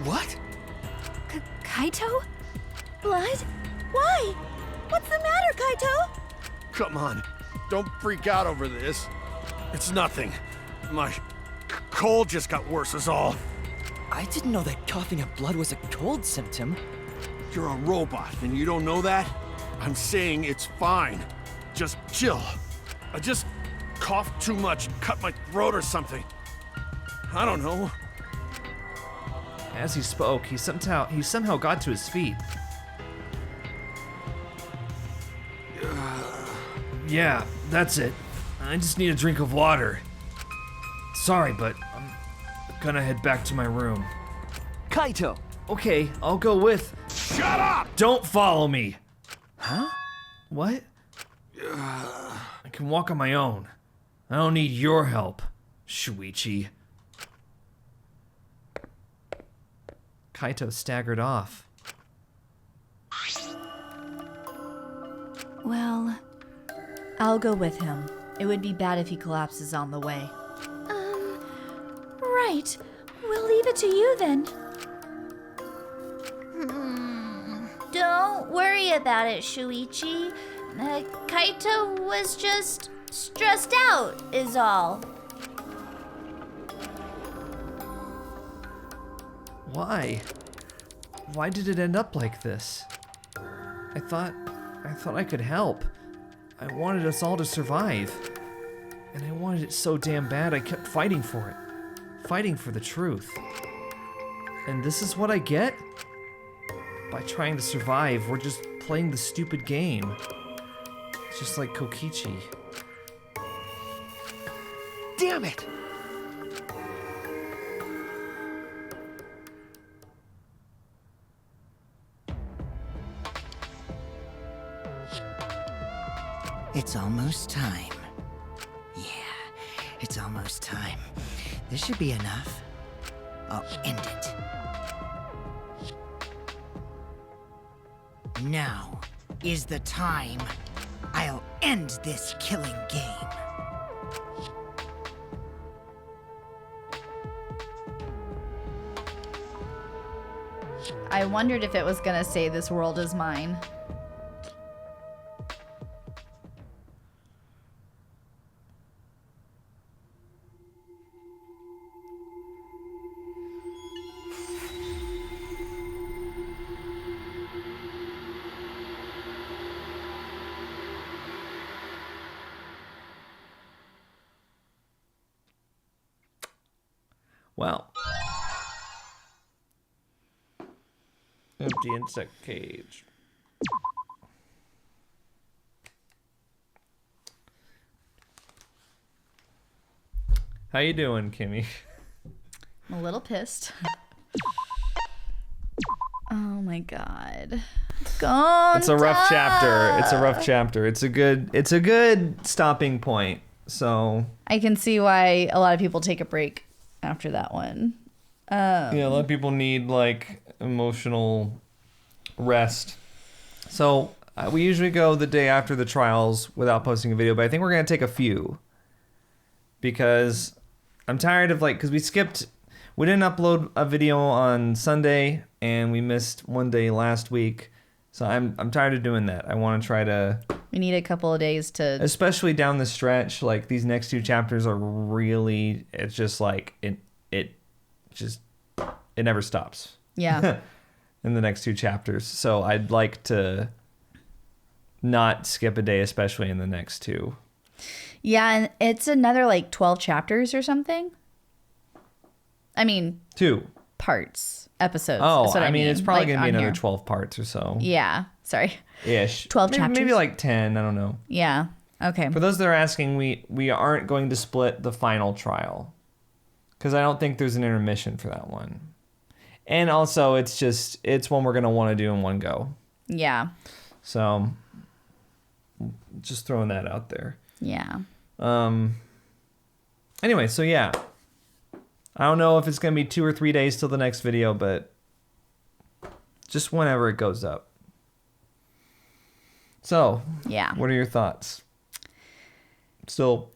S13: What?
S6: Kaito?
S12: Blood? Why? What's the matter, Kaito?
S14: Come on, don't freak out over this. It's nothing. My cold just got worse is all.
S8: I didn't know that coughing up blood was a cold symptom.
S14: You're a robot and you don't know that? I'm saying it's fine. Just chill. I just coughed too much and cut my throat or something. I don't know.
S1: As he spoke, he somehow got to his feet. Yeah, that's it. I just need a drink of water. Sorry, but I'm gonna head back to my room.
S13: Kaito!
S1: Okay, I'll go with...
S14: Shut up!
S1: Don't follow me!
S13: Huh?
S1: What? I can walk on my own. I don't need your help, Shuichi. Kaito staggered off.
S2: Well, I'll go with him, It would be bad if he collapses on the way. Right. We'll leave it to you then.
S10: Don't worry about it, Shuichi. Kaito was just stressed out, is all.
S1: Why? Why did it end up like this? I thought I could help. I wanted us all to survive. And I wanted it so damn bad I kept fighting for it. Fighting for the truth. And this is what I get? By trying to survive, we're just playing the stupid game. Just like Kokichi.
S7: Damn it! It's almost time. Yeah, it's almost time. This should be enough. I'll end it. Now is the time. I'll end this killing game.
S2: I wondered if it was gonna say this world is mine.
S1: Well. Empty insect cage. How you doing, Kimmy?
S2: I'm a little pissed. Oh my god. Gonta!
S1: It's a rough chapter. It's a rough chapter. It's a good stopping point. So
S2: I can see why a lot of people take a break after that one.
S1: Yeah, a lot of people need like emotional rest. So we usually go the day after the trials without posting a video, but I think we're gonna take a few because I'm tired of because we didn't upload a video on Sunday and we missed one day last week. So I'm tired of doing that. I want to try to.
S2: We need a couple of days to.
S1: Especially down the stretch, like these next two chapters are really. It's just like it never stops.
S2: Yeah.
S1: In the next two chapters, so I'd like to not skip a day, especially in the next two.
S2: Yeah, and it's another 12 chapters or something. I mean,
S1: 2
S2: parts, episodes.
S1: Oh, I mean, it's probably gonna be another
S2: here.
S1: 12 parts or so.
S2: Yeah, sorry.
S1: Ish.
S2: 12 chapters.
S1: Maybe 10. I don't know.
S2: Yeah. Okay.
S1: For those that are asking, we aren't going to split the final trial because I don't think there's an intermission for that one. And also, it's one we're going to want to do in one go.
S2: Yeah.
S1: So, just throwing that out there.
S2: Yeah.
S1: Anyway, so yeah. I don't know if it's going to be 2 or 3 days till the next video, but just whenever it goes up. So,
S2: yeah.
S1: What are your thoughts? Still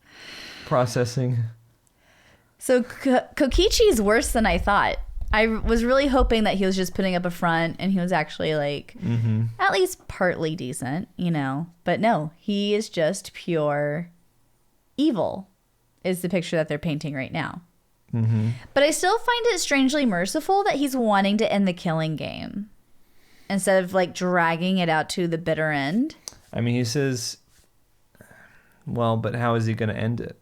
S1: processing.
S2: So, Kokichi is worse than I thought. I was really hoping that he was just putting up a front and he was actually at least partly decent, But no, he is just pure evil is the picture that they're painting right now.
S1: Mm-hmm.
S2: But I still find it strangely merciful that he's wanting to end the killing game instead of dragging it out to the bitter end.
S1: I mean, he says, well, but how is he going to end it?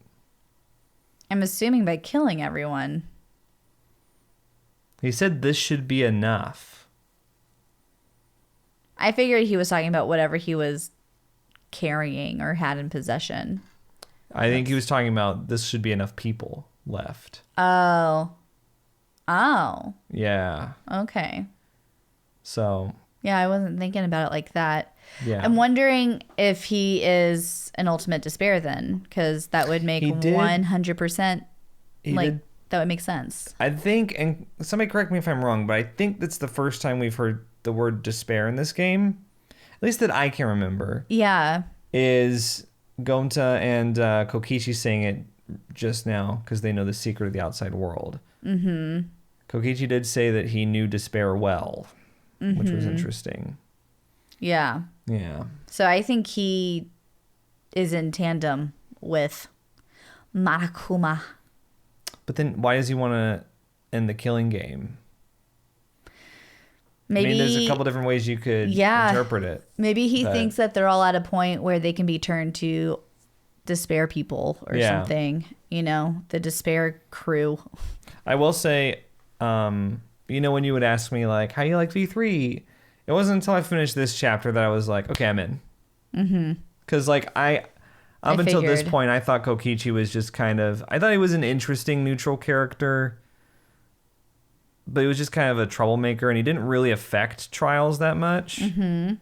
S2: I'm assuming by killing everyone.
S1: He said this should be enough.
S2: I figured he was talking about whatever he was carrying or had in possession.
S1: I think he was talking about this should be enough people left.
S2: Oh.
S1: Yeah.
S2: Okay.
S1: So.
S2: Yeah, I wasn't thinking about it like that.
S1: Yeah.
S2: I'm wondering if he is an ultimate despair then, because that would make 100% that would make sense.
S1: I think, and somebody correct me if I'm wrong, but I think that's the first time we've heard the word despair in this game, at least that I can remember.
S2: Yeah.
S1: Is Gonta and Kokichi saying it just now because they know the secret of the outside world. Mm-hmm. Kokichi did say that he knew despair well, which was interesting.
S2: Yeah.
S1: Yeah.
S2: So I think he is in tandem with Monokuma.
S1: But then why does he want to end the killing game?
S2: Maybe,
S1: I mean, there's a couple different ways you could interpret it.
S2: Maybe he thinks that they're all at a point where they can be turned to despair people or something. You know, the despair crew.
S1: I will say, you know, when you would ask me, like, how do you like V3? It wasn't until I finished this chapter that I was like, okay, I'm in. Mm-hmm. Because, like, up until this point, I thought Kokichi was just kind of... I thought he was an interesting neutral character. But he was just kind of a troublemaker, and he didn't really affect trials that much. Mm-hmm.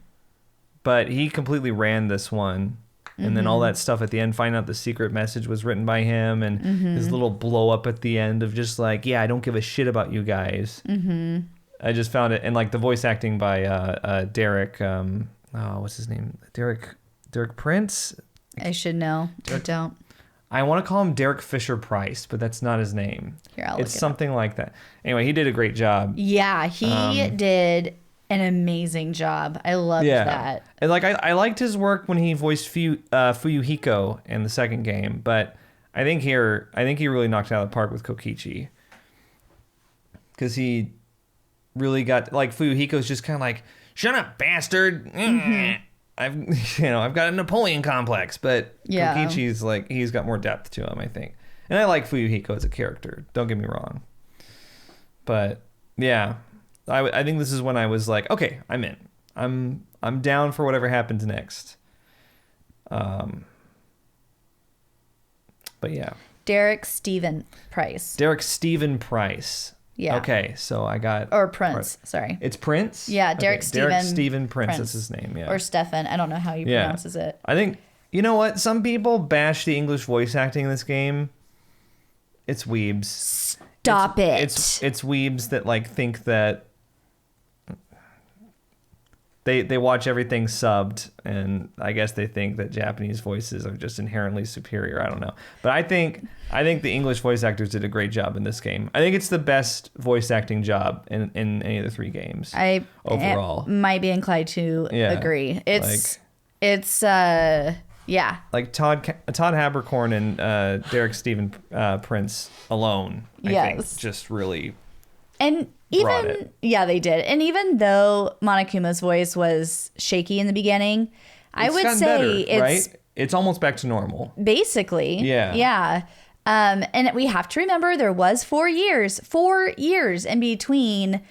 S1: But he completely ran this one. And then all that stuff at the end, find out the secret message was written by him, and his little blow up at the end of just like, yeah, I don't give a shit about you guys. Mm-hmm. I just found it, and like the voice acting by Derek, what's his name? Derek Prince?
S2: I should know. I don't.
S1: I want to call him Derek Fisher Price, but that's not his name.
S2: Here, I'll look
S1: it's something like that. Anyway, he did a great job.
S2: Yeah, he did an amazing job. I loved that.
S1: And like I liked his work when he voiced Fuyuhiko in the second game, but I think he really knocked it out of the park with Kokichi. Because he really got, like, Fuyuhiko's just kind of like, shut up, bastard. Mm-hmm. I've got a Napoleon complex, but Kokichi's like, he's got more depth to him, I think. And I like Fuyuhiko as a character, don't get me wrong. But yeah, I think this is when I was like, okay, I'm in. I'm down for whatever happens next. But yeah.
S2: Derek Stephen Price.
S1: Yeah. Okay, so I got...
S2: Or Prince, sorry.
S1: It's Prince?
S2: Yeah, Derek
S1: Stephen Prince is his name, yeah.
S2: Or Stefan, I don't know how he pronounces it.
S1: I think, you know what? Some people bash the English voice acting in this game. It's weebs.
S2: Stop it.
S1: It's weebs that, like, think that... They watch everything subbed, and I guess they think that Japanese voices are just inherently superior. I don't know. But I think the English voice actors did a great job in this game. I think it's the best voice acting job in any of the three games. Overall.
S2: Might be inclined to agree. It's
S1: like Todd Haberkorn and Derek Stephen Prince alone, I think, just really...
S2: And they did. And even though Monokuma's voice was shaky in the beginning, I would say
S1: better, right? It's almost back to normal.
S2: Basically.
S1: Yeah.
S2: Yeah. And we have to remember there was 4 years in between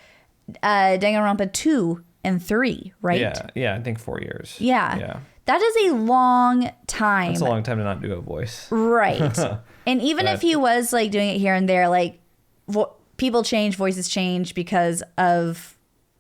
S2: Danganronpa 2 and 3, right?
S1: Yeah, I think 4 years.
S2: Yeah. That is a long time.
S1: That's a long time to not do a voice.
S2: Right. And even if he was like doing it here and there, like people change, voices change because of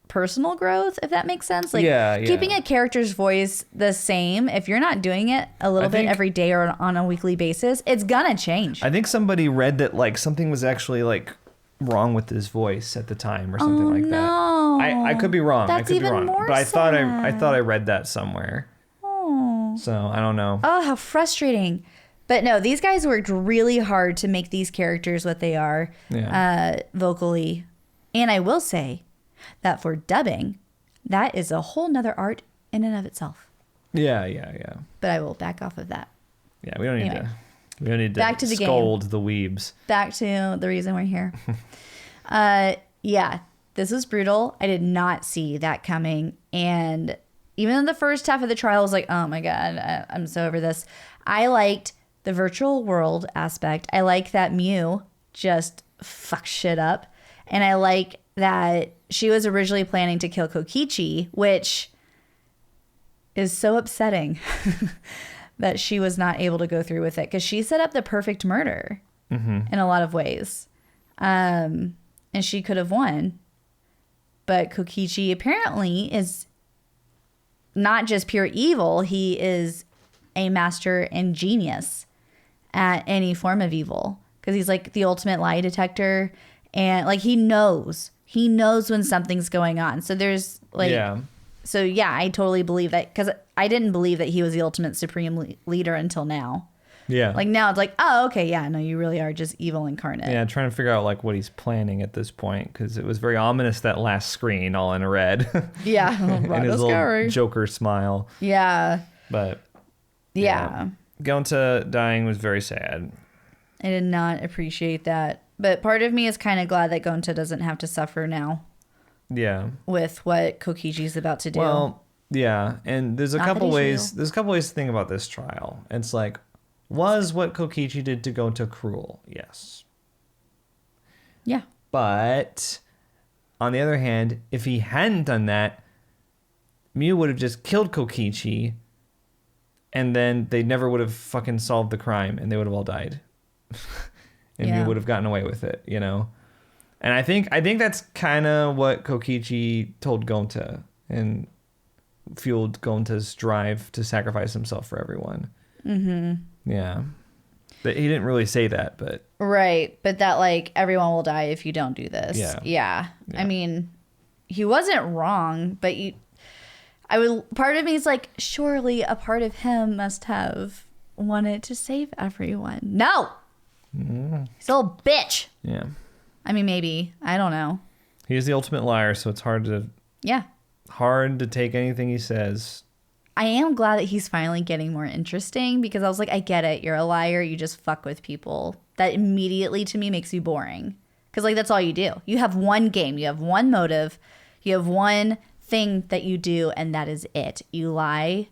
S2: personal growth, if that makes sense. Like keeping a character's voice the same, if you're not doing it a little bit every day or on a weekly basis, it's gonna change.
S1: I think somebody read that like something was actually like wrong with his voice at the time or something like that. I could be wrong.
S2: That's
S1: even
S2: more
S1: but
S2: sad.
S1: I thought I read that somewhere.
S2: Oh.
S1: So I don't know.
S2: Oh, how frustrating. But no, these guys worked really hard to make these characters what they are vocally. And I will say that for dubbing, that is a whole nother art in and of itself.
S1: Yeah.
S2: But I will back off of that.
S1: Yeah, we don't need to
S2: back to the
S1: scold the weebs.
S2: Back to the reason we're here. This was brutal. I did not see that coming. And even in the first half of the trial, I was like, oh my God, I'm so over this. I liked the virtual world aspect. I like that Mew just fucks shit up. And I like that she was originally planning to kill Kokichi, which is so upsetting that she was not able to go through with it because she set up the perfect murder in a lot of ways. And she could have won. But Kokichi apparently is not just pure evil. He is a master and genius at any form of evil because he's like the ultimate lie detector, and like he knows when something's going on. So there's like I totally believe that because I didn't believe that he was the ultimate supreme leader until now.
S1: Yeah.
S2: Like now it's like, oh, okay, yeah, no, you really are just evil incarnate.
S1: Yeah, trying to figure out like what he's planning at this point, because it was very ominous, that last screen all in red.
S2: Yeah.
S1: And his little Joker smile.
S2: Yeah.
S1: But
S2: yeah.
S1: Gonta dying was very sad.
S2: I did not appreciate that. But part of me is kind of glad that Gonta doesn't have to suffer now.
S1: Yeah.
S2: With what Kokichi's about to do.
S1: Well, yeah, and there's a
S2: Not
S1: couple
S2: that he's
S1: ways.
S2: real.
S1: There's a couple ways to think about this trial. It's like, was what Kokichi did to Gonta cruel? Yes.
S2: Yeah.
S1: But on the other hand, if he hadn't done that, Mew would have just killed Kokichi, and then they never would have fucking solved the crime, and they would have all died. And
S2: Yeah.
S1: Mew would have gotten away with it, you know? And I think that's kind of what Kokichi told Gonta, and fueled Gonta's drive to sacrifice himself for everyone.
S2: Mm-hmm.
S1: Yeah. But he didn't really say that, but...
S2: Right. But that, like, everyone will die if you don't do this.
S1: Yeah.
S2: I mean, he wasn't wrong, but part of me is like, surely a part of him must have wanted to save everyone. No! He's a little bitch.
S1: Yeah.
S2: I mean, maybe. I don't know.
S1: He's the ultimate liar, so it's hard to take anything he says.
S2: I am glad that he's finally getting more interesting, because I was like, I get it. You're a liar. You just fuck with people. That immediately to me makes you boring. Because like that's all you do. You have one game. You have one motive. You have one thing that you do, and that is it. You lie.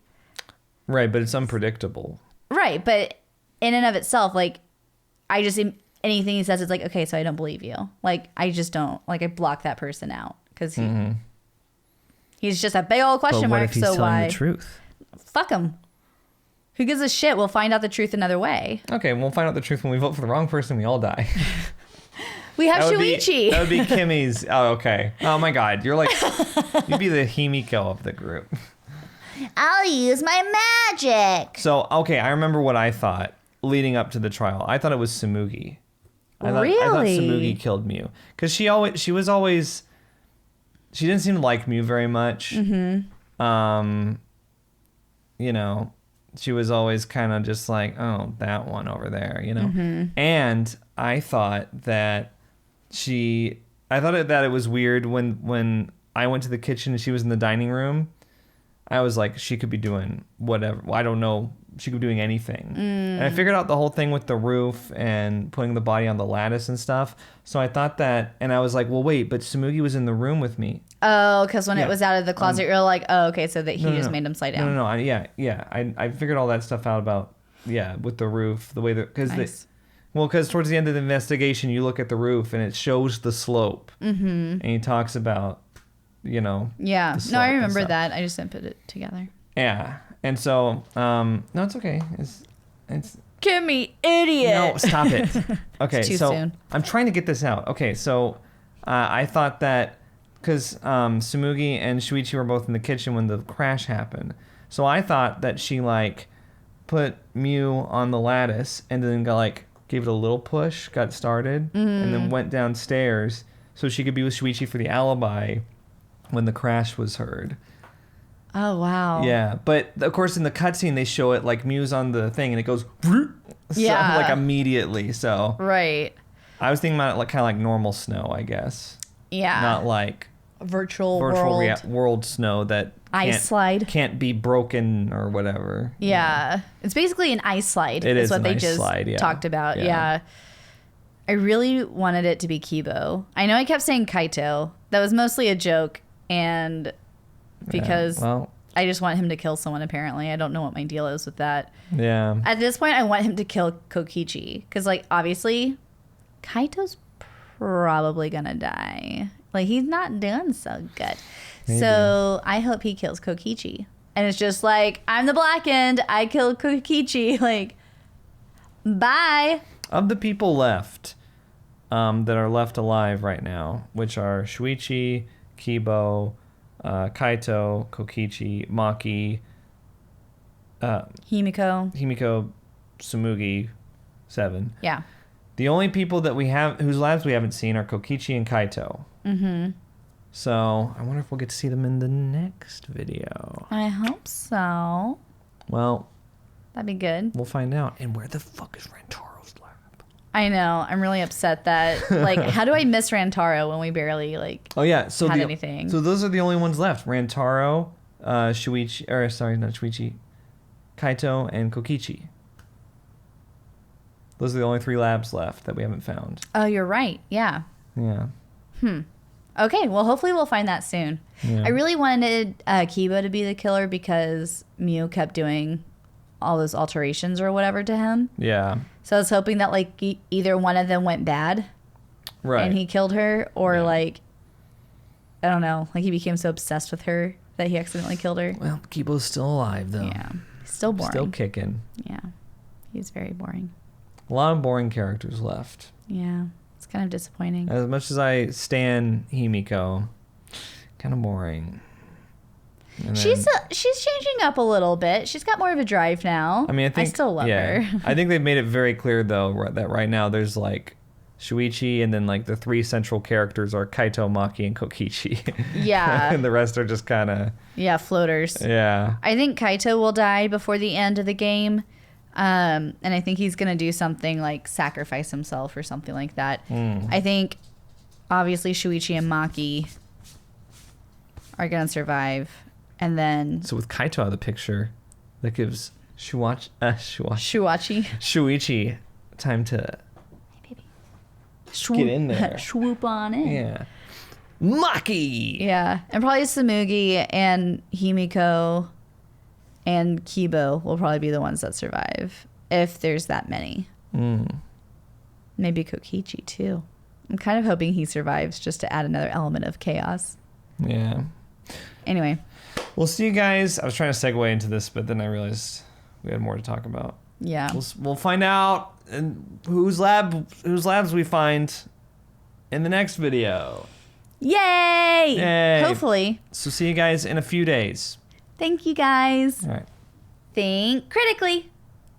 S1: Right, but it's unpredictable.
S2: Right, but in and of itself, like anything he says, it's like, okay, so I don't believe you. Like I just don't. Like I block that person out because he's just a big old question
S1: But what
S2: mark.
S1: if he's
S2: so
S1: telling
S2: why?
S1: the truth?
S2: Fuck him. Who gives a shit? We'll find out the truth another way.
S1: Okay, we'll find out the truth when we vote for the wrong person. We all die.
S2: We have Shuichi.
S1: That would be Kimmy's. Oh, okay. Oh my God, you'd be the Himiko of the group.
S10: I'll use my magic.
S1: So okay, I remember what I thought leading up to the trial. I thought it was Tsumugi. I thought Tsumugi killed Mew, because she didn't seem to like Mew very much. You know, she was always kind of just like, oh, that one over there, you know. And I thought that it was weird when I went to the kitchen and she was in the dining room. I was like, she could be doing whatever. I don't know. She could be doing anything. And I figured out the whole thing with the roof and putting the body on the lattice and stuff. So I thought that, and I was like, well, wait, but Tsumugi was in the room with me.
S2: Oh, because when it was out of the closet, you're like, oh, okay, so that he just made him slide down.
S1: No. I figured all that stuff out about, with the roof, the way that, because towards the end of the investigation, you look at the roof and it shows the slope. And he talks about,
S2: Yeah. No, I remember that. I just didn't put it together.
S1: Yeah. And so, no, it's okay. It's
S2: Kimmy, idiot.
S1: No, stop it. Okay,
S2: It's too
S1: so
S2: soon.
S1: I'm trying to get this out. Okay, so I thought that because Tsumugi and Shuichi were both in the kitchen when the crash happened, so I thought that she put Mew on the lattice and then gave it a little push, got started, and then went downstairs so she could be with Shuichi for the alibi when the crash was heard.
S2: Oh, wow.
S1: Yeah, but of course in the cutscene they show it Mew's on the thing and it goes immediately. So
S2: right.
S1: I was thinking about it kind of like normal snow, I guess.
S2: Yeah.
S1: Not like
S2: virtual world
S1: snow that
S2: ice slide
S1: can't be broken or whatever.
S2: Yeah, it's basically an ice slide.
S1: It is
S2: what
S1: an
S2: they
S1: ice
S2: just
S1: slide, yeah.
S2: talked about. Yeah. I really wanted it to be Kibo. I know I kept saying Kaito. That was mostly a joke, and because I just want him to kill someone. Apparently, I don't know what my deal is with that.
S1: Yeah.
S2: At this point, I want him to kill Kokichi because, obviously, Kaito's probably gonna die. He's not doing so good. Maybe. So I hope he kills Kokichi. And it's just I'm the Black End. I killed Kokichi. Bye.
S1: Of the people left that are left alive right now, which are Shuichi, Kibo, Kaito, Kokichi, Maki, Himiko, Tsumugi, 7.
S2: Yeah.
S1: The only people that we have whose lives we haven't seen are Kokichi and Kaito. So I wonder if we'll get to see them in the next video.
S2: I hope so.
S1: Well,
S2: that'd be good.
S1: We'll find out. And where the fuck is Rantaro's lab?
S2: I know. I'm really upset that, like, how do I miss Rantaro when we barely, like,
S1: So
S2: had anything?
S1: So those are the only ones left. Rantaro, Shuichi, or sorry, not Shuichi, Kaito, and Kokichi. Those are the only 3 labs left that we haven't found.
S2: Oh, you're right. Yeah.
S1: Yeah.
S2: Okay, well, hopefully we'll find that soon.
S1: Yeah.
S2: I really wanted Kiba to be the killer because Mew kept doing all those alterations or whatever to him.
S1: Yeah.
S2: So I was hoping that, like, either one of them went bad.
S1: Right.
S2: And he killed her, or, like, I don't know, like, he became so obsessed with her that he accidentally killed her.
S1: Well, Kibo's still alive, though.
S2: Yeah. Still boring.
S1: Still kicking.
S2: Yeah. He's very boring.
S1: A lot of boring characters left.
S2: Yeah. It's kind of disappointing.
S1: As much as I stan Himiko, kind of boring. And
S2: She's changing up a little bit. She's got more of a drive now.
S1: I mean, I
S2: still love her.
S1: I think they've made it very clear, though, that right now there's, like, Shuichi, and then, like, the 3 central characters are Kaito, Maki, and Kokichi.
S2: Yeah.
S1: And the rest are just kind of...
S2: Yeah, floaters.
S1: Yeah.
S2: I think Kaito will die before the end of the game. And I think he's going to do something like sacrifice himself or something like that. I think, obviously, Shuichi and Maki are going to survive. And then...
S1: So with Kaito out of the picture, that gives Shuichi time to get in there.
S2: Swoop on in.
S1: Yeah. Maki!
S2: Yeah. And probably Samugi and Himiko and Kibo will probably be the ones that survive. If there's that many. Maybe Kokichi, too. I'm kind of hoping he survives just to add another element of chaos.
S1: Yeah.
S2: Anyway.
S1: We'll see you guys. I was trying to segue into this, but then I realized we had more to talk about.
S2: Yeah.
S1: We'll find out whose labs we find in the next video.
S2: Yay!
S1: Yay!
S2: Hopefully.
S1: So see you guys in a few days.
S2: Thank you, guys.
S1: All right.
S2: Think critically.